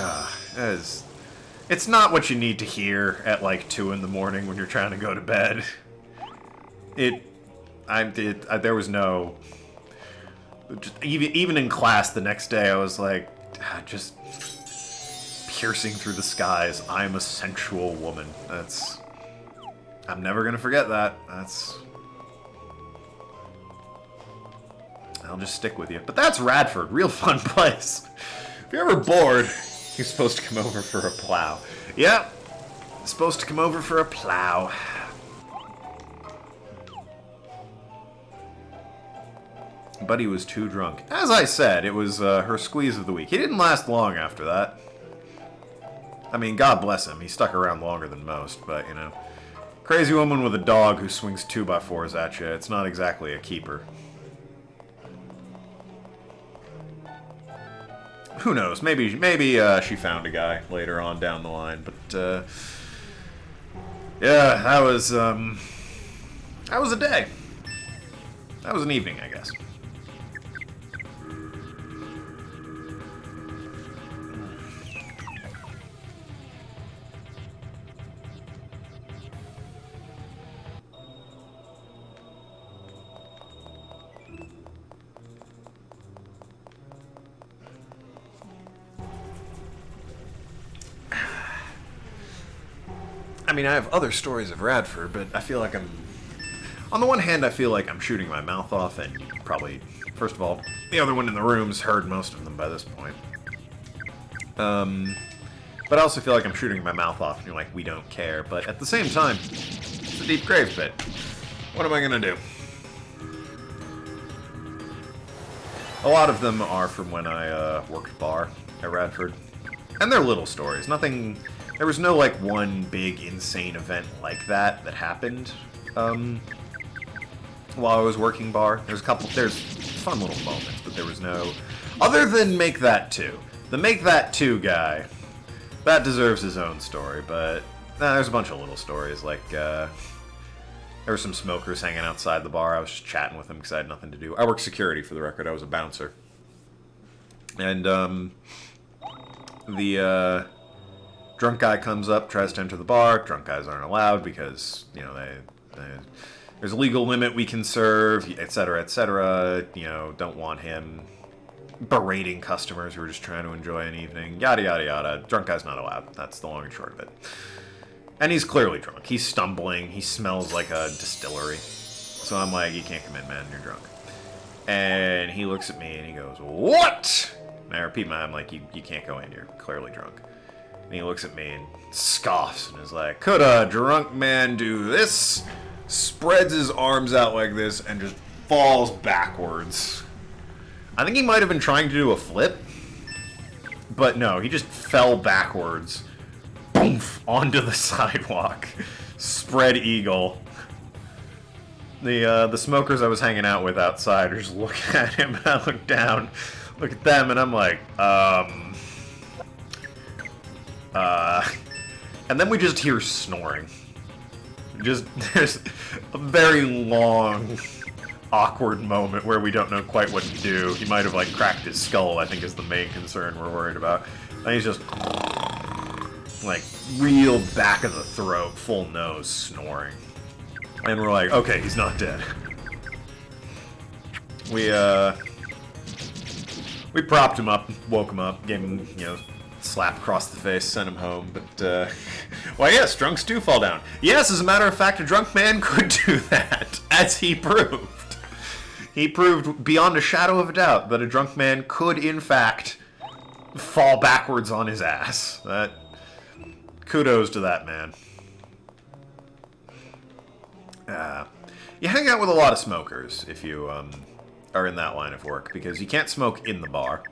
It's not what you need to hear at like 2 in the morning when you're trying to go to bed. There was no... Even in class the next day, I was like, just piercing through the skies. I'm a sensual woman. I'm never gonna forget that. I'll just stick with you. But that's Radford. Real fun place. If you're ever bored... You're supposed to come over for a plow. Yep. Supposed to come over for a plow. But he was too drunk. As I said, it was her squeeze of the week. He didn't last long after that. I mean, God bless him. He stuck around longer than most, but, you know. Crazy woman with a dog who swings 2x4s at you. It's not exactly a keeper. Who knows? Maybe she found a guy later on down the line. But yeah, that was a day. That was an evening, I guess. I mean, I have other stories of Radford, but I feel like I'm... On the one hand, I feel like I'm shooting my mouth off, and probably, first of all, the other one in the room's heard most of them by this point. But I also feel like I'm shooting my mouth off, and you're like, we don't care. But at the same time, it's a deep grave pit. What am I gonna do? A lot of them are from when I worked bar at Radford. And they're little stories. Nothing... There was no, like, one big, insane event like that happened, while I was working bar. There's fun little moments, but there was no... Other than Make That 2. The Make That 2 guy, that deserves his own story, but there's a bunch of little stories, like, there were some smokers hanging outside the bar. I was just chatting with them because I had nothing to do. I worked security, for the record. I was a bouncer. And, drunk guy comes up, tries to enter the bar. Drunk guys aren't allowed because, you know, there's a legal limit we can serve, etc., etc. You know, don't want him berating customers who are just trying to enjoy an evening. Yada, yada, yada. Drunk guy's not allowed. That's the long and short of it. And he's clearly drunk. He's stumbling. He smells like a distillery. So I'm like, you can't come in, man. You're drunk. And he looks at me and he goes, "What?" And I repeat I'm like, you can't go in. You're clearly drunk. And he looks at me and scoffs and is like, "Could a drunk man do this? spreads his arms out like this, and just falls backwards. I think he might have been trying to do a flip, but no, he just fell backwards, boomf, onto the sidewalk. Spread eagle. The smokers I was hanging out with outside are just looking at him, and I look down, look at them, and I'm like, and then we just hear snoring. Just, there's a very long, awkward moment where we don't know quite what to do. He might have, like, cracked his skull, I think is the main concern we're worried about. And he's just, like, real back of the throat, full nose, snoring. And we're like, okay, he's not dead. We propped him up, woke him up, gave him, you know, slap across the face, sent him home, but, well, yes, drunks do fall down. Yes, as a matter of fact, a drunk man could do that, as he proved. He proved beyond a shadow of a doubt that a drunk man could, in fact, fall backwards on his ass. Kudos to that man. You hang out with a lot of smokers if you are in that line of work, because you can't smoke in the bar.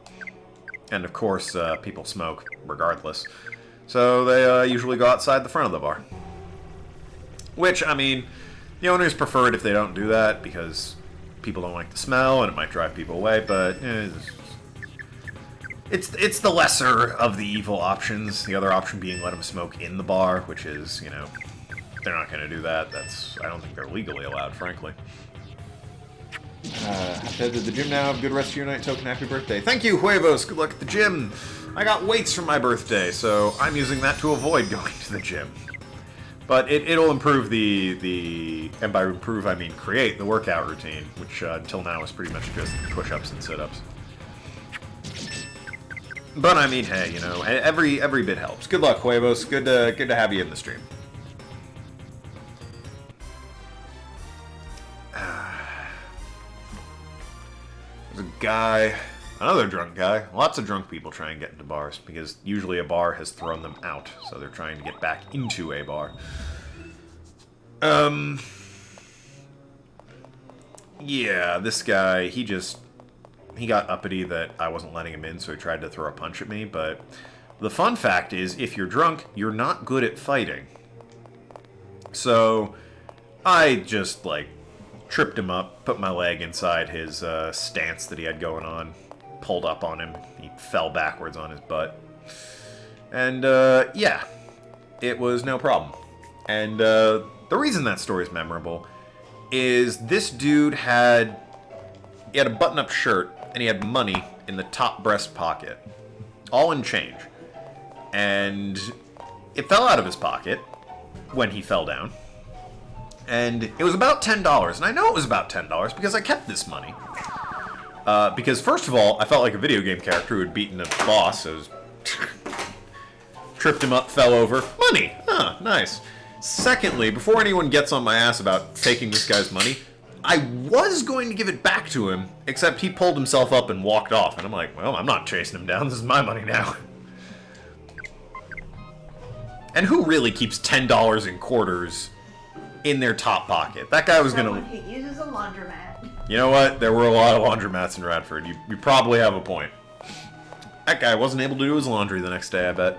And of course, people smoke regardless. So they usually go outside the front of the bar. Which, I mean, the owners prefer it if they don't do that, because people don't like the smell and it might drive people away, but it's the lesser of the evil options. The other option being let them smoke in the bar, which is, you know, they're not going to do that. I don't think they're legally allowed, frankly. Have to head to the gym now. Have a good rest of your night. Token, happy birthday. Thank you, Huevos. Good luck at the gym. I got weights for my birthday, so I'm using that to avoid going to the gym. But it'll improve and by improve I mean create the workout routine, which until now is pretty much just push-ups and sit-ups. But I mean, hey, you know, every bit helps. Good luck, Huevos. Good to have you in the stream. There's a guy, another drunk guy. Lots of drunk people try and get into bars, because usually a bar has thrown them out, so they're trying to get back into a bar. Yeah, this guy, he got uppity that I wasn't letting him in, so he tried to throw a punch at me, but the fun fact is, if you're drunk, you're not good at fighting. So, I just, like, tripped him up, put my leg inside his stance that he had going on, pulled up on him, he fell backwards on his butt. And, yeah, it was no problem. And, the reason that story is memorable is this dude he had a button-up shirt, and he had money in the top breast pocket, all in change. And it fell out of his pocket when he fell down. And it was about $10, and I know it was about $10 because I kept this money. Because first of all, I felt like a video game character who had beaten a boss, so tripped him up, fell over. Money! Huh, nice. Secondly, before anyone gets on my ass about taking this guy's money, I was going to give it back to him, except he pulled himself up and walked off, and I'm like, well, I'm not chasing him down, this is my money now. And who really keeps $10 in quarters in their top pocket? That guy was Someone gonna... who uses a laundromat. You know what? There were a lot of laundromats in Radford. You probably have a point. That guy wasn't able to do his laundry the next day, I bet.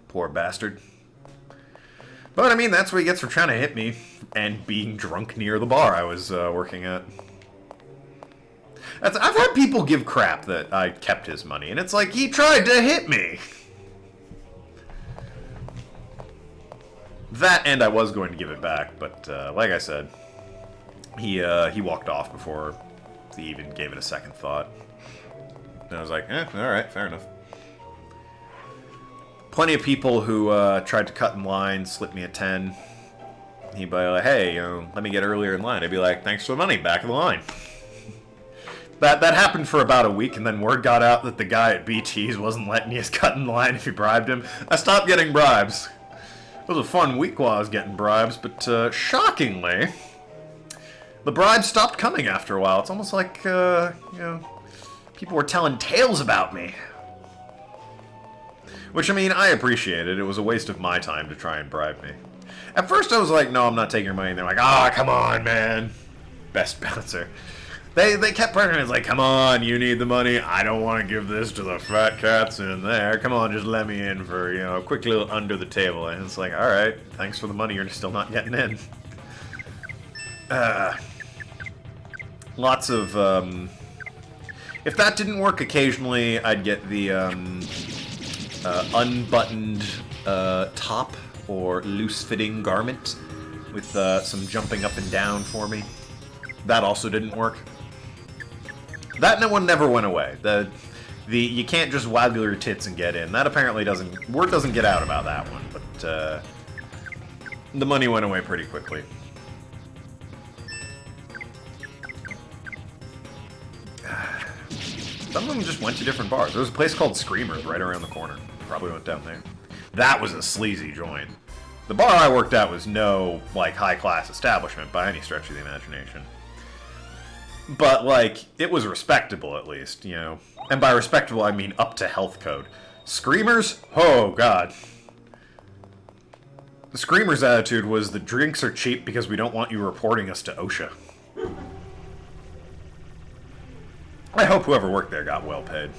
Poor bastard. But, I mean, that's what he gets for trying to hit me and being drunk near the bar I was working at. I've had people give crap that I kept his money, and it's like, he tried to hit me! That, and I was going to give it back, but like I said, he walked off before he even gave it a second thought. And I was like, alright, fair enough. Plenty of people who tried to cut in line, slip me a 10. He'd be like, hey, you know, let me get earlier in line. I'd be like, thanks for the money, back of the line. That happened for about a week, and then word got out that the guy at BT's wasn't letting you cut in line if you bribed him. I stopped getting bribes. It was a fun week while I was getting bribes, but shockingly, the bribes stopped coming after a while. It's almost like, you know, people were telling tales about me. Which, I mean, I appreciated. It was a waste of my time to try and bribe me. At first I was like, no, I'm not taking your money. And they're like, ah, come on, man. Best bouncer. They kept pressuring. It's like, come on, you need the money. I don't want to give this to the fat cats in there. Come on, just let me in for, you know, a quick little under the table. And it's like, all right, thanks for the money. You're still not getting in. Lots of, if that didn't work occasionally, I'd get the, unbuttoned, top or loose-fitting garment with, some jumping up and down for me. That also didn't work. That one never went away. The you can't just waggle your tits and get in. That apparently doesn't... Word doesn't get out about that one, but, the money went away pretty quickly. Some of them just went to different bars. There was a place called Screamers right around the corner. Probably went down there. That was a sleazy joint. The bar I worked at was no, like, high-class establishment by any stretch of the imagination. But, like, it was respectable, at least, you know. And by respectable, I mean up to health code. Screamers? Oh, God. The Screamers' attitude was the drinks are cheap because we don't want you reporting us to OSHA. I hope whoever worked there got well paid.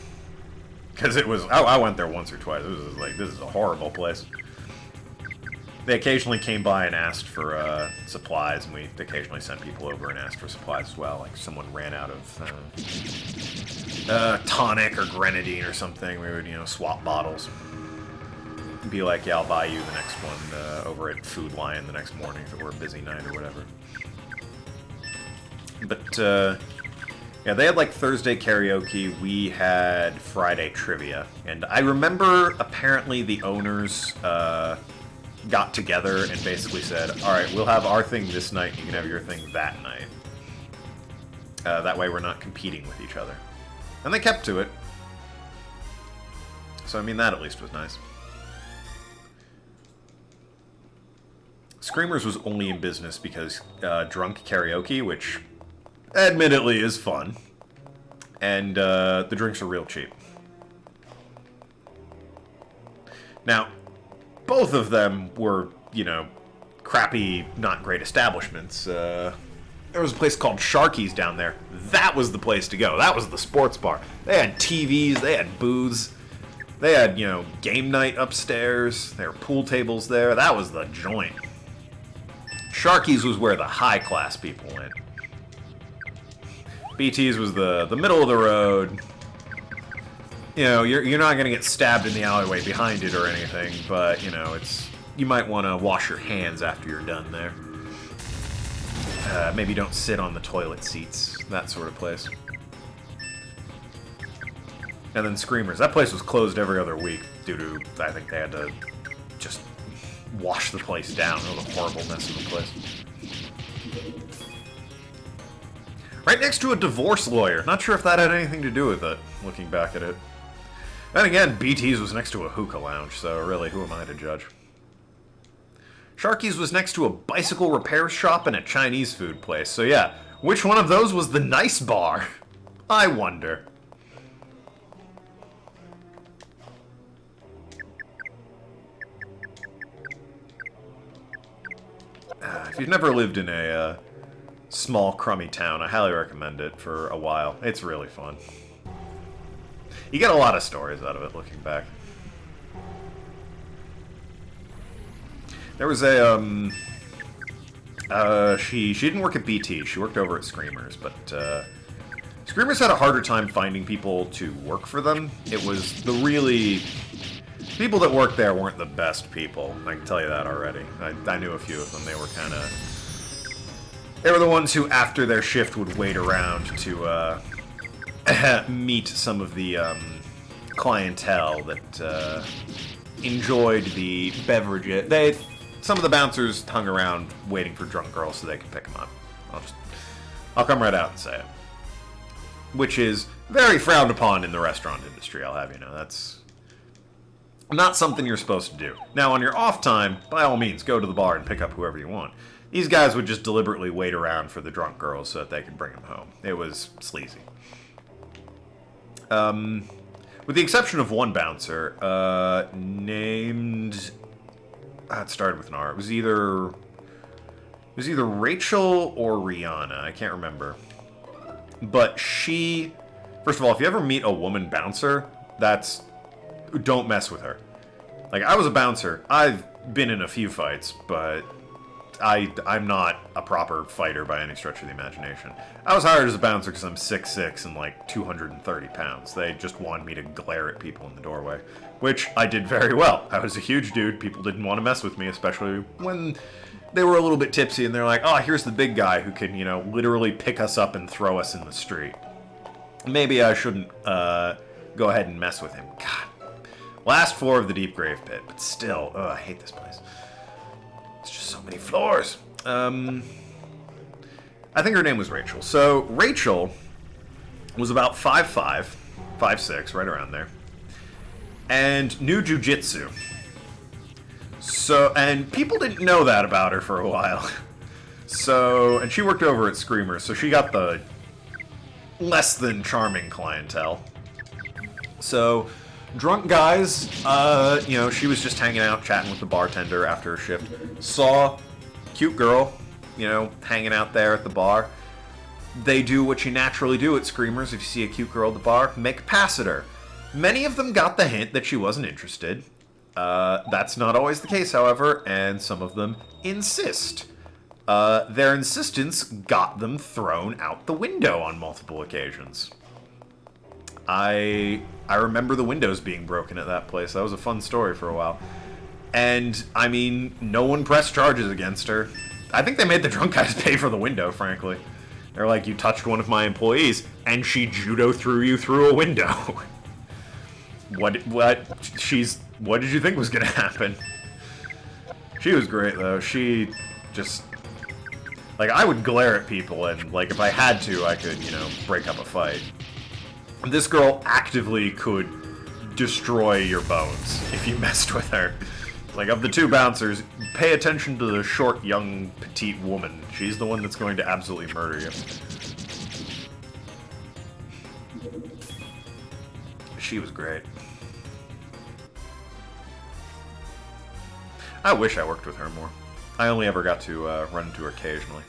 Because it was... I went there once or twice. It was like, this is a horrible place. They occasionally came by and asked for supplies, and we occasionally sent people over and asked for supplies as well. Like, someone ran out of tonic or grenadine or something. We would, you know, swap bottles. Be like, yeah, I'll buy you the next one over at Food Lion the next morning if it were a busy night or whatever. But, yeah, they had, like, Thursday karaoke. We had Friday trivia. And I remember, apparently, the owners, got together and basically said, alright, we'll have our thing this night, you can have your thing that night. That way we're not competing with each other. And they kept to it. So, I mean, that at least was nice. Screamers was only in business because drunk karaoke, which admittedly is fun. And the drinks are real cheap. Now, both of them were, you know, crappy, not great establishments. There was a place called Sharky's down there. That was the place to go. That was the sports bar. They had TVs, they had booths. They had, you know, game night upstairs. There were pool tables there. That was the joint. Sharky's was where the high-class people went. BT's was the middle of the road. You know, you're not gonna get stabbed in the alleyway behind it or anything, but, you know, you might want to wash your hands after you're done there. Maybe don't sit on the toilet seats, that sort of place. And then Screamers. That place was closed every other week due to, I think they had to just wash the place down. It was a horrible mess of a place. Right next to a divorce lawyer. Not sure if that had anything to do with it, looking back at it. Then again, BT's was next to a hookah lounge, so really, who am I to judge? Sharky's was next to a bicycle repair shop and a Chinese food place, so yeah, which one of those was the nice bar? I wonder. If you've never lived in a small, crummy town, I highly recommend it for a while. It's really fun. You get a lot of stories out of it, looking back. There was a, she didn't work at BT, she worked over at Screamers, but, Screamers had a harder time finding people to work for them. It was the really... People that worked there weren't the best people, I can tell you that already. I knew a few of them, they were kind of... They were the ones who, after their shift, would wait around to, meet some of the clientele that enjoyed the beverage. Some of the bouncers hung around waiting for drunk girls so they could pick them up. I'll come right out and say it. Which is very frowned upon in the restaurant industry, I'll have you know. That's not something you're supposed to do. Now, on your off time, by all means, go to the bar and pick up whoever you want. These guys would just deliberately wait around for the drunk girls so that they could bring them home. It was sleazy. With the exception of one bouncer, named It started with an R. It was either Rachel or Rihanna. I can't remember. But she... First of all, if you ever meet a woman bouncer, don't mess with her. Like, I was a bouncer. I've been in a few fights, but I'm not a proper fighter by any stretch of the imagination. I was hired as a bouncer because I'm 6'6" and like 230 pounds. They just wanted me to glare at people in the doorway, which I did very well. I was a huge dude. People didn't want to mess with me, especially when they were a little bit tipsy and they're like, oh, here's the big guy who can, literally pick us up and throw us in the street. Maybe I shouldn't go ahead and mess with him. God. Last floor of the deep grave pit, but still, I hate this place. It's just so many floors. I think her name was Rachel. So Rachel was about 5'5", 5'6", right around there, and knew jujitsu. So, and people didn't know that about her for a while. So, and she worked over at Screamers, so she got the less than charming clientele. So, drunk guys, she was just hanging out, chatting with the bartender after her shift. Saw cute girl, hanging out there at the bar. They do what you naturally do at Screamers. If you see a cute girl at the bar, make a pass at her. Many of them got the hint that she wasn't interested. That's not always the case, however, and some of them insist. Their insistence got them thrown out the window on multiple occasions. I remember the windows being broken at that place. That was a fun story for a while. And, I mean, no one pressed charges against her. I think they made the drunk guys pay for the window, frankly. They're like, you touched one of my employees, and she judo threw you through a window. What did you think was gonna happen? She was great, though. She just... Like, I would glare at people, and, like, if I had to, I could, break up a fight. This girl actively could destroy your bones if you messed with her. Like, of the two bouncers, pay attention to the short, young, petite woman. She's the one that's going to absolutely murder you. She was great. I wish I worked with her more. I only ever got to run into her occasionally.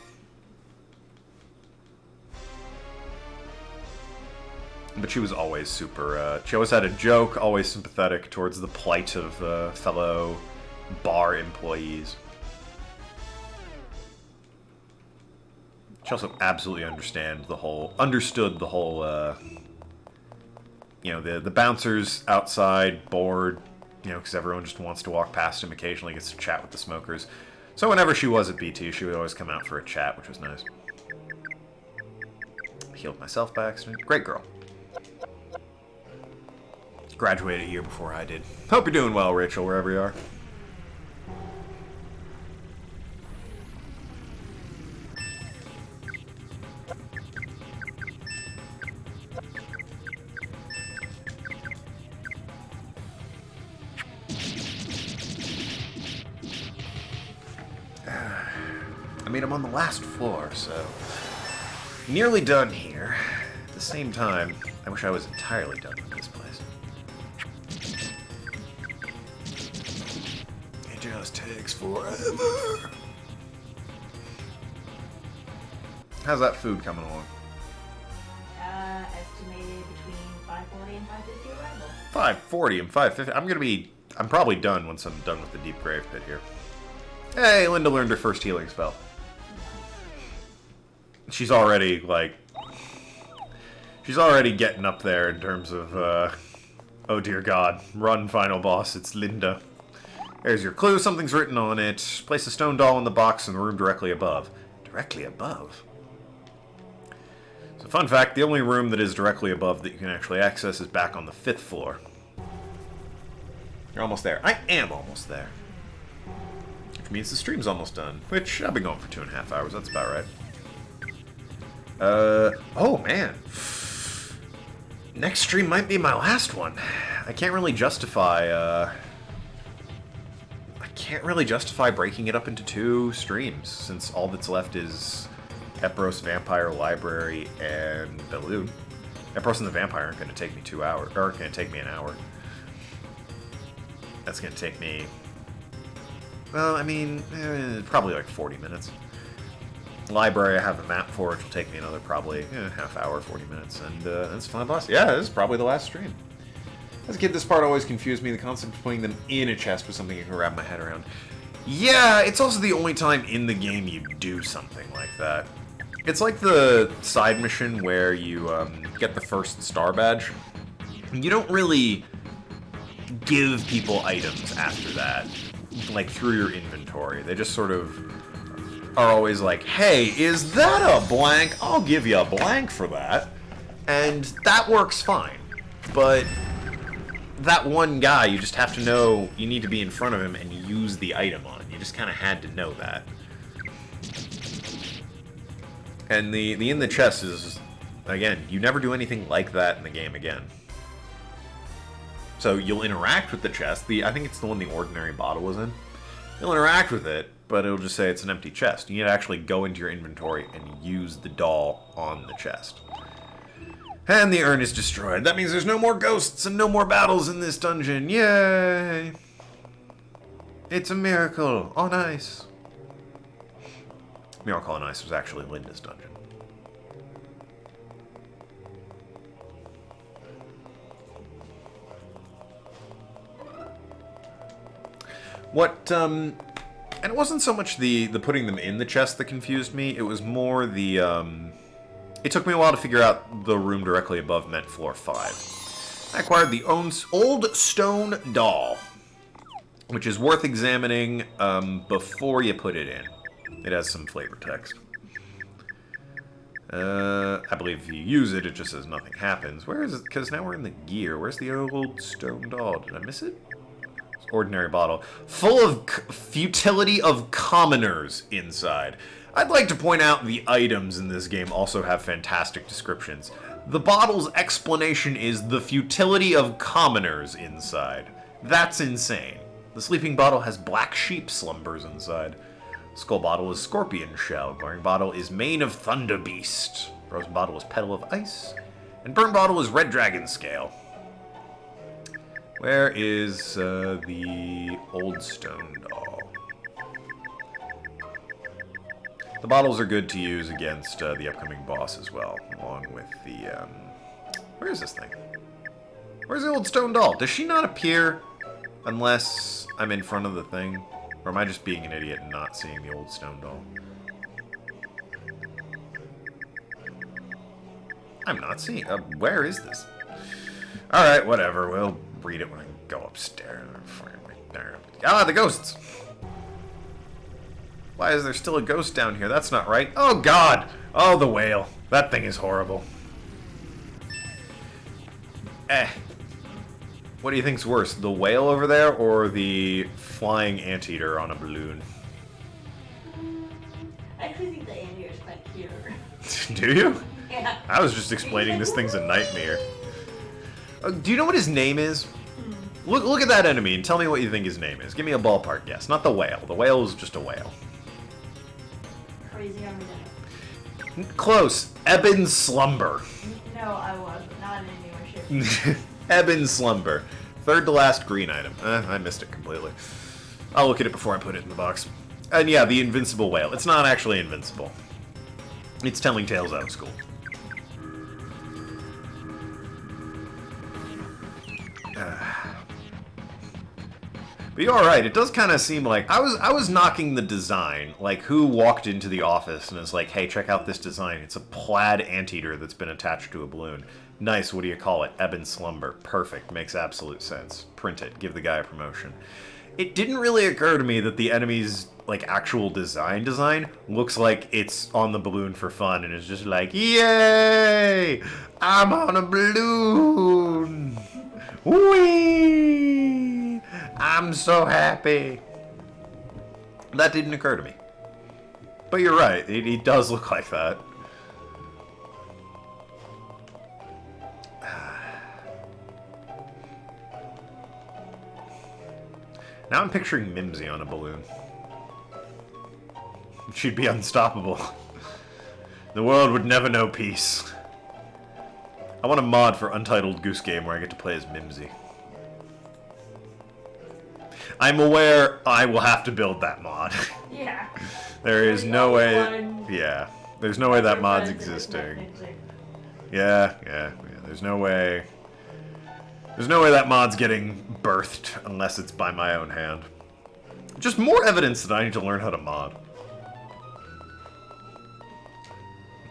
But she was always super, she always had a joke, always sympathetic towards the plight of fellow bar employees. She also absolutely understood the whole, the bouncers outside, bored, because everyone just wants to walk past him, occasionally gets to chat with the smokers. So whenever she was at BT, she would always come out for a chat, which was nice. Healed myself by accident. Great girl. Graduated a year before I did. Hope you're doing well, Rachel, wherever you are. I mean, I'm on the last floor, so nearly done here. At the same time, I wish I was entirely done with this place. It just takes forever. How's that food coming along? Estimated between 540 and 550 arrival. 540 and 550. I'm probably done once I'm done with the deep grave pit here. Hey, Linda learned her first healing spell. She's already, she's already getting up there in terms of, oh dear God, run, final boss, it's Linda. There's your clue, something's written on it. Place a stone doll in the box in the room directly above. Directly above? So fun fact, the only room that is directly above that you can actually access is back on the 5th floor. You're almost there. I am almost there. Which means the stream's almost done. Which, I've been going for 2.5 hours, that's about right. Oh man. Next stream might be my last one. I can't really justify, breaking it up into 2 streams, since all that's left is Epros, Vampire, Library, and Balloon. Epros and the Vampire aren't going to take me 2 hours, or aren't going to take me an hour. That's going to take me... Well, I mean, probably like 40 minutes. Library I have a map for, which will take me another probably half hour, 40 minutes, and it's a fun boss. Yeah, this is probably the last stream. As a kid, this part always confused me. The concept of putting them in a chest was something I can wrap my head around. Yeah, it's also the only time in the game you do something like that. It's like the side mission where you get the first star badge. You don't really give people items after that, like through your inventory. They just sort of are always like, hey, is that a blank? I'll give you a blank for that. And that works fine. But that one guy, you just have to know you need to be in front of him and use the item on. You just kind of had to know that. And the in the chest is, again, you never do anything like that in the game again. So you'll interact with the chest. I think it's the one the ordinary bottle was in. You'll interact with it, but it'll just say it's an empty chest. You need to actually go into your inventory and use the doll on the chest. And the urn is destroyed. That means there's no more ghosts and no more battles in this dungeon. Yay! It's a miracle on ice. Miracle on Ice was actually Linda's dungeon. What, and it wasn't so much the putting them in the chest that confused me, it was more the, it took me a while to figure out the room directly above meant floor 5. I acquired the old stone doll, which is worth examining before you put it in. It has some flavor text. I believe if you use it, it just says nothing happens. Where is it? Because now we're in the gear. Where's the old stone doll? Did I miss it? It's ordinary bottle. Full of futility of commoners inside. I'd like to point out the items in this game also have fantastic descriptions. The bottle's explanation is the futility of commoners inside. That's insane. The sleeping bottle has black sheep slumbers inside. Skull bottle is scorpion shell. Glaring bottle is mane of thunder beast. Frozen bottle is petal of ice. And burn bottle is red dragon scale. Where is the old stone doll? The bottles are good to use against the upcoming boss as well, along with the, where is this thing? Where's the old stone doll? Does she not appear unless I'm in front of the thing? Or am I just being an idiot and not seeing the old stone doll? I'm not seeing, where is this? Alright, whatever, we'll read it when I go upstairs. Ah, the ghosts! Why is there still a ghost down here? That's not right. Oh, God! Oh, the whale. That thing is horrible. What do you think's worse, the whale over there or the flying anteater on a balloon? I actually think the anteater is quite cute. Do you? Yeah. I was just explaining this thing's a nightmare. Do you know what his name is? Look at that enemy and tell me what you think his name is. Give me a ballpark guess. Not the whale. The whale is just a whale. Crazy Armadillo. Close. Eben Slumber. No, I wasn't. Not in any worship. Eben Slumber. Third to last green item. I missed it completely. I'll look at it before I put it in the box. And yeah, the invincible whale. It's not actually invincible. It's telling tales out of school. But you're alright, it does kind of seem like... I was knocking the design. Like, who walked into the office and is like, hey, check out this design. It's a plaid anteater that's been attached to a balloon. Nice, what do you call it? Eben Slumber. Perfect, makes absolute sense. Print it, give the guy a promotion. It didn't really occur to me that the enemy's, like, actual design looks like it's on the balloon for fun and is just like, yay! I'm on a balloon! Whee! I'm so happy. That didn't occur to me. But you're right, it does look like that. Now I'm picturing Mimsy on a balloon. She'd be unstoppable. The world would never know peace. I want a mod for Untitled Goose Game where I get to play as Mimsy. I'm aware I will have to build that mod. Yeah. There is The no only way. one Yeah, there's no way that your mod's friends that is not existing. fixing. Yeah. There's no way. There's no way that mod's getting birthed unless it's by my own hand. Just more evidence that I need to learn how to mod.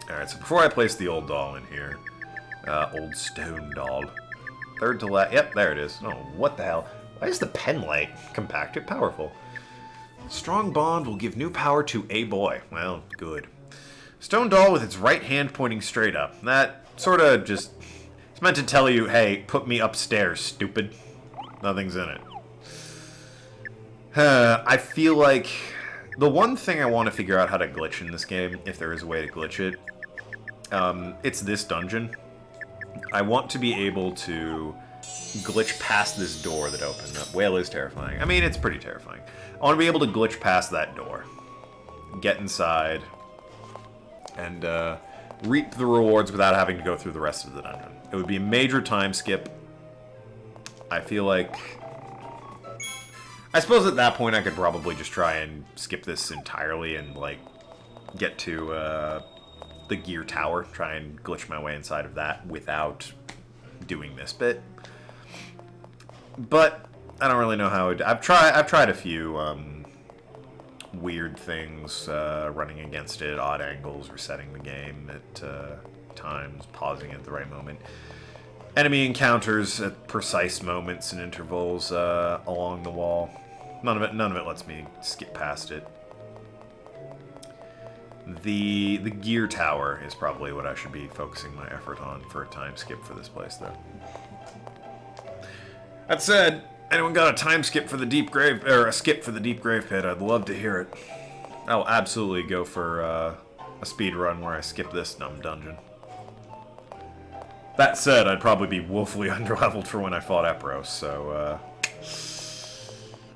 Alright, so before I place the old doll in here, old stone doll. Third to last. Yep, there it is. Oh, what the hell? Why is the pen light compacted powerful? Strong bond will give new power to a boy. Well, good. Stone doll with its right hand pointing straight up. That sort of just... It's meant to tell you, hey, put me upstairs, stupid. Nothing's in it. I feel like... The one thing I want to figure out how to glitch in this game, if there is a way to glitch it, it's this dungeon. I want to be able to glitch past this door that opened. That whale is terrifying. I mean, it's pretty terrifying. I want to be able to glitch past that door, get inside, and reap the rewards without having to go through the rest of the dungeon. It would be a major time skip. I feel like... I suppose at that point I could probably just try and skip this entirely and, like, get to the gear tower, try and glitch my way inside of that without doing this bit. But I don't really know how it... I've tried a few weird things, running against it, odd angles, resetting the game at times, pausing at the right moment. Enemy encounters at precise moments and intervals along the wall. None of it lets me skip past it. The gear tower is probably what I should be focusing my effort on for a time skip for this place, though. That said, anyone got a time skip for the deep grave, or a skip for the deep grave pit? I'd love to hear it. I'll absolutely go for a speed run where I skip this dumb dungeon. That said, I'd probably be woefully underleveled for when I fought Epros, so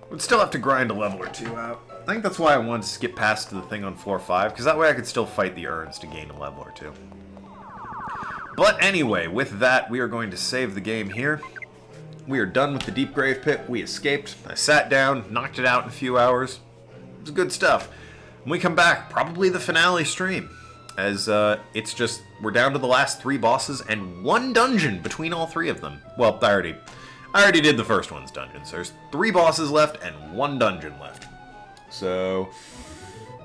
would still have to grind a level or two out. I think that's why I wanted to skip past to the thing on floor 5, because that way I could still fight the urns to gain a level or two. But anyway, with that, we are going to save the game here. We are done with the deep grave pit. We escaped. I sat down, knocked it out in a few hours. It was good stuff. When we come back, probably the finale stream, as it's just, we're down to the last 3 bosses and 1 dungeon between all 3 of them. Well, I already did the first one's dungeon, so there's 3 bosses left and 1 dungeon left. So,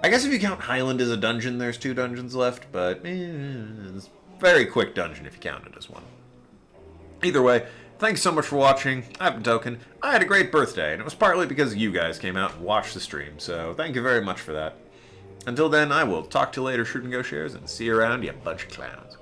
I guess if you count Highland as a dungeon, there's 2 dungeons left, but it's a very quick dungeon if you count it as one. Either way, thanks so much for watching. I've been Token. I had a great birthday, and it was partly because you guys came out and watched the stream, so thank you very much for that. Until then, I will talk to you later, shoot and go shares, and see you around, you bunch of clowns.